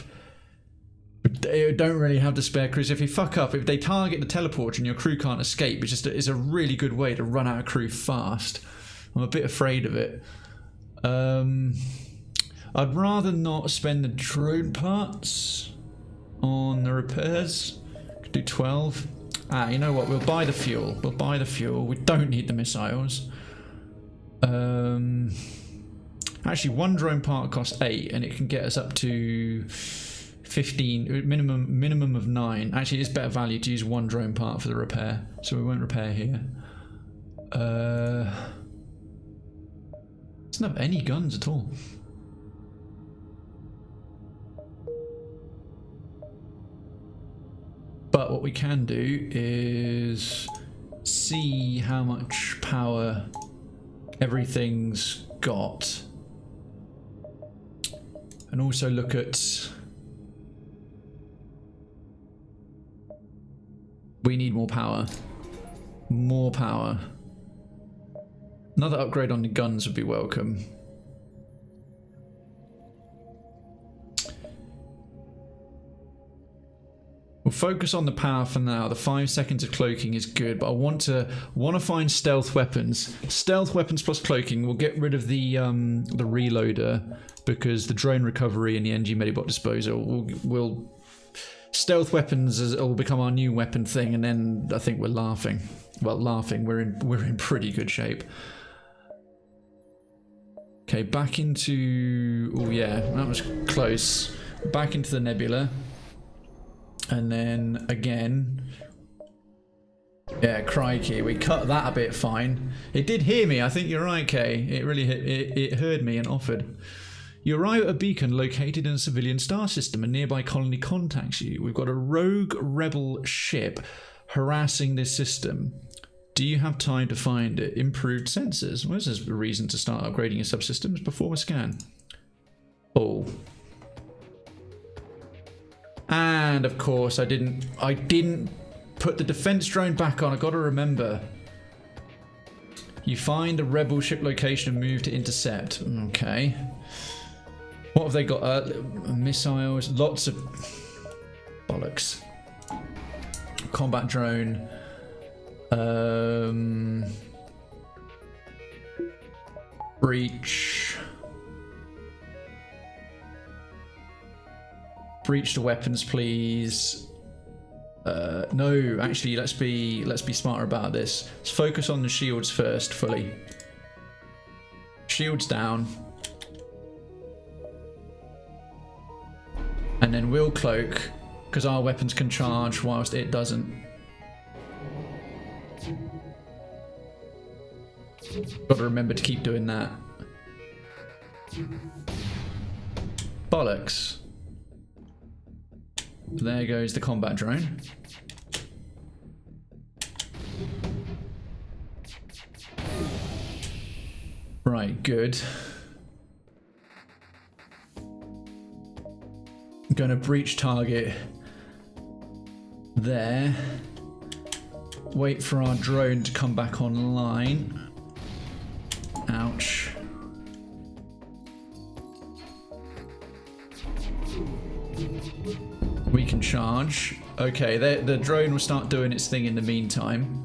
We don't really have the spare crew, so if you fuck up, if they target the teleporter and your crew can't escape, it's a really good way to run out of crew fast. I'm a bit afraid of it. I'd rather not spend the drone parts on the repairs. Could do 12. Ah, you know what? We'll buy the fuel. We'll buy the fuel. We don't need the missiles. Actually, one drone part costs 8, and it can get us up to 15. Minimum of 9. Actually, it's better value to use one drone part for the repair, so we won't repair here. Doesn't have any guns at all. But what we can do is see how much power everything's got. And also look at... We need more power. More power. Another upgrade on the guns would be welcome. We'll focus on the power for now. The 5 seconds of cloaking is good, but I want to find stealth weapons. Stealth weapons plus cloaking. We'll get rid of the reloader because the drone recovery and the NG Medibot disposal will Stealth weapons will become our new weapon thing, and then I think we're laughing. Well, laughing. We're in pretty good shape. Okay, back into. Oh yeah, that was close. Back into the nebula, and then again. Yeah, crikey, we cut that a bit fine. It did hear me. I think you're right, Kay. It really it heard me and offered. You arrive at a beacon located in a civilian star system. A nearby colony contacts you. We've got a rogue rebel ship harassing this system. Do you have time to find it? Improved sensors. Well, this is a reason to start upgrading your subsystems. Perform a scan. Oh. And of course, I didn't put the defense drone back on. I got to remember. You find the rebel ship location and move to intercept. Okay. What have they got? Missiles, lots of bollocks. Combat drone. Breach. Breach the weapons, please. No, actually, let's be smarter about this. Let's focus on the shields first, fully. Shields down. And then we'll cloak, because our weapons can charge whilst it doesn't. Got to remember to keep doing that. Bollocks. There goes the combat drone. Right, good. I'm gonna breach target there. Wait for our drone to come back online. Ouch. We can charge. Okay, the drone will start doing its thing in the meantime.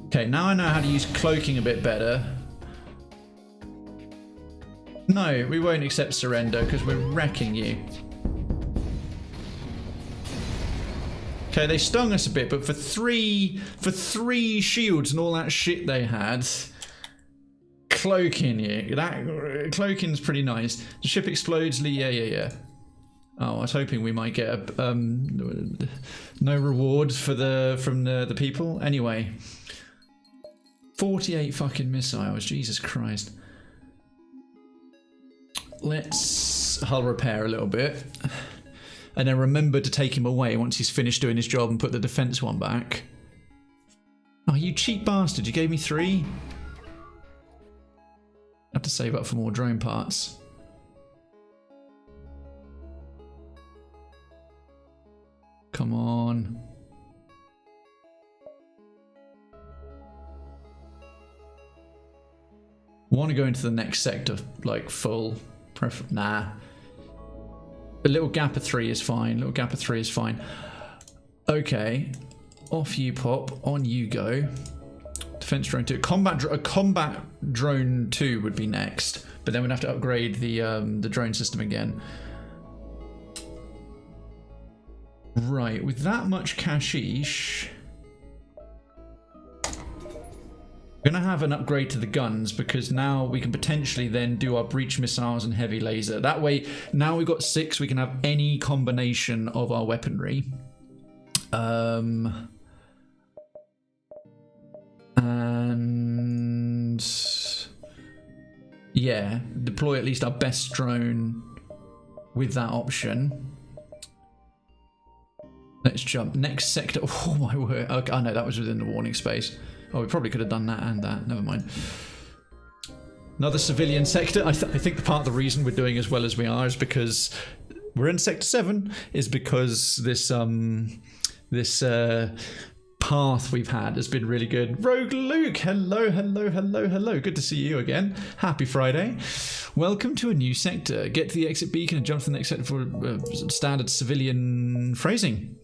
Okay, now I know how to use cloaking a bit better. No, we won't accept surrender because we're wrecking you. Okay, they stung us a bit, but for three shields and all that shit they had, cloaking you. That cloaking's pretty nice. The ship explodes. Yeah. Oh, I was hoping we might get a no reward from the people. Anyway, 48 fucking missiles. Jesus Christ. Let's hull repair a little bit, and then remember to take him away once he's finished doing his job and put the defense one back. Oh, you cheap bastard! You gave me 3. I have to save up for more drone parts. Come on. Want to go into the next sector, like full. Nah. A little gap of 3 is fine. Little gap of 3 is fine. Okay. Off you pop. On you go. Defense drone 2. A combat drone 2 would be next. But then we'd have to upgrade the drone system again. Right, with that much cashish, we're going to have an upgrade to the guns because now we can potentially then do our breach missiles and heavy laser. That way, now we've got 6, we can have any combination of our weaponry. And yeah, deploy at least our best drone with that option. Let's jump. Next sector. Oh my word. Okay, oh no, that was within the warning space. Oh, we probably could have done that and that. Never mind. Another civilian sector. I think the part of the reason we're doing as well as we are is because we're in Sector 7 is because this path we've had has been really good. Rogue Luke, hello. Good to see you again. Happy Friday. Welcome to a new sector. Get to the exit beacon and jump to the next sector for standard civilian phrasing.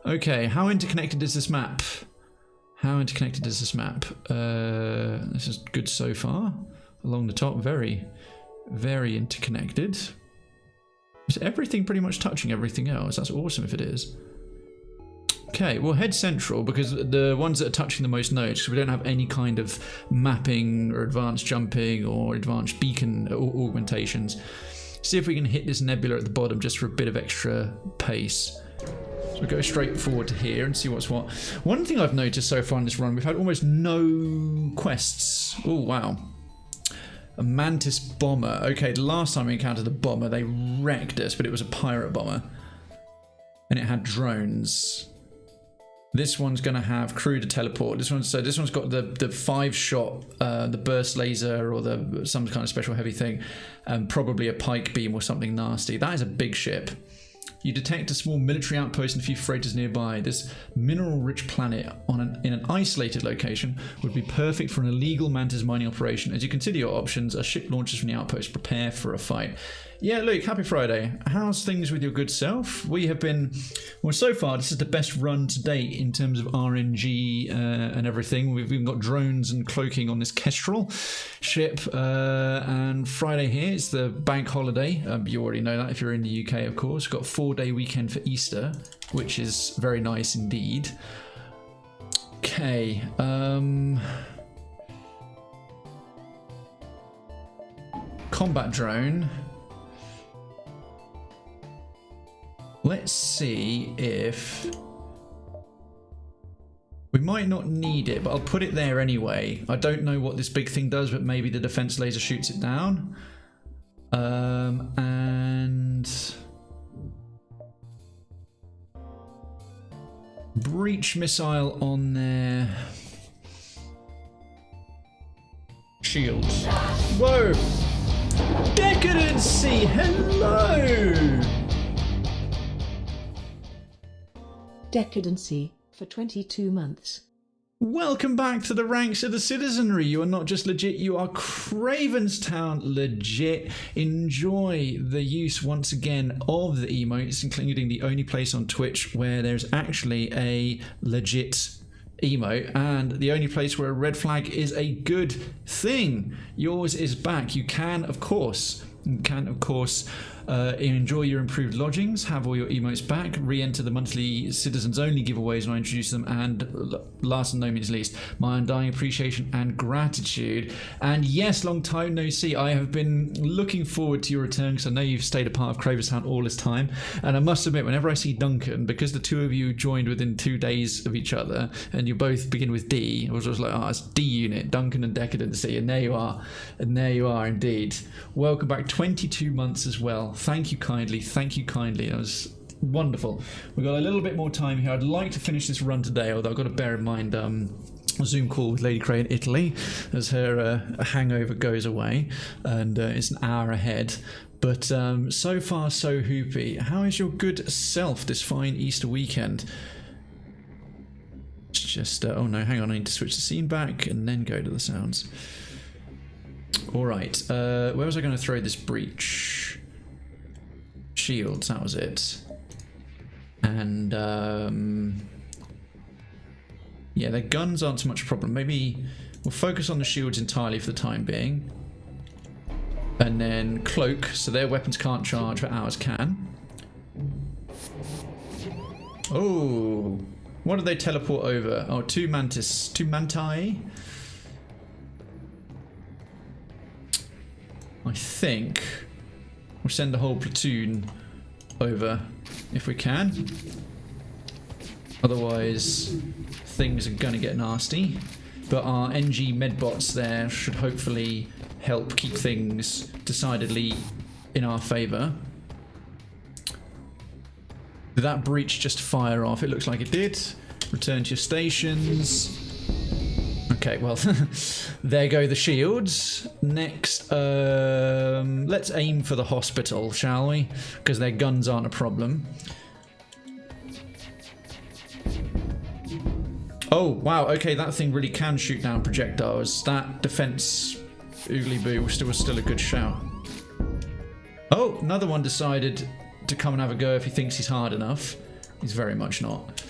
Okay, how interconnected is this map? This is good so far. Along the top, very, very interconnected. Is everything pretty much touching everything else? That's awesome if it is. Okay, we'll head central because the ones that are touching the most nodes, because we don't have any kind of mapping or advanced jumping or advanced beacon augmentations. See if we can hit this nebula at the bottom just for a bit of extra pace. So we'll go straight forward to here and see what's what. One thing I've noticed so far in this run, we've had almost no quests. Oh, wow. A mantis bomber. Okay, the last time we encountered a bomber, they wrecked us, but it was a pirate bomber. And it had drones. This one's going to have crew to teleport. This one's got the 5-shot, the burst laser or some kind of special heavy thing, and probably a pike beam or something nasty. That is a big ship. You detect a small military outpost and a few freighters nearby. This mineral-rich planet in an isolated location would be perfect for an illegal mantis mining operation. As you consider your options, a ship launches from the outpost. Prepare for a fight. Yeah, Luke, happy Friday. How's things with your good self? We have been, well, so far, this is the best run to date in terms of RNG and everything. We've even got drones and cloaking on this Kestrel ship. And Friday here, it's the bank holiday. You already know that if you're in the UK, of course. We've got a 4-day weekend for Easter, which is very nice indeed. Okay. Combat drone. Let's see if... We might not need it, but I'll put it there anyway. I don't know what this big thing does, but maybe the defense laser shoots it down. And... breach missile on their... shields. Whoa! Decadency! Hello! Decadency for 22 months. Welcome back to the ranks of the citizenry. You are not just legit, you are Cravenstown legit. Enjoy the use once again of the emotes, including the only place on Twitch where there's actually a legit emote and the only place where a red flag is a good thing. Yours is back. You can, of course, enjoy your improved lodgings, have all your emotes back, re-enter the monthly citizens only giveaways when I introduce them, and last and no means least, my undying appreciation and gratitude. And yes, long time no see. I have been looking forward to your return because I know you've stayed a part of Cravenstown all this time, and I must admit, whenever I see Duncan, because the two of you joined within 2 days of each other and you both begin with D, I was just like, oh, it's D unit, Duncan and Decadency, and there you are indeed. Welcome back, 22 months as well. Thank you kindly. That was wonderful. We've got a little bit more time here. I'd like to finish this run today, although I've got to bear in mind a Zoom call with Lady Cray in Italy as her hangover goes away, and it's an hour ahead. But so far so hoopy. How is your good self this fine Easter weekend? It's just oh no, hang on, I need to switch the scene back and then go to the sounds. Alright, where was I going to throw this breach? Shields, that was it. And yeah, their guns aren't so much a problem. Maybe we'll focus on the shields entirely for the time being. And then cloak, so their weapons can't charge, but ours can. Oh, what did they teleport over? Oh, two manti. I think we'll send the whole platoon over if we can. Otherwise, things are gonna get nasty. But our NG medbots there should hopefully help keep things decidedly in our favour. Did that breach just fire off? It looks like it did. Return to your stations. Okay, well, there go the shields. Next, let's aim for the hospital, shall we? Because their guns aren't a problem. Oh, wow, okay, that thing really can shoot down projectiles. That defense oogly boo was still a good shout. Oh, another one decided to come and have a go if he thinks he's hard enough. He's very much not.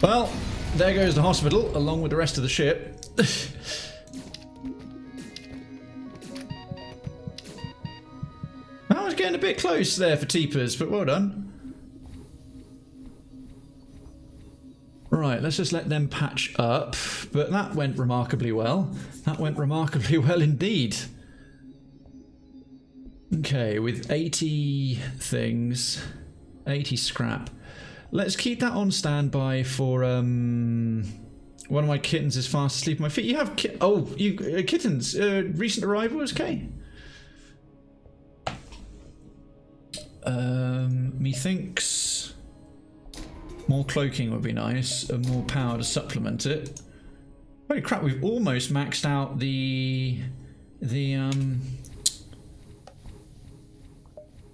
Well, there goes the hospital, along with the rest of the ship. getting a bit close there for Teepers, but well done. Right, let's just let them patch up. But that went remarkably well. That went remarkably well indeed. Okay, with 80 things, 80 scrap. Let's keep that on standby for one of my kittens is fast asleep at my feet. You have kittens. Recent arrivals, okay. Methinks more cloaking would be nice and more power to supplement it. Holy crap, we've almost maxed out the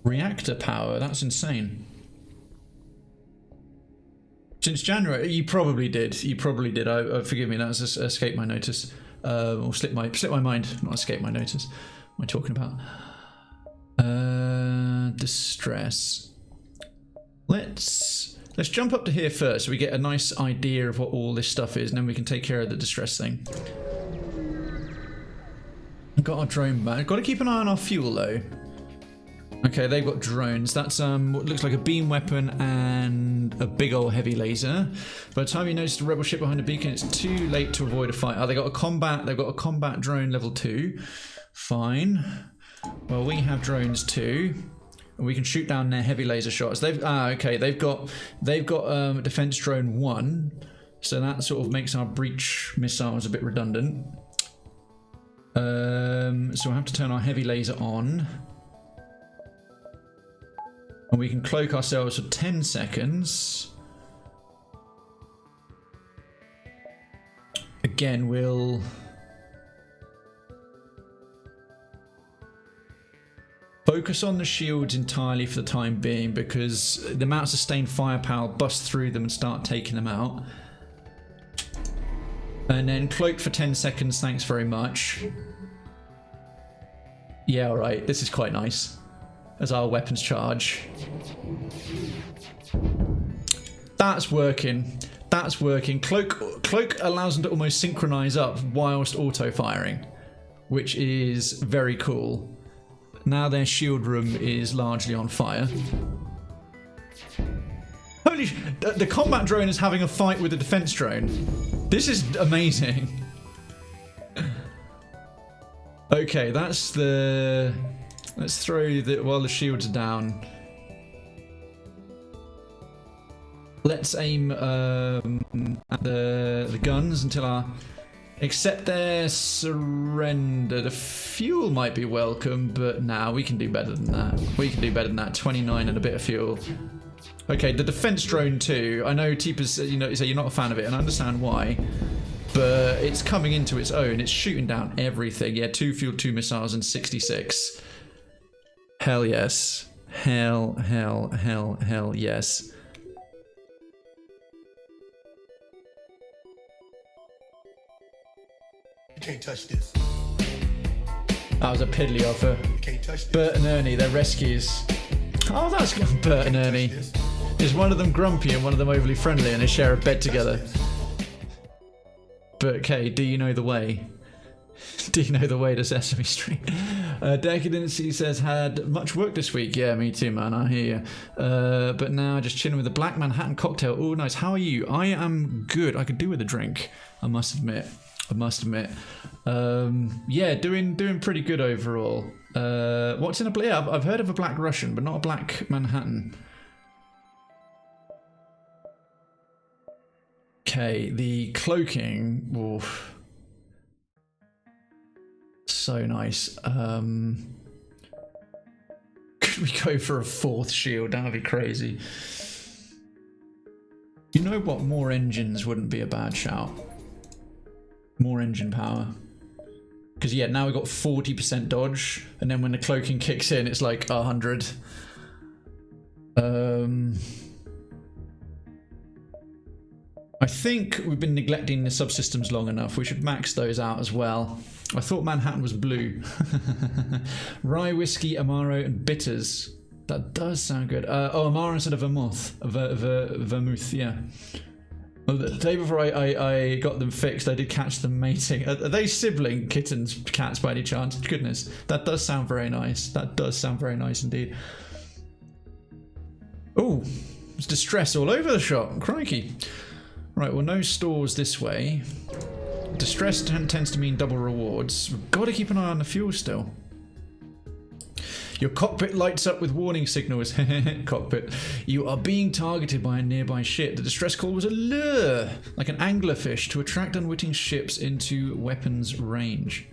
reactor power. That's insane. Since January, you probably did. You probably did. Forgive me, that's escaped my notice, or slipped my mind. Not escaped my notice. What am I talking about? Distress. Let's jump up to here first, so we get a nice idea of what all this stuff is, and then we can take care of the distress thing. Got our drone back. Got to keep an eye on our fuel though. Okay, they've got drones. That's what looks like a beam weapon and a big old heavy laser. By the time you notice the rebel ship behind the beacon, it's too late to avoid a fight. Oh, they've got a combat drone level 2. Fine. Well, we have drones too. And we can shoot down their heavy laser shots. They've got defense drone 1. So that sort of makes our breach missiles a bit redundant. So we'll have to turn our heavy laser on. And we can cloak ourselves for 10 seconds. Again, we'll focus on the shields entirely for the time being, because the amount of sustained firepower will bust through them and start taking them out. And then cloaked for 10 seconds, thanks very much. Yeah, alright, this is quite nice. As our weapons charge. That's working. That's working. Cloak allows them to almost synchronize up whilst auto firing, which is very cool. Now their shield room is largely on fire. Holy sh! The combat drone is having a fight with the defense drone. This is amazing. Okay, that's the... Let's throw the... while the shields are down. Let's aim at the guns until our... Accept their surrender. The fuel might be welcome, but nah, we can do better than that. We can do better than that. 29 and a bit of fuel. Okay, the defense drone too. I know Teepers, you know, say you're not a fan of it, and I understand why. But it's coming into its own. It's shooting down everything. Yeah, 2 fuel, 2 missiles, and 66. Hell yes. Hell yes. You can't touch this. That was a piddly offer. You can't touch this. Bert and Ernie, they're rescues. Oh, that's good. Bert and Ernie. Is one of them grumpy and one of them overly friendly, and they share a bed together? Bert K, do you know the way? Do you know the way to Sesame Street? Decadency says, had much work this week. Yeah, me too, man. I hear you. But now just chilling with a black Manhattan cocktail. Oh, nice. How are you? I am good. I could do with a drink, I must admit. Yeah, doing pretty good overall. What's in a black? Yeah, I've heard of a black Russian, but not a black Manhattan. Okay, the cloaking. Oof. So nice. Could we go for a 4th shield? That would be crazy. You know what? More engines wouldn't be a bad shout. More engine power. Because yeah, now we've got 40% dodge, and then when the cloaking kicks in, it's like 100. I think we've been neglecting the subsystems long enough. We should max those out as well. I thought Manhattan was blue. Rye, whiskey, Amaro, and bitters. That does sound good. Oh, Amaro instead of vermouth. Vermouth, yeah. Well, the day before I got them fixed, I did catch them mating. Are they sibling kittens, cats by any chance? Goodness, that does sound very nice. That does sound very nice indeed. Oh, there's distress all over the shop. Crikey. Right, well, no stores this way. Distress tends to mean double rewards. We've got to keep an eye on the fuel still. Your cockpit lights up with warning signals. Cockpit. You are being targeted by a nearby ship. The distress call was a lure, like an anglerfish, to attract unwitting ships into weapons range.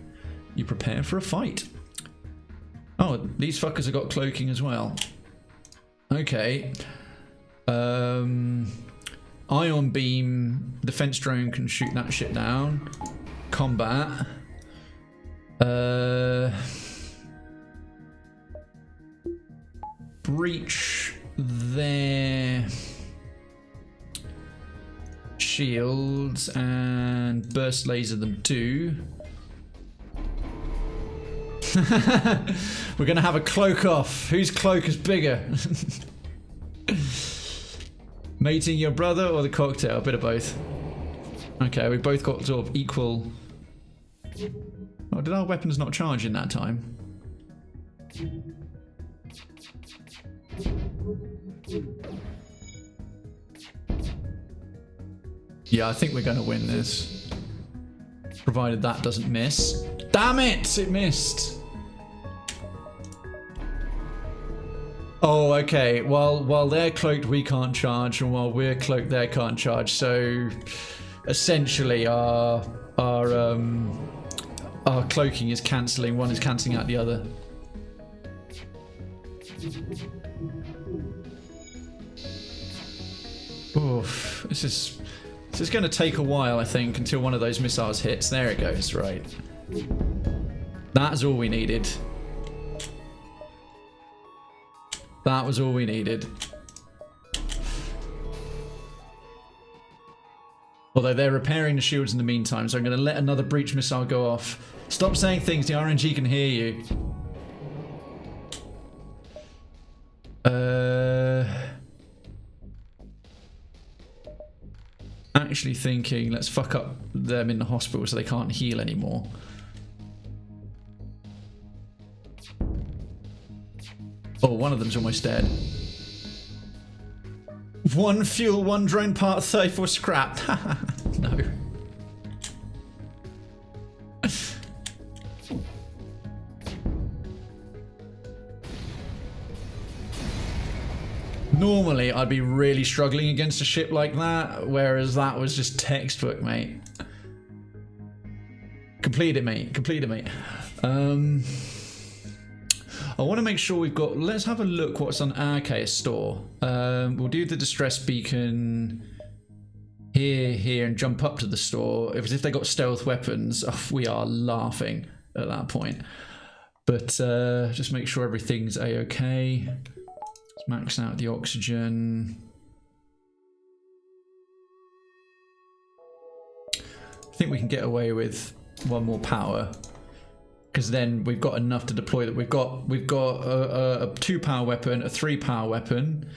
You prepare for a fight. Oh, these fuckers have got cloaking as well. Okay. Ion beam. Defense drone can shoot that shit down. Combat. Breach their shields and burst laser them too. We're gonna have a cloak off. Whose cloak is bigger? Mating your brother or the cocktail? A bit of both. Okay, we both got sort of equal. Oh, did our weapons not charge in that time? Yeah, I think we're going to win this. Provided that doesn't miss. Damn it! It missed! Oh, okay. While they're cloaked, we can't charge, and while we're cloaked, they can't charge. So, essentially, our cloaking is cancelling. One is cancelling out the other. Oof, this is going to take a while, I think, until one of those missiles hits. There it goes, right. That's all we needed. That was all we needed. Although they're repairing the shields in the meantime, so I'm going to let another breach missile go off. Stop saying things, the RNG can hear you. Actually thinking, let's fuck up them in the hospital so they can't heal anymore. Oh, one of them's almost dead. One fuel, one drone part, 34 scrap. No. Normally, I'd be really struggling against a ship like that, whereas that was just textbook, mate. Complete it, mate. Complete it, mate. I want to make sure we've got... Let's have a look what's on... Okay, a store. We'll do the distress beacon here, and jump up to the store. If they got stealth weapons, we are laughing at that point. But just make sure everything's A-okay. Let's max out the oxygen. I think we can get away with one more power, because then we've got enough to deploy that. We've got a 2-power weapon, a 3-power weapon,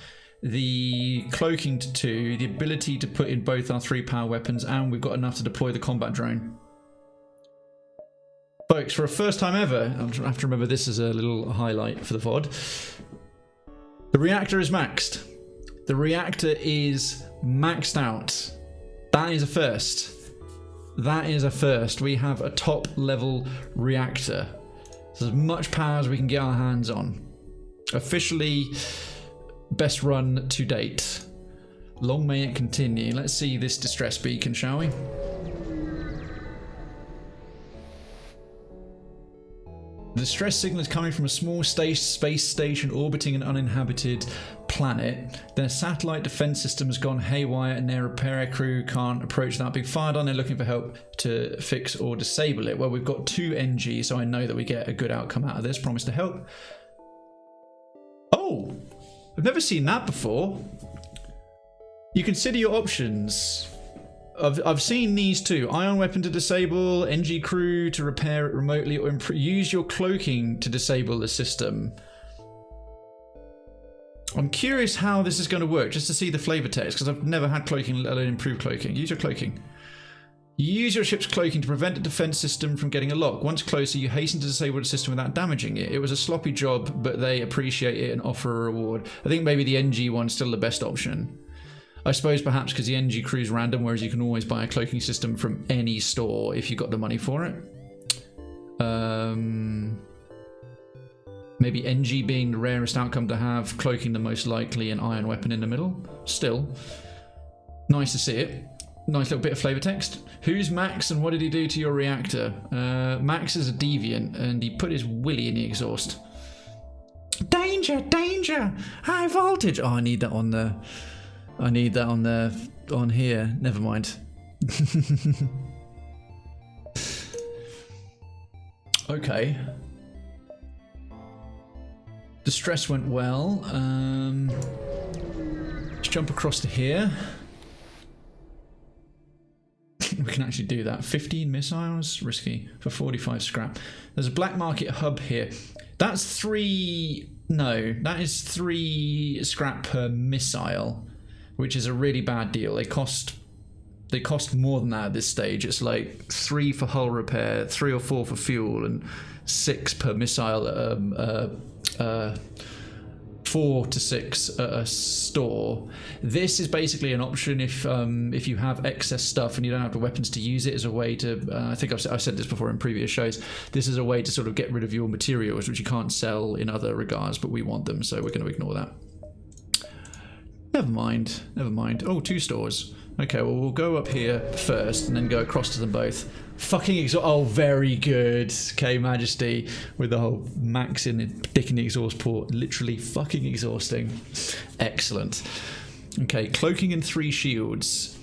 the cloaking to 2, the ability to put in both our 3-power weapons, and we've got enough to deploy the combat drone. Folks, for a first time ever, I have to remember this as a little highlight for the VOD. The reactor is maxed. The reactor is maxed out. That is a first. That is a first. We have a top level reactor. It's as much power as we can get our hands on. Officially best run to date. Long may it continue. Let's see this distress beacon, shall we? The distress signal is coming from a small space station orbiting an uninhabited planet. Their satellite defense system has gone haywire and their repair crew can't approach without being fired on. They're looking for help to fix or disable it. Well, we've got 2 NG, so I know that we get a good outcome out of this. Promise to help. Oh, I've never seen that before. You consider your options. I've seen these 2. Ion weapon to disable, NG crew to repair it remotely, or use your cloaking to disable the system. I'm curious how this is going to work, just to see the flavor text, because I've never had cloaking, let alone improved cloaking. Use your cloaking. You use your ship's cloaking to prevent a defense system from getting a lock. Once closer, you hasten to disable the system without damaging it. It was a sloppy job, but they appreciate it and offer a reward. I think maybe the NG one's still the best option. I suppose perhaps because the NG crew's random, whereas you can always buy a cloaking system from any store if you've got the money for it. Maybe NG being the rarest outcome to have, cloaking the most likely, and iron weapon in the middle. Still, nice to see it. Nice little bit of flavor text. Who's Max and what did he do to your reactor? Max is a deviant and he put his willy in the exhaust. Danger, danger! High voltage! Oh, I need that on the... I need that on the... on here. Never mind. Okay. The stress went well. Let's jump across to here. We can actually do that. 15 missiles, risky, for 45 scrap. There's a black market hub here. That's 3... No, that is 3 scrap per missile, which is a really bad deal. They cost more than that at this stage. It's like 3 for hull repair, 3 or 4 for fuel, and 6 per missile. 4 to 6 at a store. This is basically an option if you have excess stuff and you don't have the weapons to use it, as a way to. I think I've said this before in previous shows. This is a way to sort of get rid of your materials, which you can't sell in other regards, but we want them, so we're going to ignore that. Never mind. Never mind. Oh, 2 stores. Okay, well, we'll go up here first and then go across to them both. Fucking oh, very good. Okay, Majesty, with the whole max in the dick in the exhaust port. Literally fucking exhausting. Excellent. Okay, cloaking and 3 shields.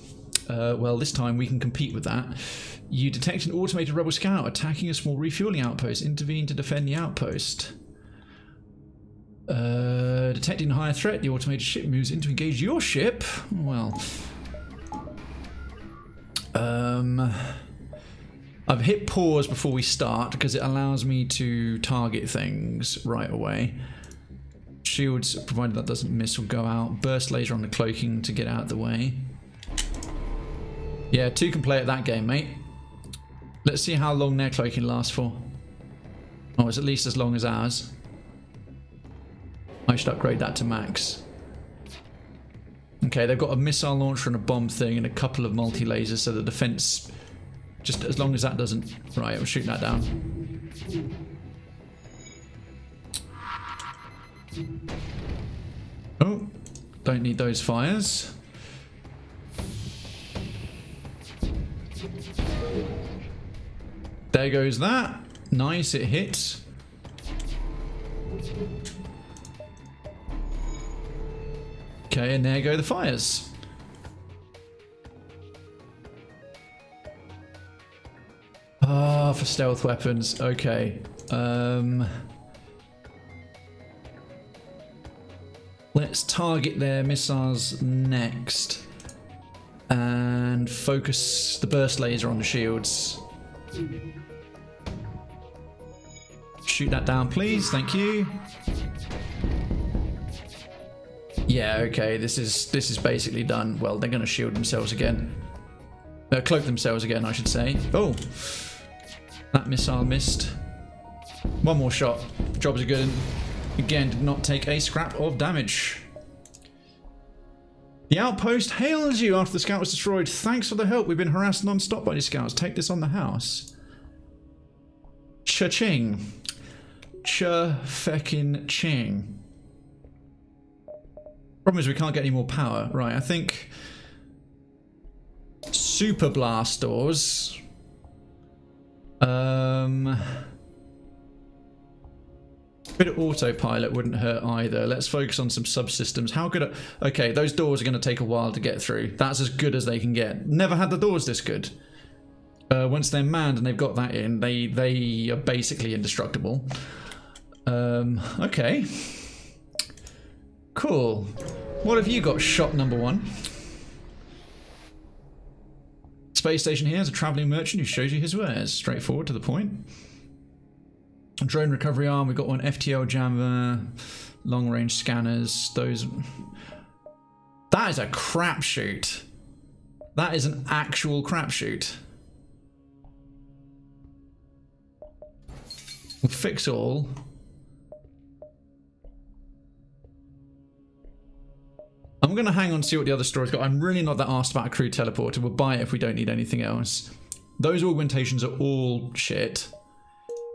Well, this time we can compete with that. You detect an automated rebel scout attacking a small refueling outpost. Intervene to defend the outpost. Detecting a higher threat, the automated ship moves in to engage your ship. Well... I've hit pause before we start because it allows me to target things right away. Shields, provided that doesn't miss, will go out. Burst laser on the cloaking to get out of the way. Yeah, 2 can play at that game, mate. Let's see how long their cloaking lasts for. Oh, it's at least as long as ours. I should upgrade that to max. Okay, they've got a missile launcher and a bomb thing and a couple of multi-lasers, so the defense, just as long as that doesn't... Right, I'm shooting that down. Oh, don't need those fires. There goes that. Nice, it hits. Okay, and there go the fires. Ah, for stealth weapons. Okay. Let's target their missiles next. And focus the burst laser on the shields. Shoot that down, please. Thank you. Yeah, okay, this is basically done. Well, they're going to shield themselves again. Cloak themselves again, I should say. Oh, that missile missed. 1 more shot. Jobs are good. Again, did not take a scrap of damage. The outpost hails you after the scout was destroyed. Thanks for the help. We've been harassed non-stop by these scouts. Take this on the house. Cha-ching. Cha-feckin-ching. Problem is we can't get any more power. Right, I think super blast doors. Bit of autopilot wouldn't hurt either. Let's focus on some subsystems. How good? Okay, those doors are going to take a while to get through. That's as good as they can get. Never had the doors this good. Once they're manned and they've got that in, they are basically indestructible. Okay. Cool. What have you got, shot number 1? Space station here has a travelling merchant who shows you his wares. Straightforward to the point. Drone recovery arm. We've got one FTL jammer, long range scanners. Those. That is a crapshoot. That is an actual crapshoot. We'll fix all. I'm going to hang on to see what the other store's got. I'm really not that asked about a crew teleporter. We'll buy it if we don't need anything else. Those augmentations are all shit.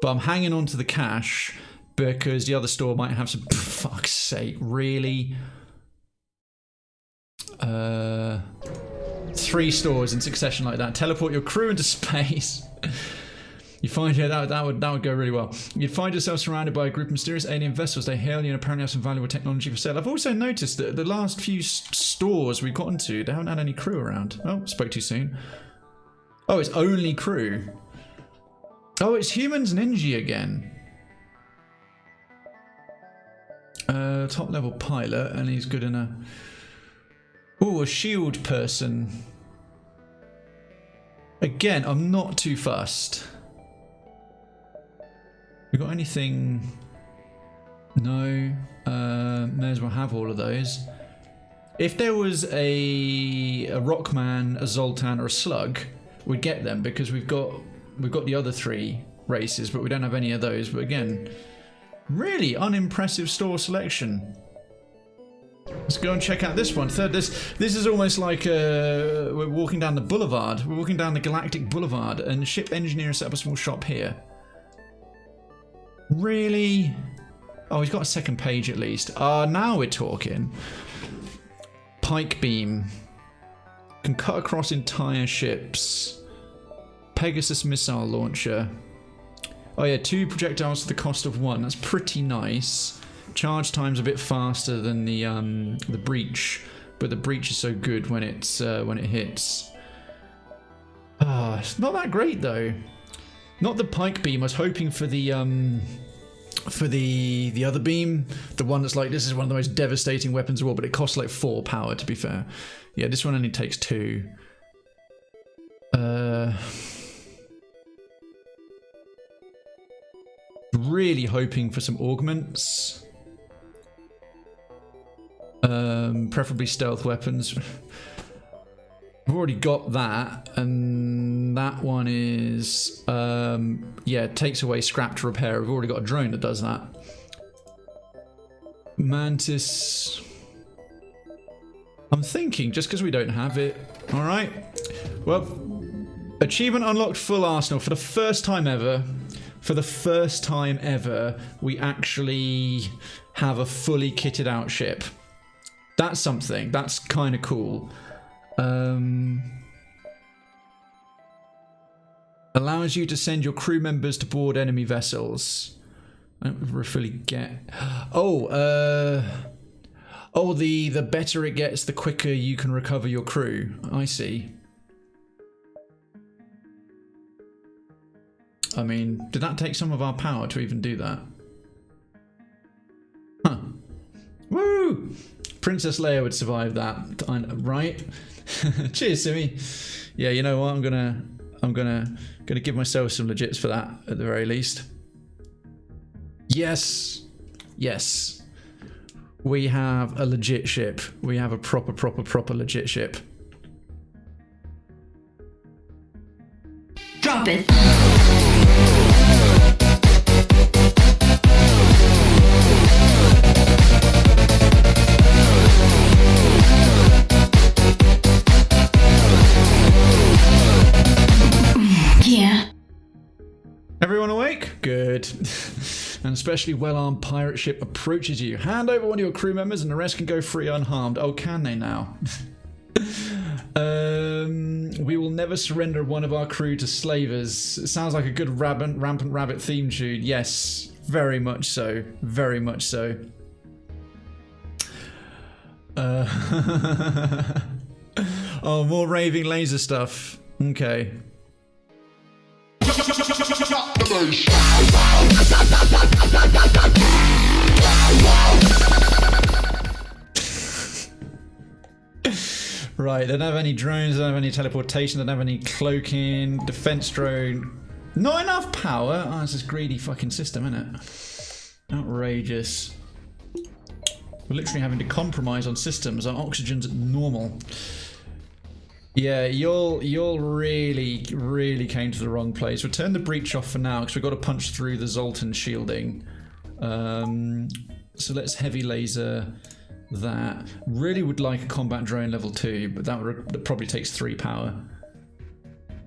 But I'm hanging on to the cash because the other store might have some... Fuck's sake, really? 3 stores in succession like that. Teleport your crew into space. You find that would go really well. You'd find yourself surrounded by a group of mysterious alien vessels. They hail you and apparently have some valuable technology for sale. I've also noticed that the last few stores we've gotten to, they haven't had any crew around. Oh, spoke too soon. Oh, it's only crew. Oh, it's humans ninja again. Top level pilot, and he's good in a... Ooh, a shield person. Again, I'm not too fussed. We got anything? No. May as well have all of those. If there was a Rockman, a Zoltan, or a Slug, we'd get them because we've got the other 3 races, but we don't have any of those. But again, really unimpressive store selection. Let's go and check out this one. This is almost like we're walking down the boulevard. We're walking down the Galactic Boulevard, and ship engineer set up a small shop here. Really? Oh, he's got a second page at least. Now we're talking. Pike beam. Can cut across entire ships. Pegasus missile launcher. Oh yeah, 2 projectiles for the cost of 1. That's pretty nice. Charge time's a bit faster than the breach, but the breach is so good when it hits. It's not that great though. Not the pike beam. I was hoping for the other beam, the one that's like, this is one of the most devastating weapons of all, but it costs like 4 power to be fair. Yeah, this one only takes 2. Really hoping for some augments. Preferably stealth weapons. I've already got that, and that one is yeah, it takes away scrap to repair. We've already got a drone that does that. Mantis. I'm thinking just because we don't have it. All right. Well, achievement unlocked, full arsenal for the first time ever. For the first time ever, we actually have a fully kitted out ship. That's something. That's kind of cool. Allows you to send your crew members to board enemy vessels. I don't fully get... Oh, the better it gets, the quicker you can recover your crew. I see. I mean, did that take some of our power to even do that? Huh. Woo! Princess Leia would survive that, right? Cheers, Simi. Yeah, you know what? I'm gonna give myself some legits for that at the very least. Yes, yes. We have a legit ship. We have a proper legit ship. Drop it. Yeah. Everyone awake? Good. An especially well-armed pirate ship approaches you. Hand over one of your crew members and the rest can go free unharmed. Oh, can they now? We will never surrender one of our crew to slavers. It sounds like a good rampant rabbit theme tune. Yes, very much so. Very much so. Oh, more raving laser stuff. Okay. Right, they don't have any drones, they don't have any teleportation, they don't have any cloaking, defense drone. Not enough power? Oh, it's this greedy fucking system, isn't it? Outrageous. We're literally having to compromise on systems. Our oxygen's at normal. Yeah, you'll really came to the wrong place. We'll turn the breach off for now because we've got to punch through the Zoltan shielding. So let's heavy laser that. Really would like a combat drone level 2, but that probably takes 3 power.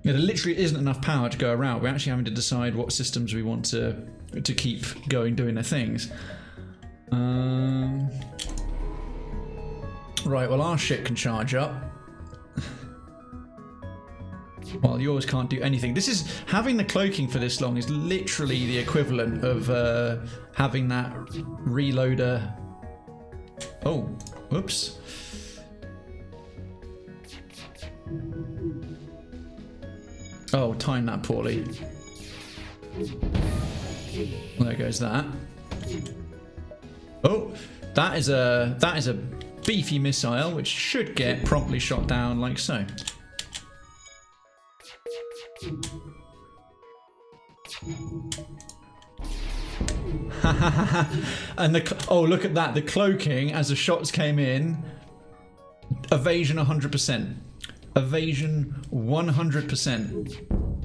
Yeah, there literally isn't enough power to go around. We're actually having to decide what systems we want to keep going doing their things. Right, well our shit can charge up. Well, yours can't do anything. This is, having the cloaking for this long is literally the equivalent of having that reloader. Oh, whoops. Oh, timed that poorly. Well, there goes that. Oh, that is a beefy missile which should get promptly shot down like so. And oh, look at that, the cloaking as the shots came in. Evasion 100%. Evasion 100%.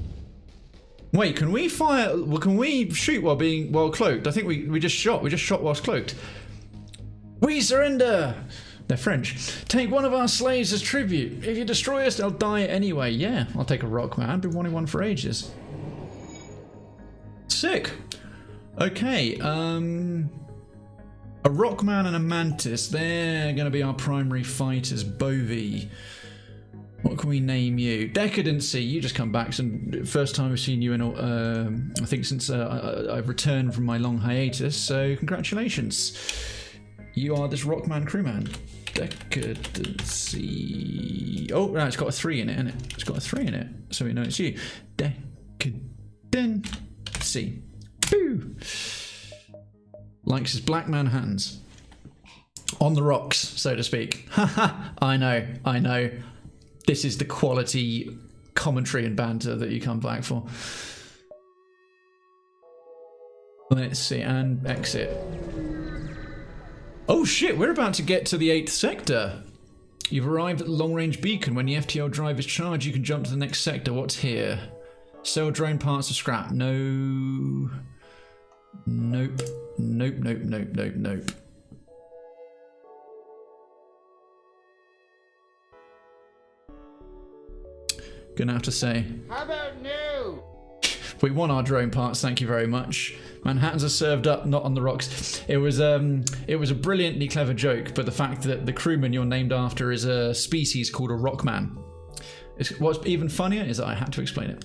Wait, can we fire? Well, can we shoot while cloaked? I think we just shot. We just shot whilst cloaked. We surrender. They're French. Take one of our slaves as tribute. If you destroy us, they'll die anyway. Yeah, I'll take a Rockman. I've been wanting one for ages. Sick. Okay. A Rockman and a mantis. They're going to be our primary fighters. Bovie. What can we name you? Decadency. You just come back. First time I've seen you in, I think since I've returned from my long hiatus. So congratulations. You are this Rockman crewman. Decadency. Oh, no, it's got a 3 in it, isn't it? It's got a 3 in it, so we know it's you. Decadency. Boo! Likes his black man hands. On the rocks, so to speak. Haha, I know. This is the quality commentary and banter that you come back for. Let's see, and exit. Oh shit, we're about to get to the 8th sector. You've arrived at the long-range beacon. When the FTL drive is charged, you can jump to the next sector. What's here? Sell drone parts of scrap. No. Nope. Nope. Gonna have to say. How about new? We want our drone parts, thank you very much. Manhattans are served up, not on the rocks. It was a brilliantly clever joke, but the fact that the crewman you're named after is a species called a Rockman. What's even funnier is that I had to explain it.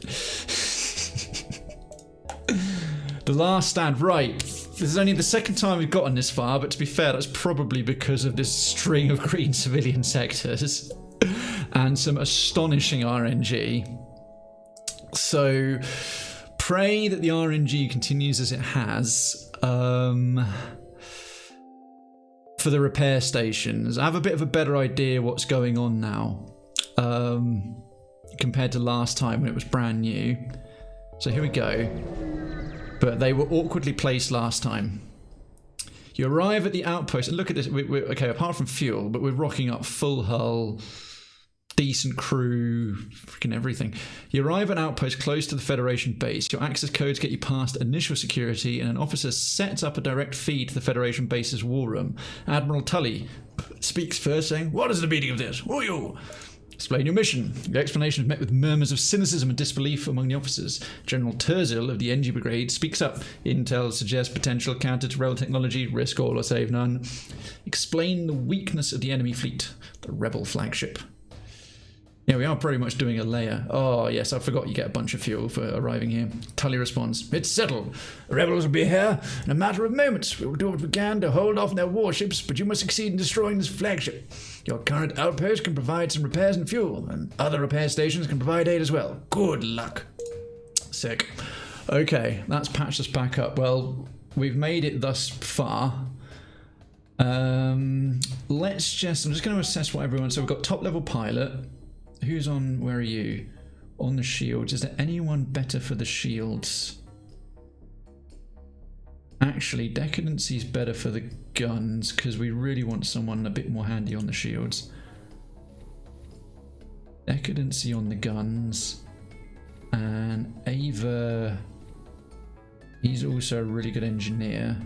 The last stand, right. This is only the second time we've gotten this far, but to be fair, that's probably because of this string of green civilian sectors and some astonishing RNG. So pray that the RNG continues as it has for the repair stations. I have a bit of a better idea what's going on now compared to last time when it was brand new. So here we go. But they were awkwardly placed last time. You arrive at the outpost and look at this. We're okay, apart from fuel, but we're rocking up full hull. Decent crew, freaking everything. You arrive at an outpost close to the Federation base. Your access codes get you past initial security, and an officer sets up a direct feed to the Federation base's war room. Admiral Tully speaks first, saying, "What is the meaning of this? Who are you?" Explain your mission. The explanation is met with murmurs of cynicism and disbelief among the officers. General Terzil of the NG Brigade speaks up. Intel suggests potential counter-terror technology, risk all or save none. Explain the weakness of the enemy fleet, the rebel flagship. Yeah, we are pretty much doing a layer. Oh, yes, I forgot you get a bunch of fuel for arriving here. Tully responds, "It's settled. The rebels will be here in a matter of moments. We will do what we can to hold off their warships, but you must succeed in destroying this flagship. Your current outpost can provide some repairs and fuel, and other repair stations can provide aid as well. Good luck." Sick. Okay, that's patched us back up. Well, we've made it thus far. I'm just going to assess what everyone... So we've got top level pilot. Who's on? Where are you? on the shields. Is there anyone better for the shields? Actually, Decadency is better for the guns because we really want someone a bit more handy on the shields. Decadency on the guns. And Ava, he's also a really good engineer.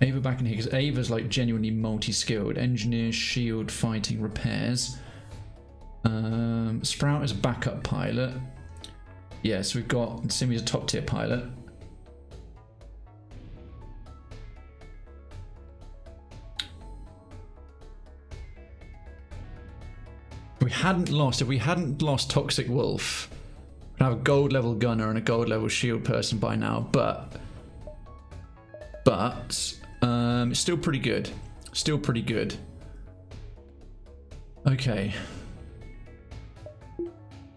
Ava back in here because Ava's like genuinely multi-skilled. Engineer, shield, fighting, repairs. Sprout is a backup pilot. Yeah, so we've got Simi's a top tier pilot. If we hadn't lost Toxic Wolf, we'd have a gold level gunner and a gold level shield person by now, but it's still pretty good. Still pretty good. Okay.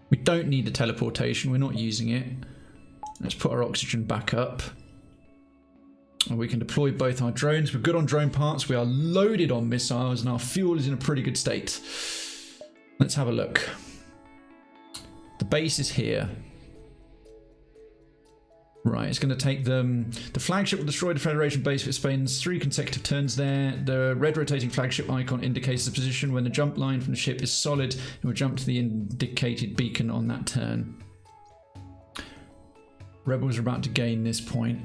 We don't need the teleportation, we're not using it. Let's put our oxygen back up. And we can deploy both our drones. We're good on drone parts, we are loaded on missiles, and our fuel is in a pretty good state. Let's have a look. The base is here. Right, it's going to take them. The flagship will destroy the Federation base if it spends 3 consecutive turns there. The red rotating flagship icon indicates the position. When the jump line from the ship is solid, it will jump to the indicated beacon on that turn. Rebels are about to gain this point.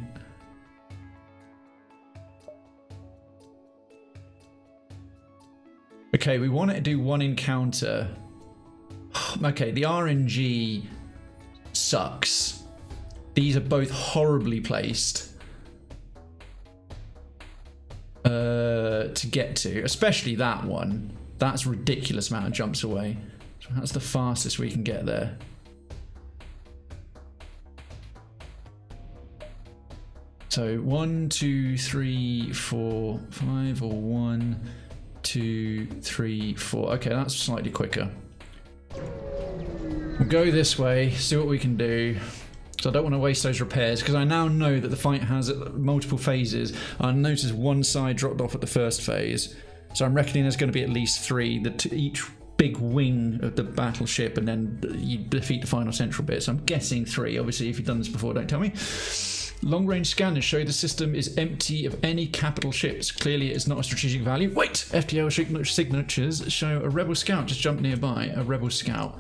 Okay, we want it to do 1 encounter. Okay, the RNG sucks. These are both horribly placed to get to, especially that one. That's a ridiculous amount of jumps away. So that's the fastest we can get there. So 1, 2, 3, 4, 5, or 1, 2, 3, 4. Okay, that's slightly quicker. We'll go this way, see what we can do. So I don't want to waste those repairs because I now know that the fight has multiple phases. I noticed one side dropped off at the first phase. So I'm reckoning there's going to be at least 3 that each big wing of the battleship, and then you defeat the final central bit. So I'm guessing 3. Obviously, if you've done this before, don't tell me. Long-range scanners show the system is empty of any capital ships. Clearly, it's not a strategic value. Wait! FTL signatures show a rebel scout just jumped nearby. A rebel scout.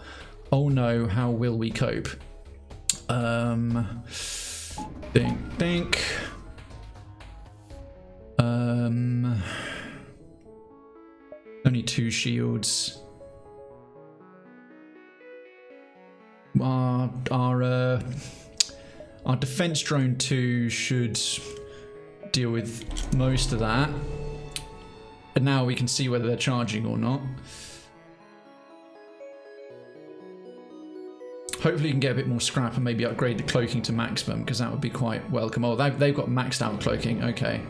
Oh no, how will we cope? Think. Only 2 shields. Our defense drone 2 should deal with most of that. And now we can see whether they're charging or not. Hopefully you can get a bit more scrap and maybe upgrade the cloaking to maximum, because that would be quite welcome. Oh, they've got maxed out cloaking. Okay.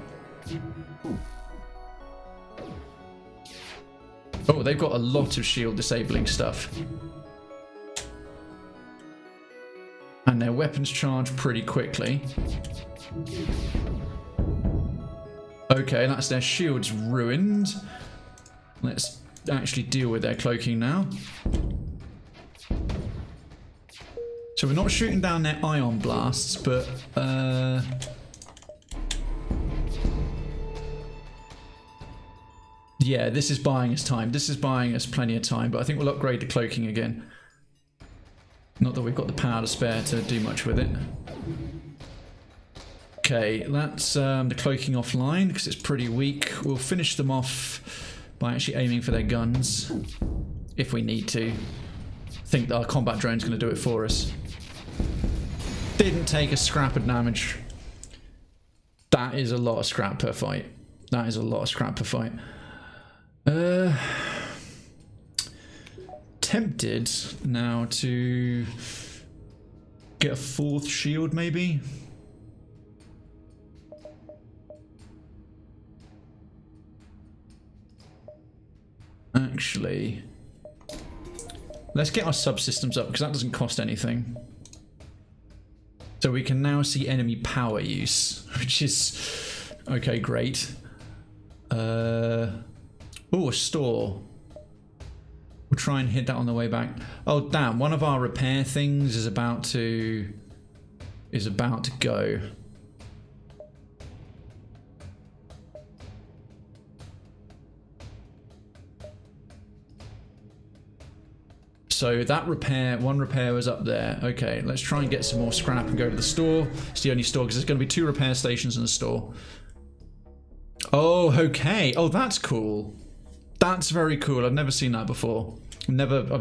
Oh, they've got a lot of shield disabling stuff. And their weapons charge pretty quickly. Okay, that's their shields ruined. Let's actually deal with their cloaking now. So we're not shooting down their ion blasts, but yeah, this is buying us time. This is buying us plenty of time, but I think we'll upgrade the cloaking again. Not that we've got the power to spare to do much with it. Okay, that's the cloaking offline because it's pretty weak. We'll finish them off by actually aiming for their guns if we need to. I think our combat drone's going to do it for us. Didn't take a scrap of damage. That is a lot of scrap per fight. That is a lot of scrap per fight. Tempted now to get a 4th shield maybe. Actually, let's get our subsystems up because that doesn't cost anything. So we can now see enemy power use, which is okay, great. Oh, a store. We'll try and hit that on the way back. Oh damn! One of our repair things is about to go. So that repair, one repair was up there. Okay, let's try and get some more scrap and go to the store. It's the only store because there's going to be 2 repair stations in the store. Oh, okay. Oh, that's cool. That's very cool. I've never seen that before. I've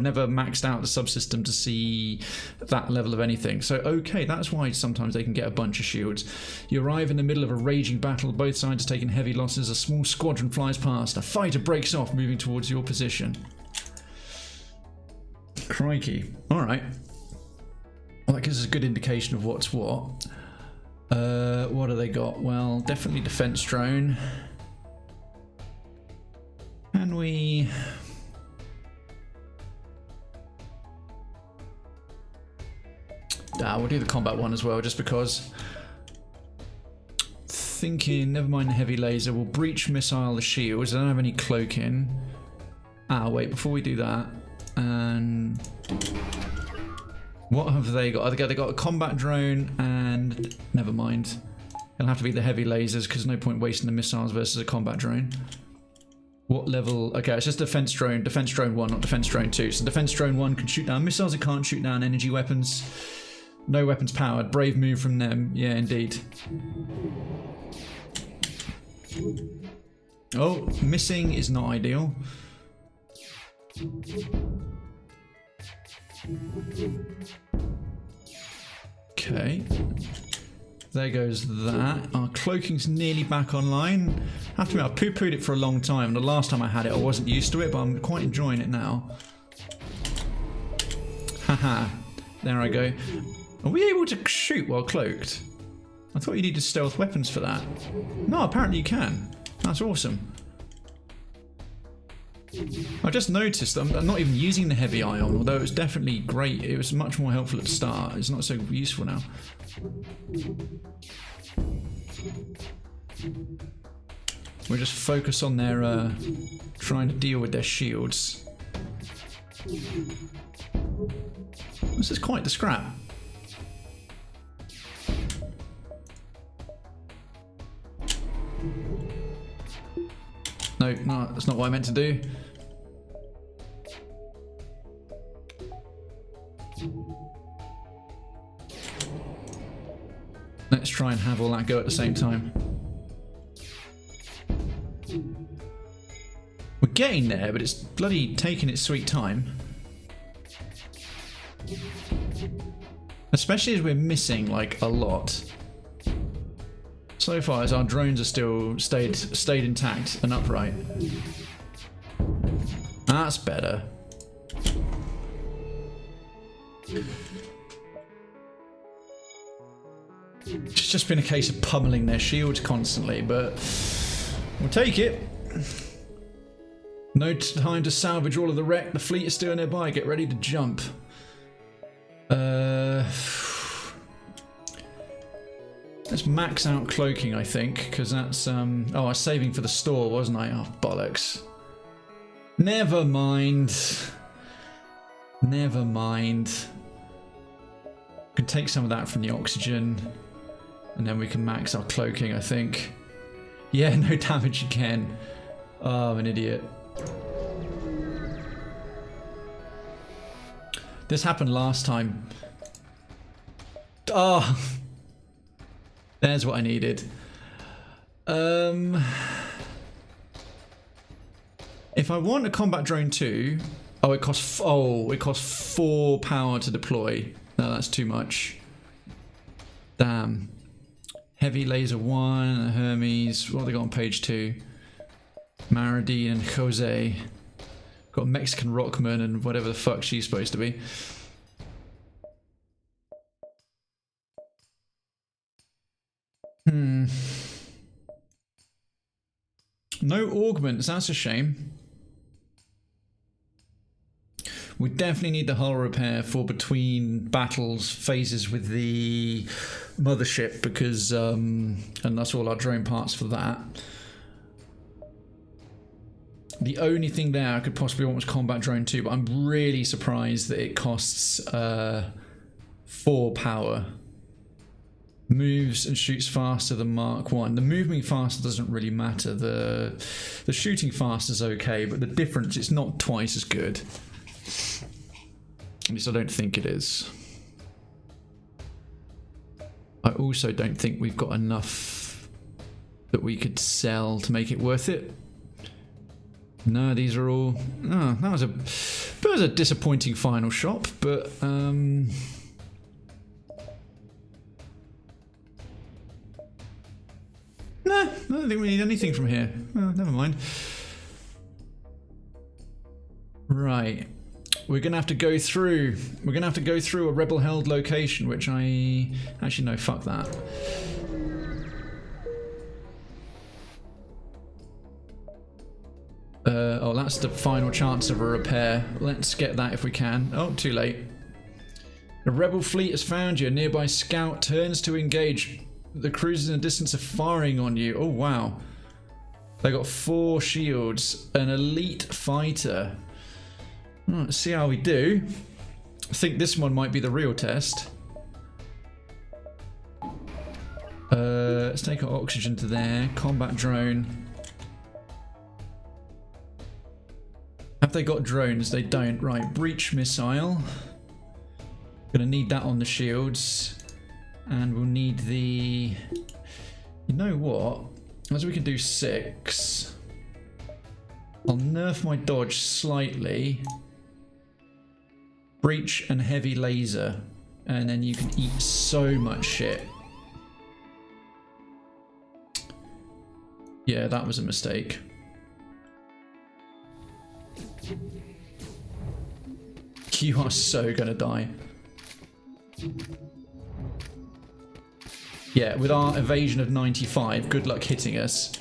never maxed out the subsystem to see that level of anything. So, okay, that's why sometimes they can get a bunch of shields. You arrive in the middle of a raging battle. Both sides are taking heavy losses. A small squadron flies past. A fighter breaks off, moving towards your position. Crikey. Alright. Well, that gives us a good indication of what's what. What have they got? Well, definitely defense drone. Can we... we'll do the combat one as well, just because. Thinking, never mind the heavy laser. We'll breach missile the shields. I don't have any cloaking. Wait, before we do that. And what have they got? They got a combat drone and never mind. It'll have to be the heavy lasers because no point wasting the missiles versus a combat drone. What level? Okay, it's just defense drone 1, not defense drone 2. So defense drone 1 can shoot down missiles, it can't shoot down energy weapons. No weapons powered. Brave move from them. Yeah, indeed. Oh, missing is not ideal. Okay, there goes that. Our cloaking's nearly back online. I have to admit, I've poo-pooed it for a long time. The last time I had it, I wasn't used to it, but I'm quite enjoying it now. Haha, there I go. Are we able to shoot while cloaked? I thought you needed stealth weapons for that. No, apparently you can. That's awesome. I just noticed I'm not even using the heavy ion, although it was definitely great. It was much more helpful at the start. It's not so useful now. We'll just focus on their trying to deal with their shields. This is quite the scrap. No, that's not what I meant to do. Let's try and have all that go at the same time. We're getting there, but it's bloody taking its sweet time. Especially as we're missing, like, a lot. So far as our drones are still stayed intact and upright. That's better. It's just been a case of pummeling their shields constantly, but we'll take it. No time to salvage all of the wreck. The fleet is still nearby. Get ready to jump. Let's max out cloaking, I think, because that's oh, I was saving for the store, wasn't I? Oh, bollocks. Never mind. Never mind. Can take some of that from the oxygen, and then we can max our cloaking, I think. Yeah, no damage again. Oh, I'm an idiot. This happened last time. Oh. There's what I needed. If I want a combat drone 2, it costs 4 power to deploy. No, that's too much. Damn. Heavy laser 1, Hermes. What have they got on page 2? Maradine and Jose. Got Mexican Rockman and whatever the fuck she's supposed to be. No augments, that's a shame. We definitely need the hull repair for between battles phases with the mothership, because and that's all our drone parts for that. The only thing there I could possibly want was combat drone 2, but I'm really surprised that it costs 4 power. Moves and shoots faster than Mark 1. The moving faster doesn't really matter. The shooting faster is okay, but the difference, it's not twice as good. At least I don't think it is. I also don't think we've got enough that we could sell to make it worth it. No, these are all... Oh, that was a disappointing final shop, but... Nah, I don't think we need anything from here. Well, never mind. Right. We're gonna have to go through. We're gonna have to go through a rebel-held location, which I actually no. Fuck that. Oh, that's the final chance of a repair. Let's get that if we can. Oh, too late. A rebel fleet has found you. A nearby scout turns to engage. The cruisers in the distance are firing on you. Oh, wow. They got 4 shields. An elite fighter. Let's see how we do. I think this one might be the real test. Let's take our oxygen to there. Combat drone. Have they got drones? They don't. Right, breach missile. Gonna need that on the shields. And we'll need the... You know what? As we can do 6. I'll nerf my dodge slightly. Breach and heavy laser. And then you can eat so much shit. Yeah, that was a mistake. You are so gonna die. Yeah, with our evasion of 95, good luck hitting us.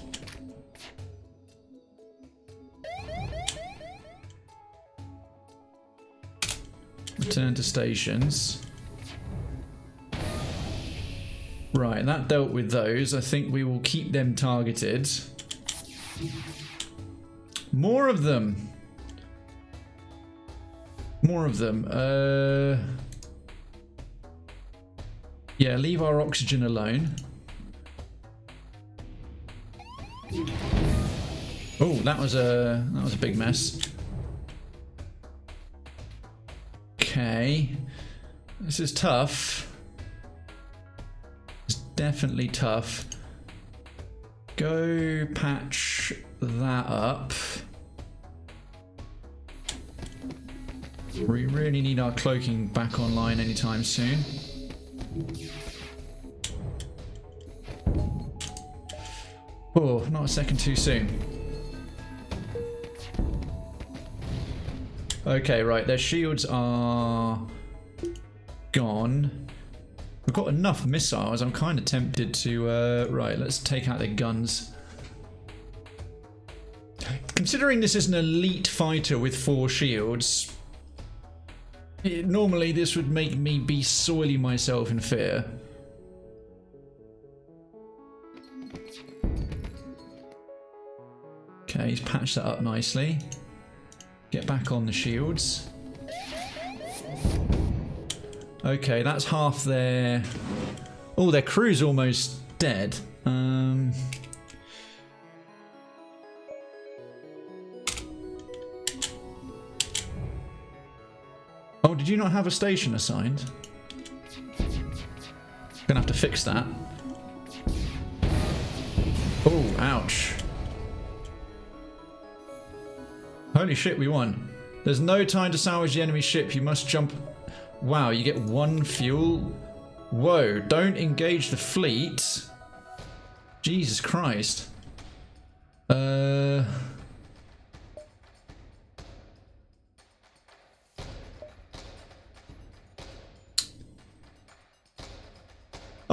Return to stations. Right, that dealt with those. I think we will keep them targeted. More of them. More of them. Yeah, leave our oxygen alone. Oh, that was a big mess. Okay. This is tough. It's definitely tough. Go patch that up. We really need our cloaking back online anytime soon. Oh, not a second too soon. Okay, right, their shields are gone. We've got enough missiles, I'm kind of tempted to... right, let's take out their guns. Considering this is an elite fighter with 4 shields... normally this would make me be soiling myself in fear. Okay, he's patched that up nicely. Get back on the shields. Okay, that's half their... Oh, their crew's almost dead. Oh, did you not have a station assigned? Gonna have to fix that. Oh, ouch. Holy shit, we won. There's no time to salvage the enemy ship. You must jump... Wow, you get 1 fuel? Whoa, don't engage the fleet. Jesus Christ. Oh,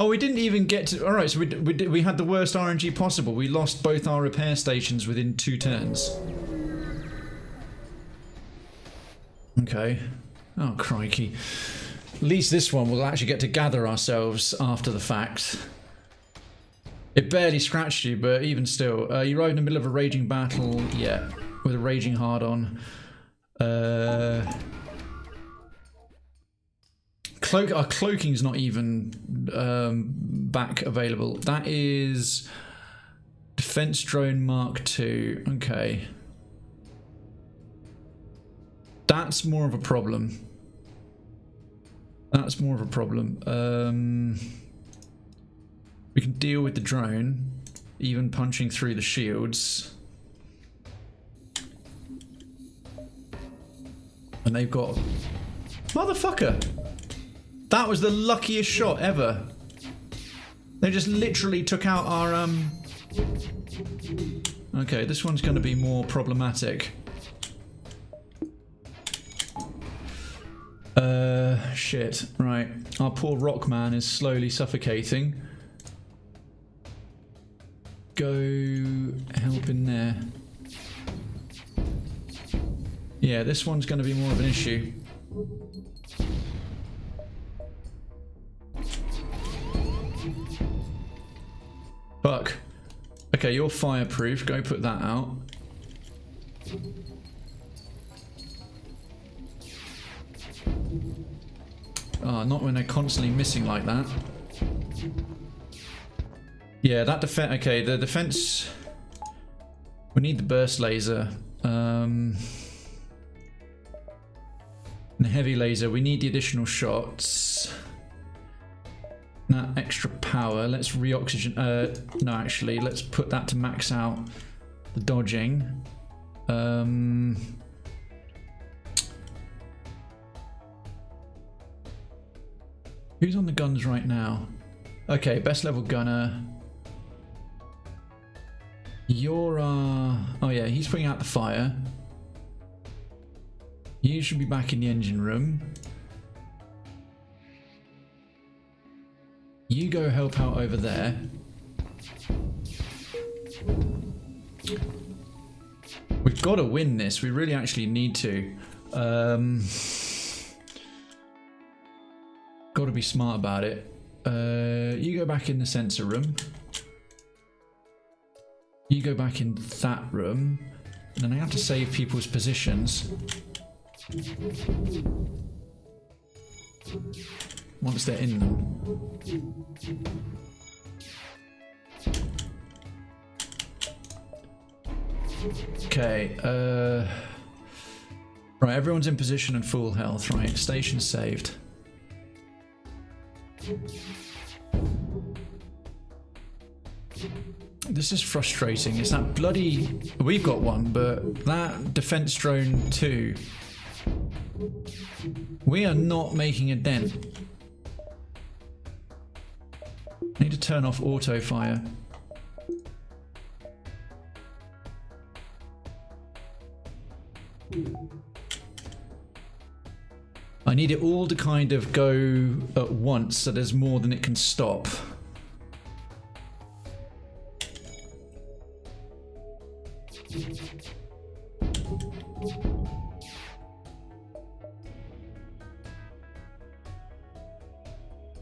we didn't even get to... Alright, so we had the worst RNG possible. We lost both our repair stations within 2 turns. Okay. Oh, crikey. At least this one we'll actually get to gather ourselves after the fact. It barely scratched you, but even still. You arrived in the middle of a raging battle. Yeah. with a raging hard on. Our cloaking's not even back available. That is defense drone Mark II. Okay. That's more of a problem. That's more of a problem. We can deal with the drone, even punching through the shields. And they've got... Motherfucker! That was the luckiest shot ever. They just literally took out our... Okay, this one's going to be more problematic. Shit. Right. Our poor Rockman is slowly suffocating. Go help in there. Yeah, this one's going to be more of an issue. Fuck. Okay, you're fireproof. Go put that out. Oh, not when they're constantly missing like that. Yeah, that defense... Okay, the defense... We need the burst laser. And the heavy laser. We need the additional shots. That extra power. Let's re-oxygen... no, actually, let's put that to max out the dodging. Who's on the guns right now? Okay, best level gunner. You're, oh yeah, he's putting out the fire. You should be back in the engine room. You go help out over there. We've got to win this. We really actually need to. Got to be smart about it. You go back in the sensor room. You go back in that room. And then I have to save people's positions. Once they're in them. Okay, right, everyone's in position and full health, right? Station saved. This is frustrating. It's that bloody... We've got one, but that defense drone too. We are not making a dent. I need to turn off auto fire. I need it all to kind of go at once so there's more than it can stop.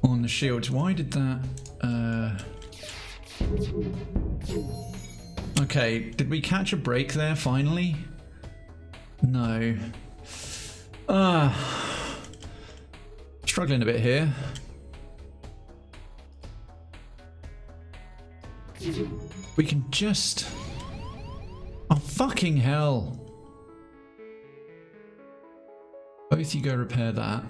On the shields, why did that... Okay, did we catch a break there finally? No. Struggling a bit here. We can just... Oh, fucking hell. Both you go repair that.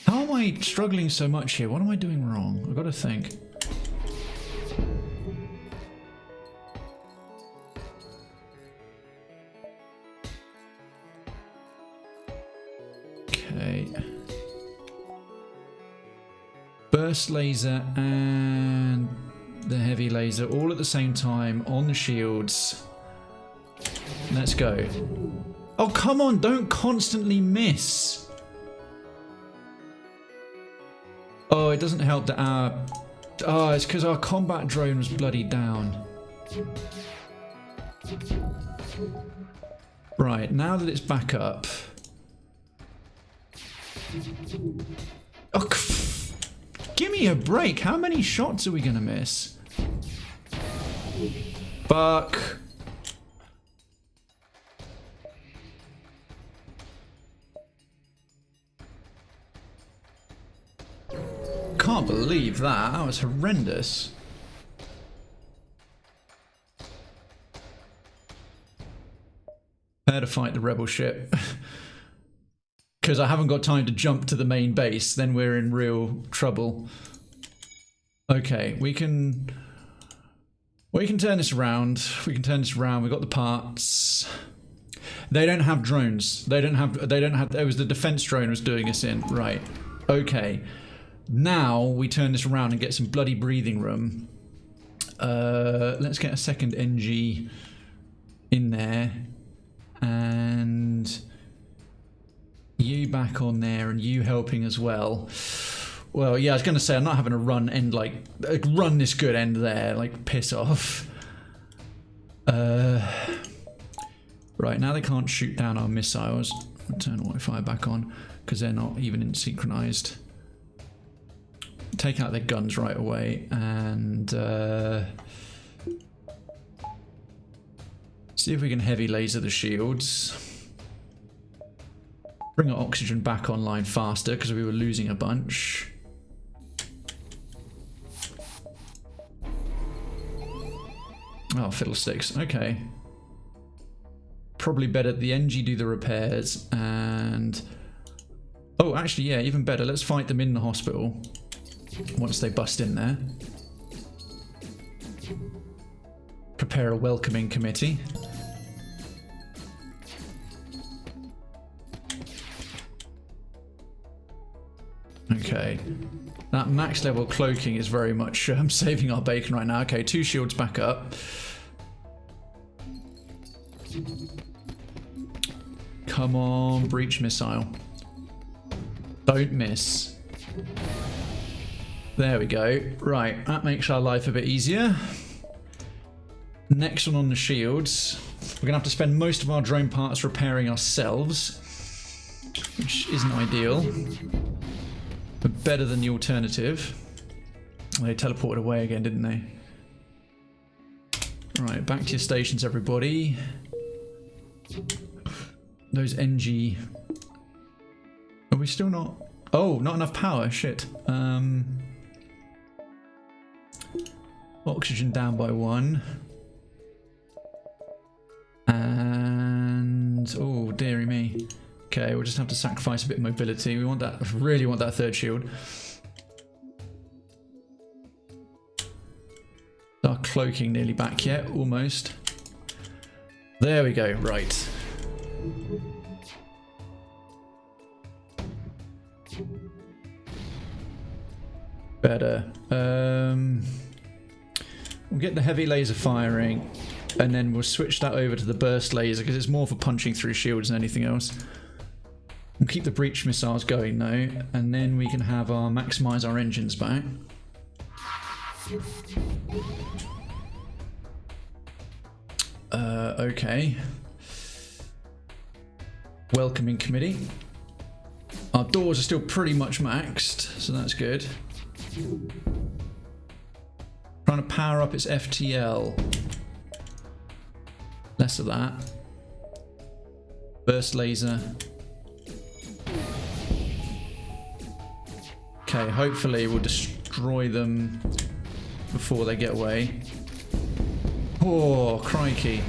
How am I struggling so much here? What am I doing wrong? I've got to think. Okay. Burst laser and the heavy laser all at the same time on the shields. Let's go. Oh, come on, don't constantly miss. Oh, it doesn't help that our... Oh, it's because our combat drone was bloody down. Right, now that it's back up... Oh, give me a break. How many shots are we going to miss? Fuck. can't believe that. That was horrendous. Prepare to fight the rebel ship. Because I haven't got time to jump to the main base, then we're in real trouble. Okay, we can turn this around. We can turn this around. We've got the parts. They don't have drones. They don't have, it was the defense drone was doing us in. Right. Okay. Now we turn this around and get some bloody breathing room. Let's get a second NG in there. And you back on there and you helping as well. Well, yeah, I was going to say I'm not having a run end like run this good end there, like piss off. Right, now they can't shoot down our missiles. I'll turn auto fire back on because they're not even synchronized. Take out their guns right away and see if we can heavy laser the shields. Bring our oxygen back online faster because we were losing a bunch. Oh, fiddlesticks. Okay. Probably better the NG do the repairs and... Oh, actually, yeah, even better. Let's fight them in the hospital once they bust in there. Prepare a welcoming committee. Okay. That max level cloaking is very much saving our bacon right now. Okay, 2 shields back up. Come on, breach missile. Don't miss. There we go. Right, that makes our life a bit easier. Next one on the shields. We're going to have to spend most of our drone parts repairing ourselves, which isn't ideal, but better than the alternative. They teleported away again, didn't they? Right, back to your stations, everybody. Those NG... Are we still not... Oh, not enough power, shit. Oxygen down by 1. And... Oh, dearie me. Okay, we'll just have to sacrifice a bit of mobility. We want that... Really want that 3rd shield. Our cloaking nearly back yet, almost. There we go, right. Better. We'll get the heavy laser firing and then we'll switch that over to the burst laser because it's more for punching through shields than anything else. We'll keep the breach missiles going though, and then we can have our maximize our engines back. Okay. Welcoming committee. Our doors are still pretty much maxed, so that's good. Trying to power up its FTL. Less of that. Burst laser. Okay, hopefully we'll destroy them before they get away. Oh, crikey.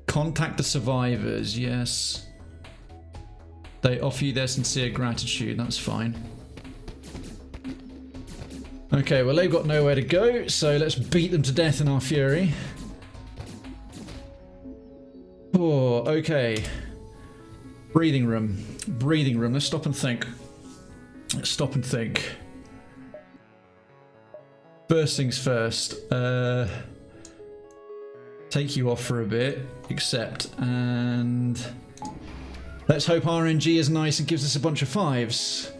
Contact the survivors, yes. They offer you their sincere gratitude, that's fine. Okay, well they've got nowhere to go, so let's beat them to death in our fury. Oh, okay. Breathing room. Breathing room, let's stop and think. Let's stop and think. First things first. Take you off for a bit, accept, and let's hope RNG is nice and gives us a bunch of 5s.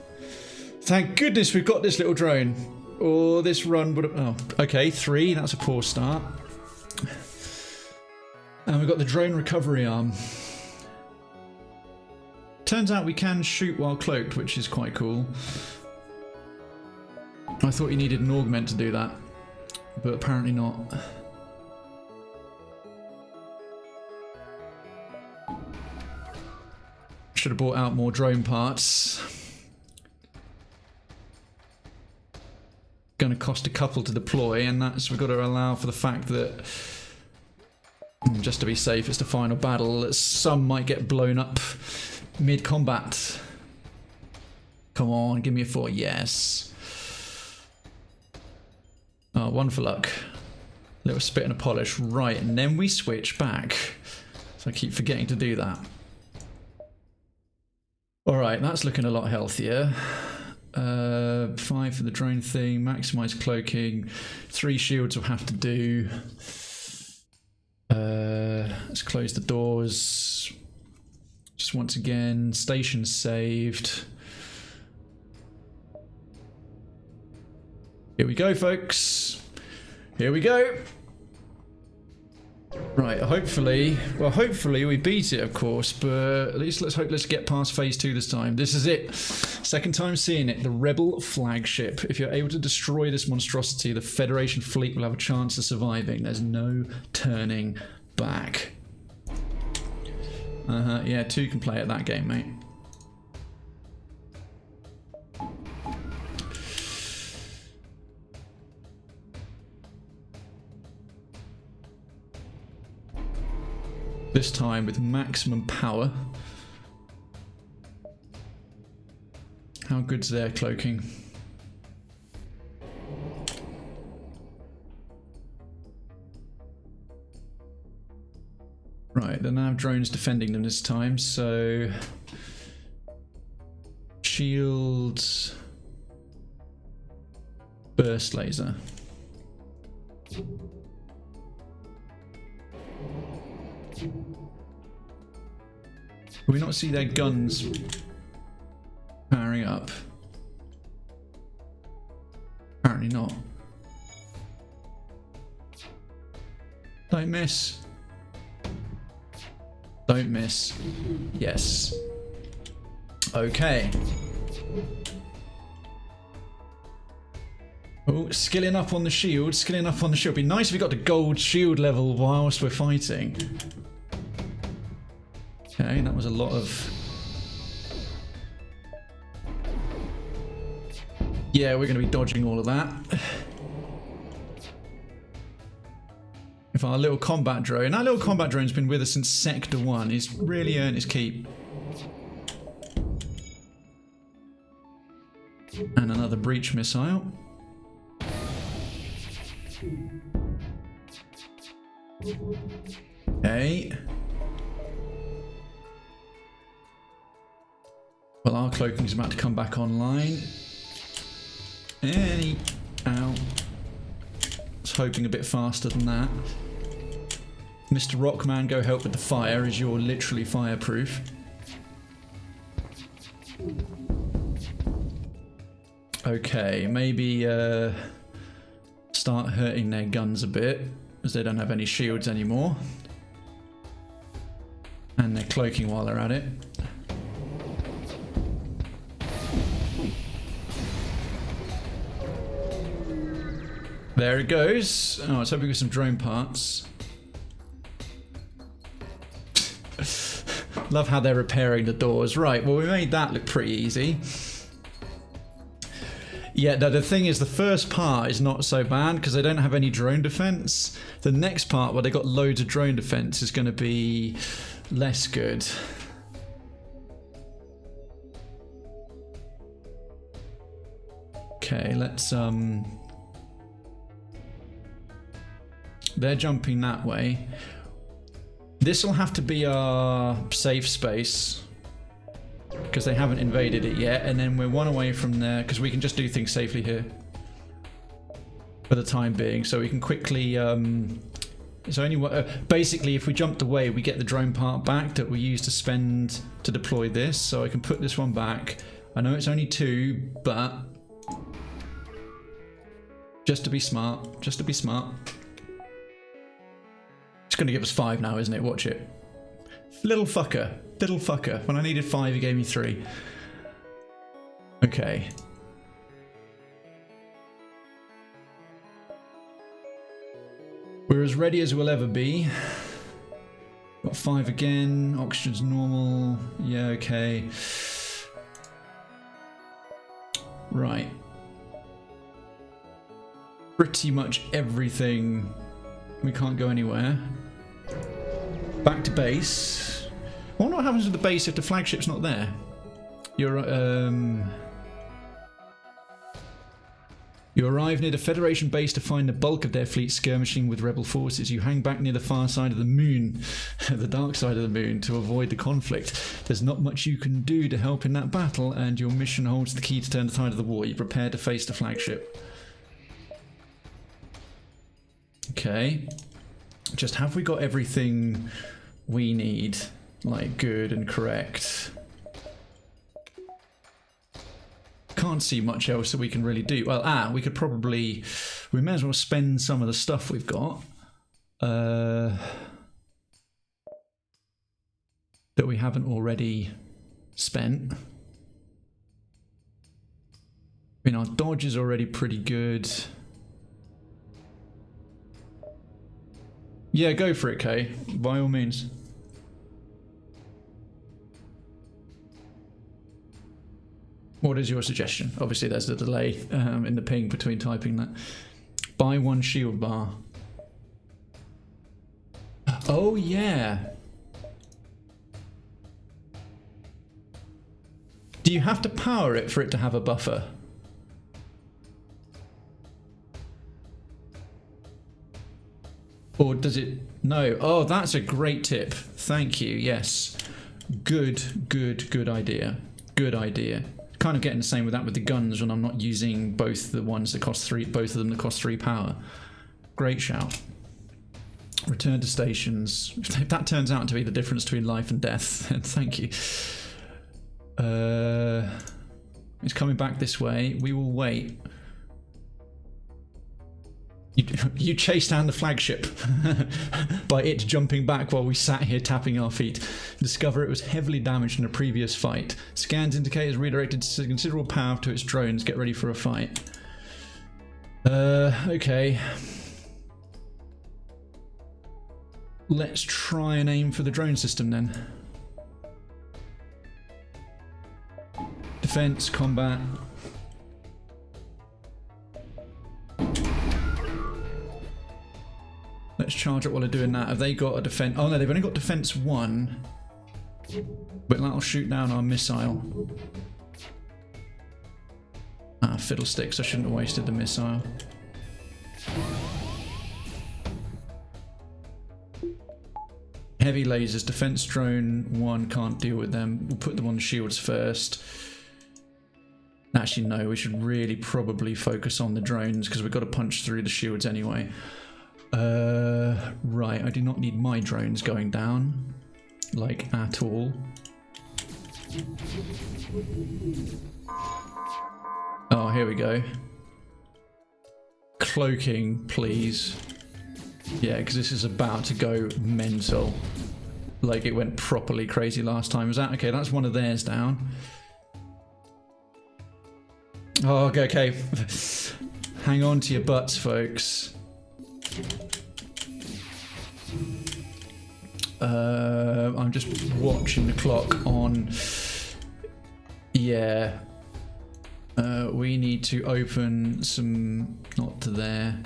Thank goodness we've got this little drone. Or this run would have... Oh, okay, 3, that's a poor start. And we've got the drone recovery arm. Turns out we can shoot while cloaked, which is quite cool. I thought you needed an augment to do that, but apparently not. Should have brought out more drone parts. cost a couple to deploy, and that's we've got to allow for the fact that, just to be safe, it's the final battle, that some might get blown up mid-combat. Come on, give me a 4. Yes. Oh, 1 for luck. Little spit and a polish. Right, and then we switch back. So I keep forgetting to do that. Alright, that's looking a lot healthier. 5 for the drone thing. Maximize cloaking. 3 shields will have to do. Let's close the doors. Just once again, station saved. Here we go, folks. Here we go. Right, hopefully we beat it, of course, but at least let's get past phase 2 this time. This is it. Second time seeing it, the Rebel flagship. If you're able to destroy this monstrosity, the Federation fleet will have a chance of surviving. There's no turning back. Yeah, 2 can play at that game, mate. This time with maximum power. How good's their cloaking? Right, they now have drones defending them this time, so shields, burst laser. Do we not see their guns powering up? Apparently not. Don't miss. Don't miss. Yes. Okay. Oh, skilling up on the shield. Skilling up on the shield. Be nice if we got to gold shield level whilst we're fighting. Okay, that was a lot of... Yeah, we're going to be dodging all of that. If our little combat drone... Our little combat drone's been with us since Sector 1. He's really earned his keep. And another breach missile. Okay. Well, our cloaking is about to come back online. Ow. I was hoping a bit faster than that. Mr. Rockman, go help with the fire, as you're literally fireproof. Okay, maybe start hurting their guns a bit, as they don't have any shields anymore. And they're cloaking while they're at it. There it goes. Oh, let's hope we get some drone parts. Love how they're repairing the doors. Right, well, we made that look pretty easy. Yeah, the thing is, the first part is not so bad because they don't have any drone defense. The next part, where they got loads of drone defense, is going to be less good. Okay, let's they're jumping that way. This will have to be our safe space because they haven't invaded it yet, and then we're 1 away from there because we can just do things safely here for the time being. So we can quickly it's only basically, if we jumped away, we get the drone part back that we use to spend to deploy this. So I can put this one back. I know it's only 2, but just to be smart, just to be smart. It's going to give us 5 now, isn't it? Watch it. Little fucker. Little fucker. When I needed 5, he gave me 3. Okay. We're as ready as we'll ever be. Got 5 again. Oxygen's normal. Yeah, okay. Right. pretty much everything. We can't go anywhere. Back to base. I wonder what happens with the base if the flagship's not there. You arrive near the Federation base to find the bulk of their fleet skirmishing with rebel forces. You hang back near the far side of the moon, the dark side of the moon, to avoid the conflict. There's not much you can do to help in that battle, and your mission holds the key to turn the tide of the war. You prepare to face the flagship. Okay. Just have we got everything we need? Like, good and correct. Can't see much else that we can really do. Well, we could probably... We may as well spend some of the stuff we've got. That we haven't already spent. I mean, our dodge is already pretty good. Yeah, go for it, Kay. By all means. What is your suggestion? Obviously, there's a delay in the ping between typing that. Buy one shield bar. Oh, yeah. Do you have to power it for it to have a buffer? Or does it... No. Oh, that's a great tip. Thank you. Yes. Good idea. Good idea. Kind of getting the same with that with the guns when I'm not using both the ones that cost 3, both of them that cost 3 power. Great shout. Return to stations. If that turns out to be the difference between life and death, then thank you. It's coming back this way. We will wait. You chased down the flagship by it jumping back while we sat here tapping our feet. Discover it was heavily damaged in a previous fight. Scans indicate it's redirected considerable power to its drones. Get ready for a fight. Okay. Let's try and aim for the drone system then. Defense, combat. Let's charge it while they're doing that. Have they got a defense? Oh no, they've only got defense 1. But that'll shoot down our missile. Ah, fiddlesticks. I shouldn't have wasted the missile. Heavy lasers. Defense drone 1 can't deal with them. We'll put them on the shields first. Actually, no. We should really probably focus on the drones because we've got to punch through the shields anyway. Right, I do not need my drones going down, like, at all. Oh, here we go. Cloaking, please. Yeah, because this is about to go mental. Like, it went properly crazy last time. Was that? Okay, that's one of theirs down. Oh, okay. Hang on to your butts, folks. I'm just watching the clock on. Yeah. We need to open some, not to there,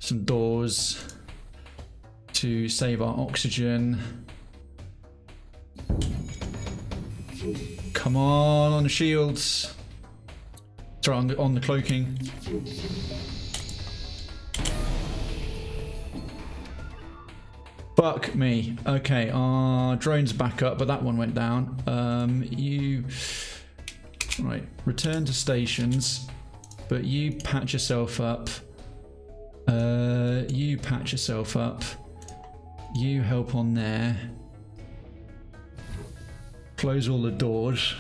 some doors to save our oxygen. Come on the shields. Sorry, on the cloaking. Fuck me. Okay, our drone's back up, but that one went down. Right, return to stations, but you patch yourself up. You patch yourself up. You help on there. Close all the doors,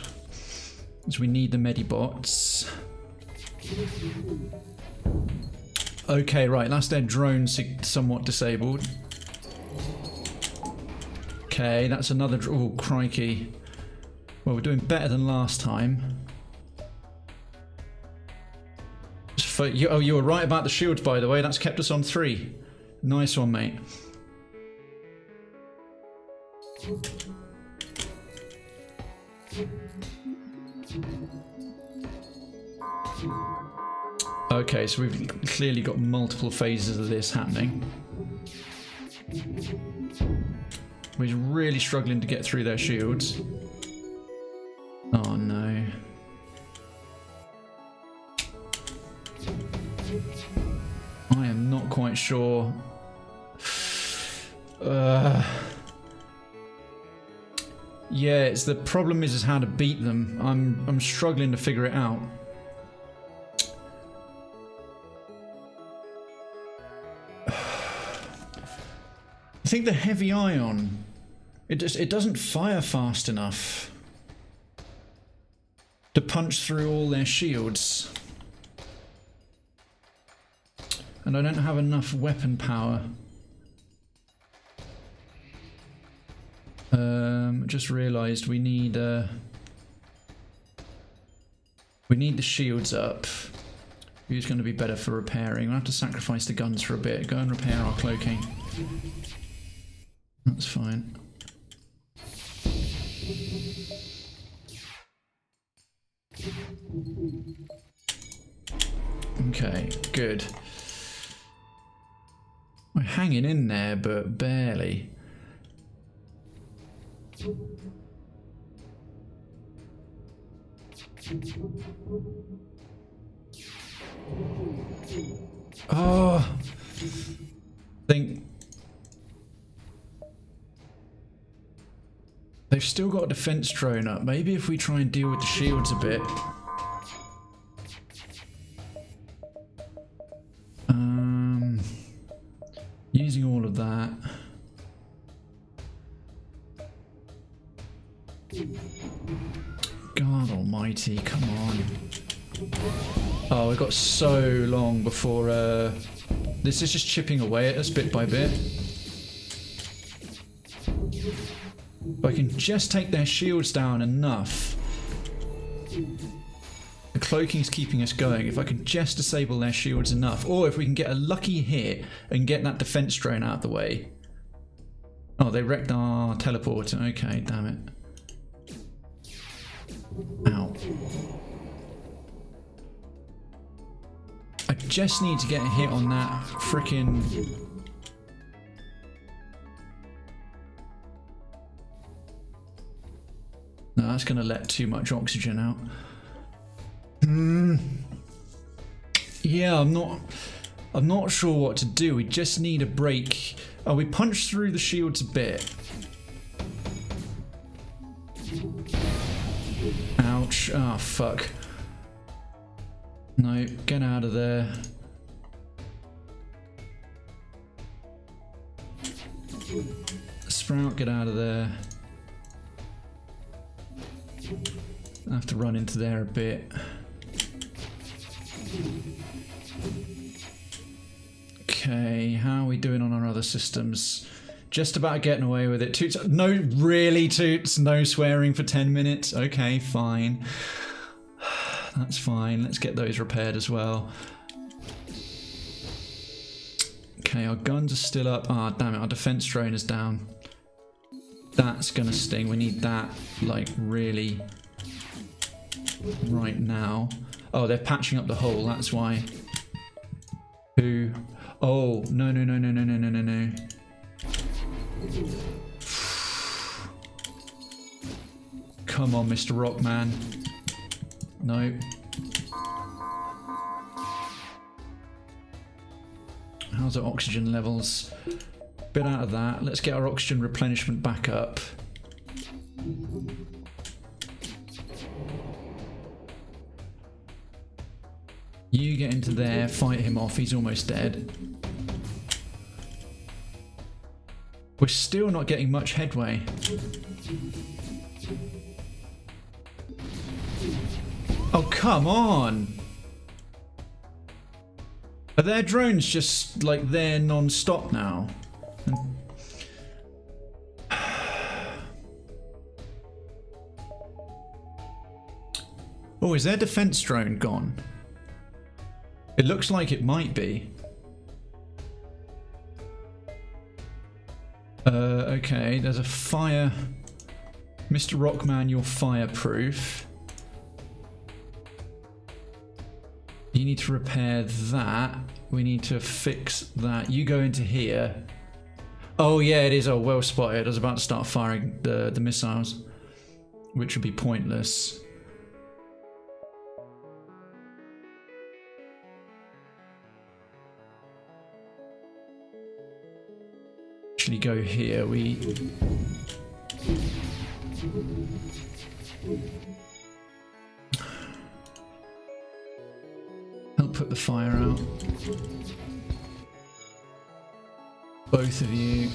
as we need the medibots. Okay, right, that's their drone somewhat disabled. Okay, that's another... Oh, crikey. Well, we're doing better than last time. Oh, you were right about the shields, by the way. That's kept us on 3. Nice one, mate. Okay, so we've clearly got multiple phases of this happening. We're really struggling to get through their shields. Oh no. I am not quite sure. Yeah, it's the problem is how to beat them. I'm struggling to figure it out. I think the heavy ion, it doesn't fire fast enough to punch through all their shields. And I don't have enough weapon power. Just realised we need the shields up. Who's going to be better for repairing? We'll have to sacrifice the guns for a bit. Go and repair our cloaking. That's fine. Okay, good. We're hanging in there, but barely. Oh, I think they've still got a defense drone up. Maybe if we try and deal with the shields a bit. Using all of that. God almighty, come on. Oh, we've got so long before this is just chipping away at us bit by bit. If I can just take their shields down enough. The cloaking's keeping us going. If I can just disable their shields enough, or if we can get a lucky hit and get that defense drone out of the way. Oh, they wrecked our teleporter. Okay, damn it. Ow. I just need to get a hit on that frickin'... No, that's going to let too much oxygen out. Yeah, I'm not sure what to do. We just need a break. Oh, we punched through the shields a bit. Ouch. Ah, oh, fuck. No, get out of there. Sprout, get out of there. I have to run into there a bit. Okay, how are we doing on our other systems? Just about getting away with it. Toots, no, really, Toots, no swearing for 10 minutes. Okay, fine. That's fine. Let's get those repaired as well. Okay, our guns are still up. Ah, damn it, our defense drone is down. That's gonna sting. We need that, like, really right now. Oh, they're patching up the hole, that's why. Who? Oh, no, no, no, no, no, no, no, no, no. Come on, Mr. Rockman. No. How's our oxygen levels? Bit out of that. Let's get our oxygen replenishment back up. You get into there, fight him off, he's almost dead. We're still not getting much headway. Oh, come on! Are their drones just, like, there non-stop now? Oh, is their defense drone gone? It looks like it might be. Okay, there's a fire. Mr. Rockman, you're fireproof. You need to repair that. We need to fix that. You go into here. Oh yeah, it is. Oh, well spotted. I was about to start firing the missiles, which would be pointless. Actually go here. I'll put the fire out. Both of you.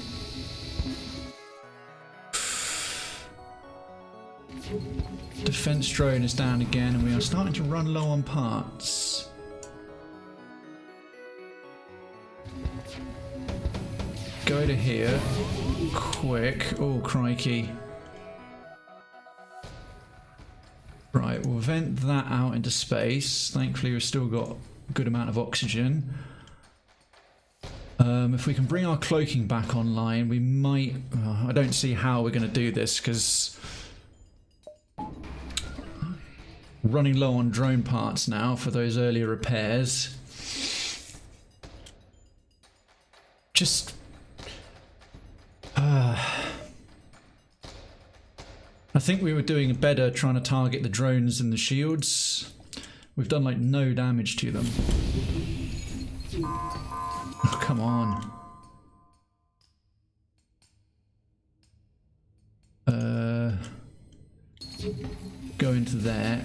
Defense drone is down again, and we are starting to run low on parts. Go to here. Quick. Oh, crikey. Right, we'll vent that out into space. Thankfully, we've still got a good amount of oxygen. If we can bring our cloaking back online, we might... I don't see how we're going to do this, because... running low on drone parts now for those earlier repairs. Just... I think we were doing better trying to target the drones and the shields. We've done like no damage to them. Oh, come on. Go into there.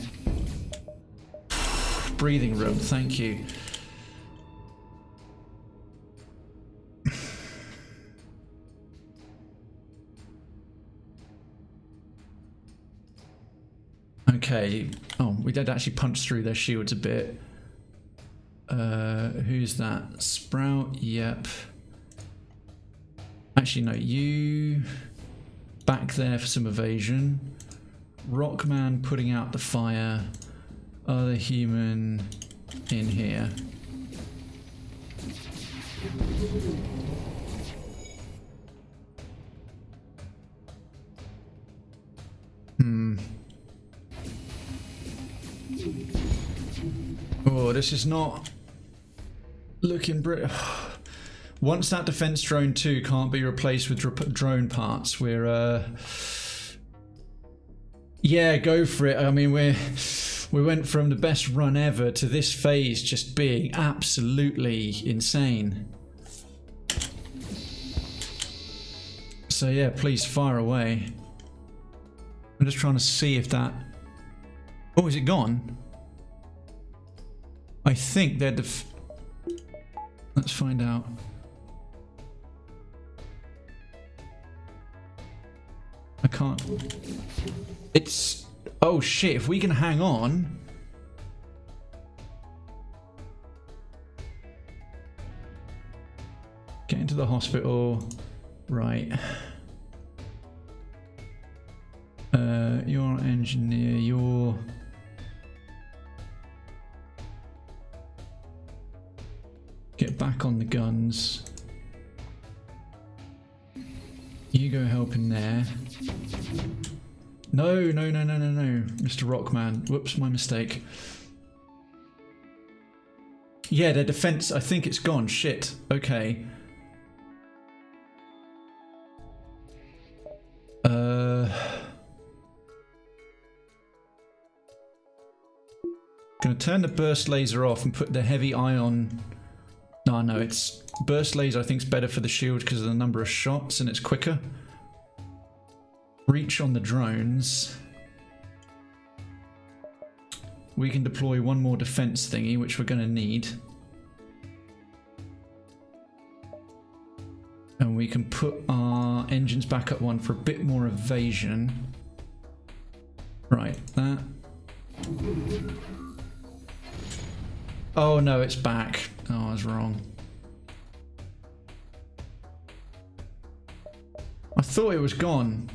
Breathing room, thank you. Okay. Oh, we did actually punch through their shields a bit. Who's that? Sprout? Yep. Actually, no. You back there for some evasion. Rockman putting out the fire. Other human in here. Oh, this is not looking once that defense drone 2 can't be replaced with drone parts, we're yeah, go for it. I mean, we went from the best run ever to this phase just being absolutely insane. So yeah, please fire away. I'm just trying to see if that... Oh, is it gone? I think they're let's find out. I can't... It's... Oh shit, if we can hang on... Get into the hospital. Right. You're an engineer, you're... Get back on the guns. You go help in there. No, no, no, no, no, no. Mr. Rockman. Whoops, my mistake. Yeah, their defense, I think it's gone. Shit. Okay. Gonna turn the burst laser off and put the heavy ion... No, it's... Burst laser I think is better for the shield because of the number of shots and it's quicker. Reach on the drones. We can deploy one more defense thingy, which we're gonna need. And we can put our engines back up one for a bit more evasion. Right, that... Oh no, it's back. Oh, I was wrong. I thought it was gone.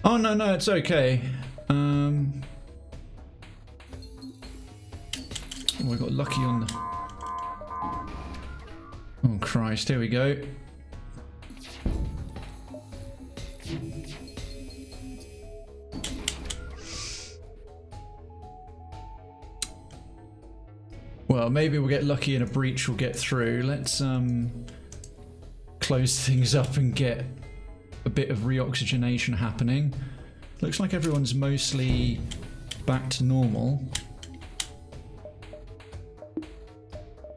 Oh no, no, it's okay. Oh, I got lucky on the... Oh Christ, here we go. Well, maybe we'll get lucky and a breach will get through. Let's close things up and get a bit of reoxygenation happening. Looks like everyone's mostly back to normal.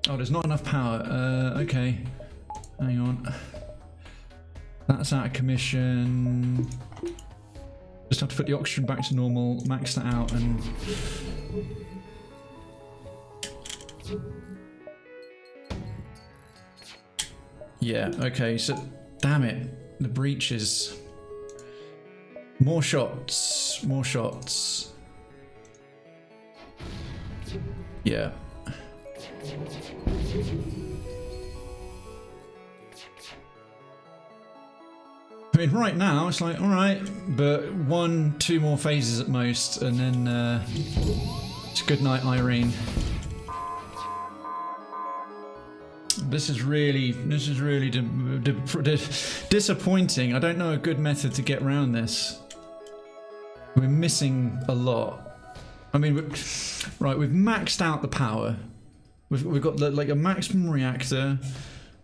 Oh, there's not enough power. Okay. Hang on. That's out of commission. Just have to put the oxygen back to normal, max that out, and... Yeah, okay, so... Damn it. The breach is... More shots. More shots. Yeah. I mean, right now it's like, alright, but 1-2 more phases at most, and then it's good night, Irene. This is really disappointing. I don't know a good method to get around this. We're missing a lot. I mean, we've maxed out the power. We've got like a maximum reactor.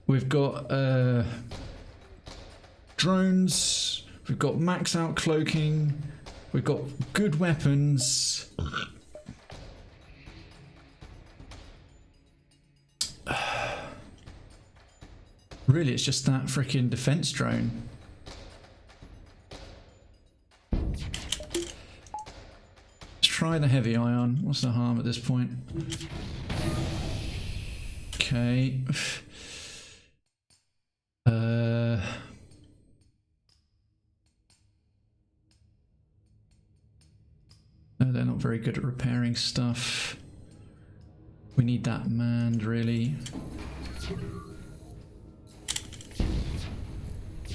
We've got drones. We've got max out cloaking. We've got good weapons. Really, it's just that freaking defense drone. Let's try the heavy ion. What's the harm at this point? Okay. No, they're not very good at repairing stuff. We need that manned, really.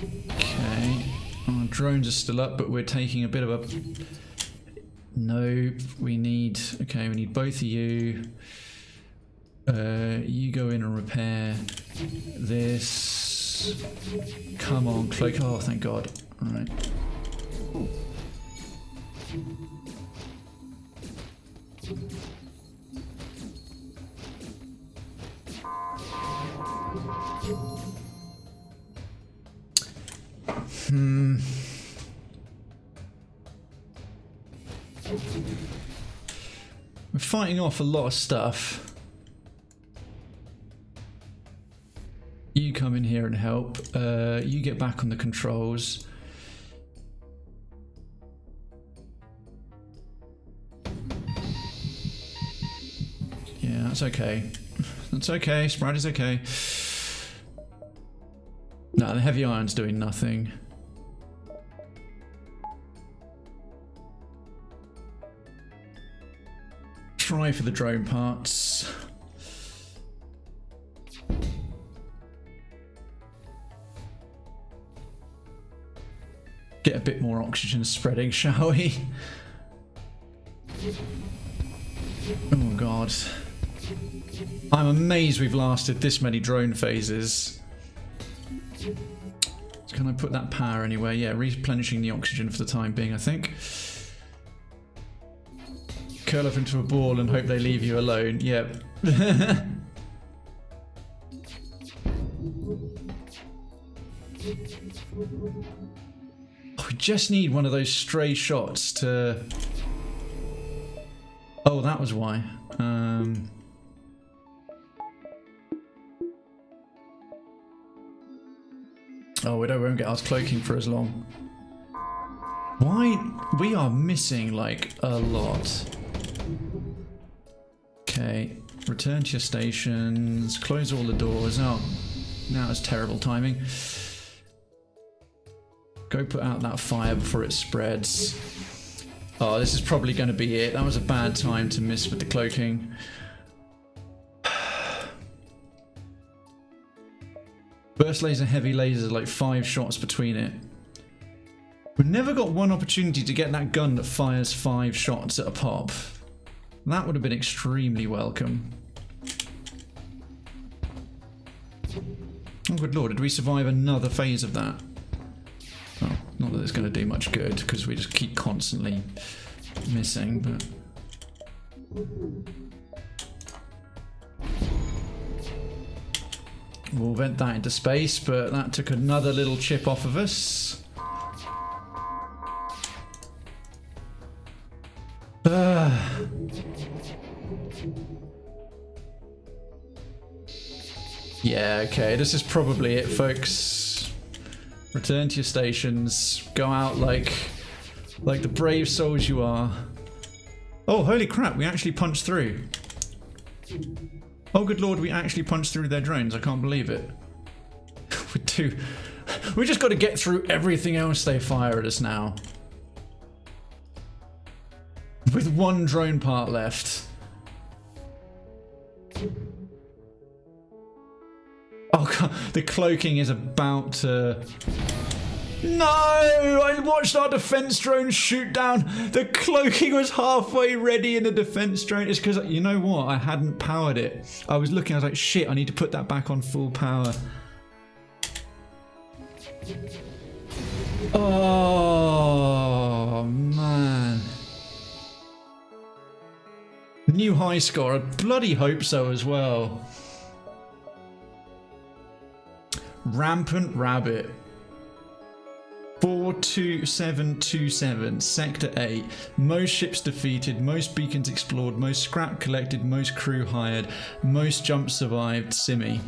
Okay. Our drones are still up, but we're taking a bit of a... No, we need... Okay, we need both of you. You go in and repair this. Come on, cloak. Oh, thank God. Alright. We're fighting off a lot of stuff. You come in here and help. You get back on the controls. Yeah, that's okay. That's okay. Sprite is okay. No, the heavy iron's doing nothing. Try for the drone parts. Get a bit more oxygen spreading, shall we? Oh God. I'm amazed we've lasted this many drone phases. Can I put that power anywhere? Yeah, replenishing the oxygen for the time being, I think. Curl up into a ball and hope they leave you alone. Yep. We just need one of those stray shots to... Oh, that was why. Oh, we won't get us cloaking for as long. Why? We are missing, like, a lot. Okay, return to your stations, close all the doors. Oh, now it's terrible timing. Go put out that fire before it spreads. Oh, this is probably going to be it. That was a bad time to miss with the cloaking. Burst laser, heavy laser, like 5 shots between it. We've never got one opportunity to get that gun that fires 5 shots at a pop. That would have been extremely welcome. Oh good lord, did we survive another phase of that? Well, not that it's going to do much good, because we just keep constantly missing, but... We'll vent that into space, but that took another little chip off of us. Yeah, okay, this is probably it, folks. Return to your stations. Go out like the brave souls you are. Oh, holy crap, we actually punched through. Oh, good lord, we actually punched through their drones. I can't believe it. We just got to get through everything else they fire at us now. With one drone part left. Oh god, the cloaking is about to... No! I watched our defense drone shoot down. The cloaking was halfway ready in the defense drone. It's because, you know what? I hadn't powered it. I was looking, I was like, shit, I need to put that back on full power. Oh, man. New high score. I bloody hope so as well. Rampant Rabbit. 42727, Sector 8. Most ships defeated, most beacons explored, most scrap collected, most crew hired, most jumps survived. Simi.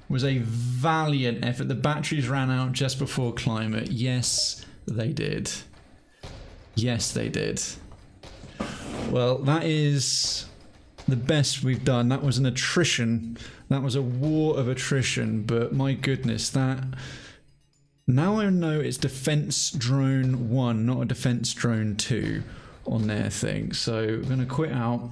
Was a valiant effort. The batteries ran out just before climate. Yes, they did. Yes, they did. Well, that is the best we've done. That was an attrition. That was a war of attrition, but my goodness, that... Now I know it's Defense Drone 1, not a Defense Drone 2 on their thing. So we're going to quit out.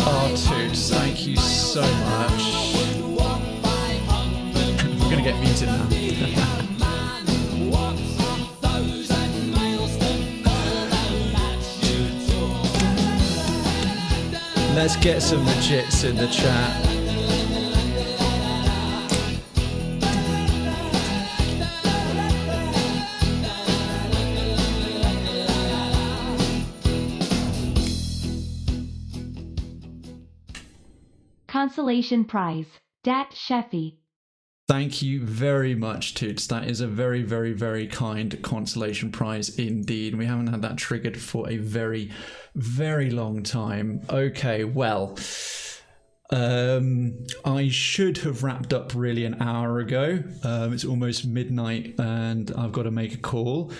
R2, thank you so much. We're going to get muted now. Let's get some legits in the chat. Consolation prize. Dat Sheffy. Thank you very much, Toots. That is a very, very, very kind consolation prize indeed. We haven't had that triggered for a very, very long time. Okay, well, I should have wrapped up really an hour ago. It's almost midnight and I've got to make a call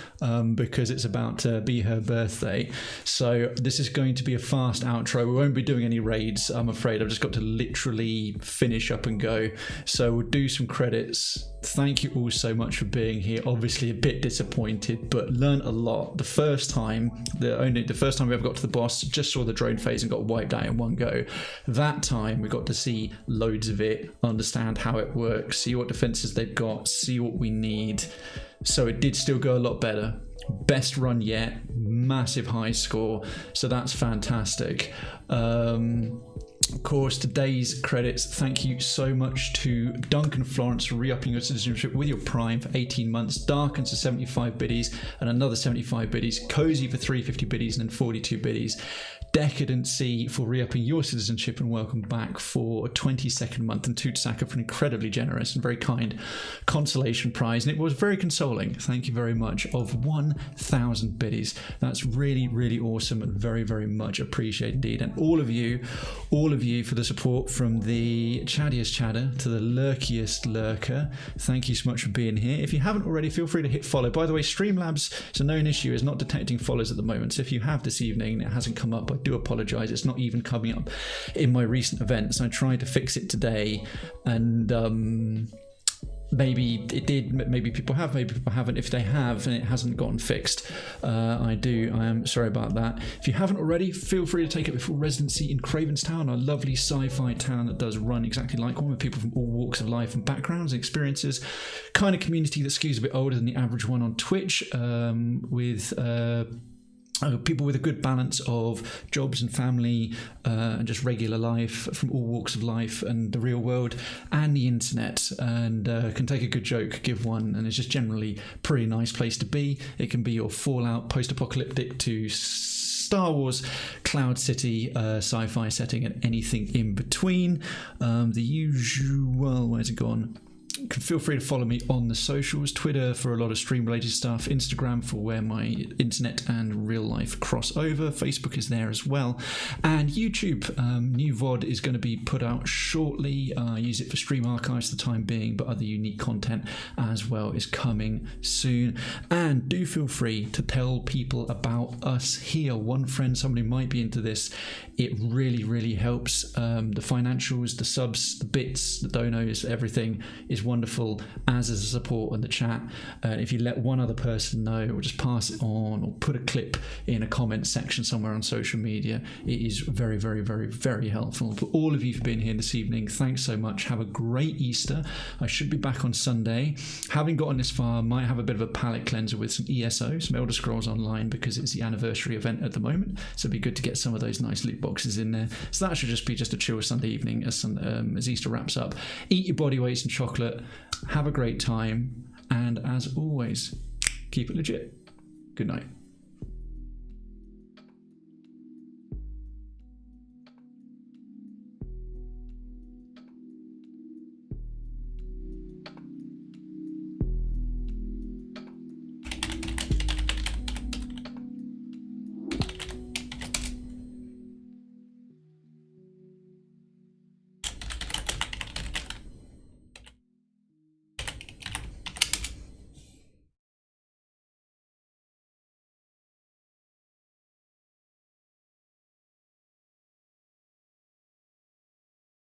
because it's about to be her birthday. So this is going to be a fast outro. We won't be doing any raids, I'm afraid. I've just got to literally finish up and go. So we'll do some credits. Thank you all so much for being here. Obviously a bit disappointed, but learned a lot. The first time we ever got to the boss, just saw the drone phase and got wiped out in one go. That time we got to see loads of it, understand how it works, see what defenses they've got, see what we need. So it did still go a lot better. Best run yet, massive high score, so that's fantastic. Of course, today's credits, thank you so much to Duncan Florence for re-upping your citizenship with your Prime for 18 months, Darkens for 75 biddies and another 75 biddies, Cozy for 350 biddies and then 42 biddies, Decadency for re-upping your citizenship and welcome back for a 22nd month, and Tootsaka for an incredibly generous and very kind consolation prize, and it was very consoling, thank you very much, of 1,000 biddies. That's really, really awesome and very, very much appreciated indeed. And all of you for the support, from the chattiest chatter to the lurkiest lurker, thank you so much for being here. If you haven't already, feel free to hit follow. By the way, Streamlabs, it's a known issue, is not detecting follows at the moment, so if you have this evening and it hasn't come up, I do apologize. It's not even coming up in my recent events. I tried to fix it today and maybe it did, maybe people have, maybe people haven't. If they have and it hasn't gotten fixed, I am sorry about that. If you haven't already, feel free to take up your full residency in Krayven's Town, a lovely sci-fi town that does run exactly like one, with people from all walks of life and backgrounds and experiences. Kind of community that skews a bit older than the average one on Twitch, with people with a good balance of jobs and family and just regular life from all walks of life and the real world and the internet, and can take a good joke, give one, and it's just generally a pretty nice place to be. It can be your Fallout post-apocalyptic to Star Wars, Cloud City, sci-fi setting, and anything in between. The usual, where's it gone? Feel free to follow me on the socials, Twitter for a lot of stream related stuff, Instagram for where my internet and real life cross over, Facebook is there as well, and YouTube. New VOD is going to be put out shortly. I use it for stream archives for the time being, but other unique content as well is coming soon. And do feel free to tell people about us here. One friend, somebody might be into this. It really helps. The financials, the subs, the bits, the donos, everything is wonderful, as is the support and the chat. If you let one other person know, or just pass it on, or put a clip in a comment section somewhere on social media, it is very helpful. For all of you for being here this evening, thanks so much. Have a great Easter. I should be back on Sunday. Having gotten this far, might have a bit of a palate cleanser with some ESO, some Elder Scrolls Online, because it's the anniversary event at the moment, so it'd be good to get some of those nice loot boxes in there. So that should just be a chill Sunday evening as Easter wraps up. Eat your body weights in chocolate, have a great time, and as always, keep it legit. Good night.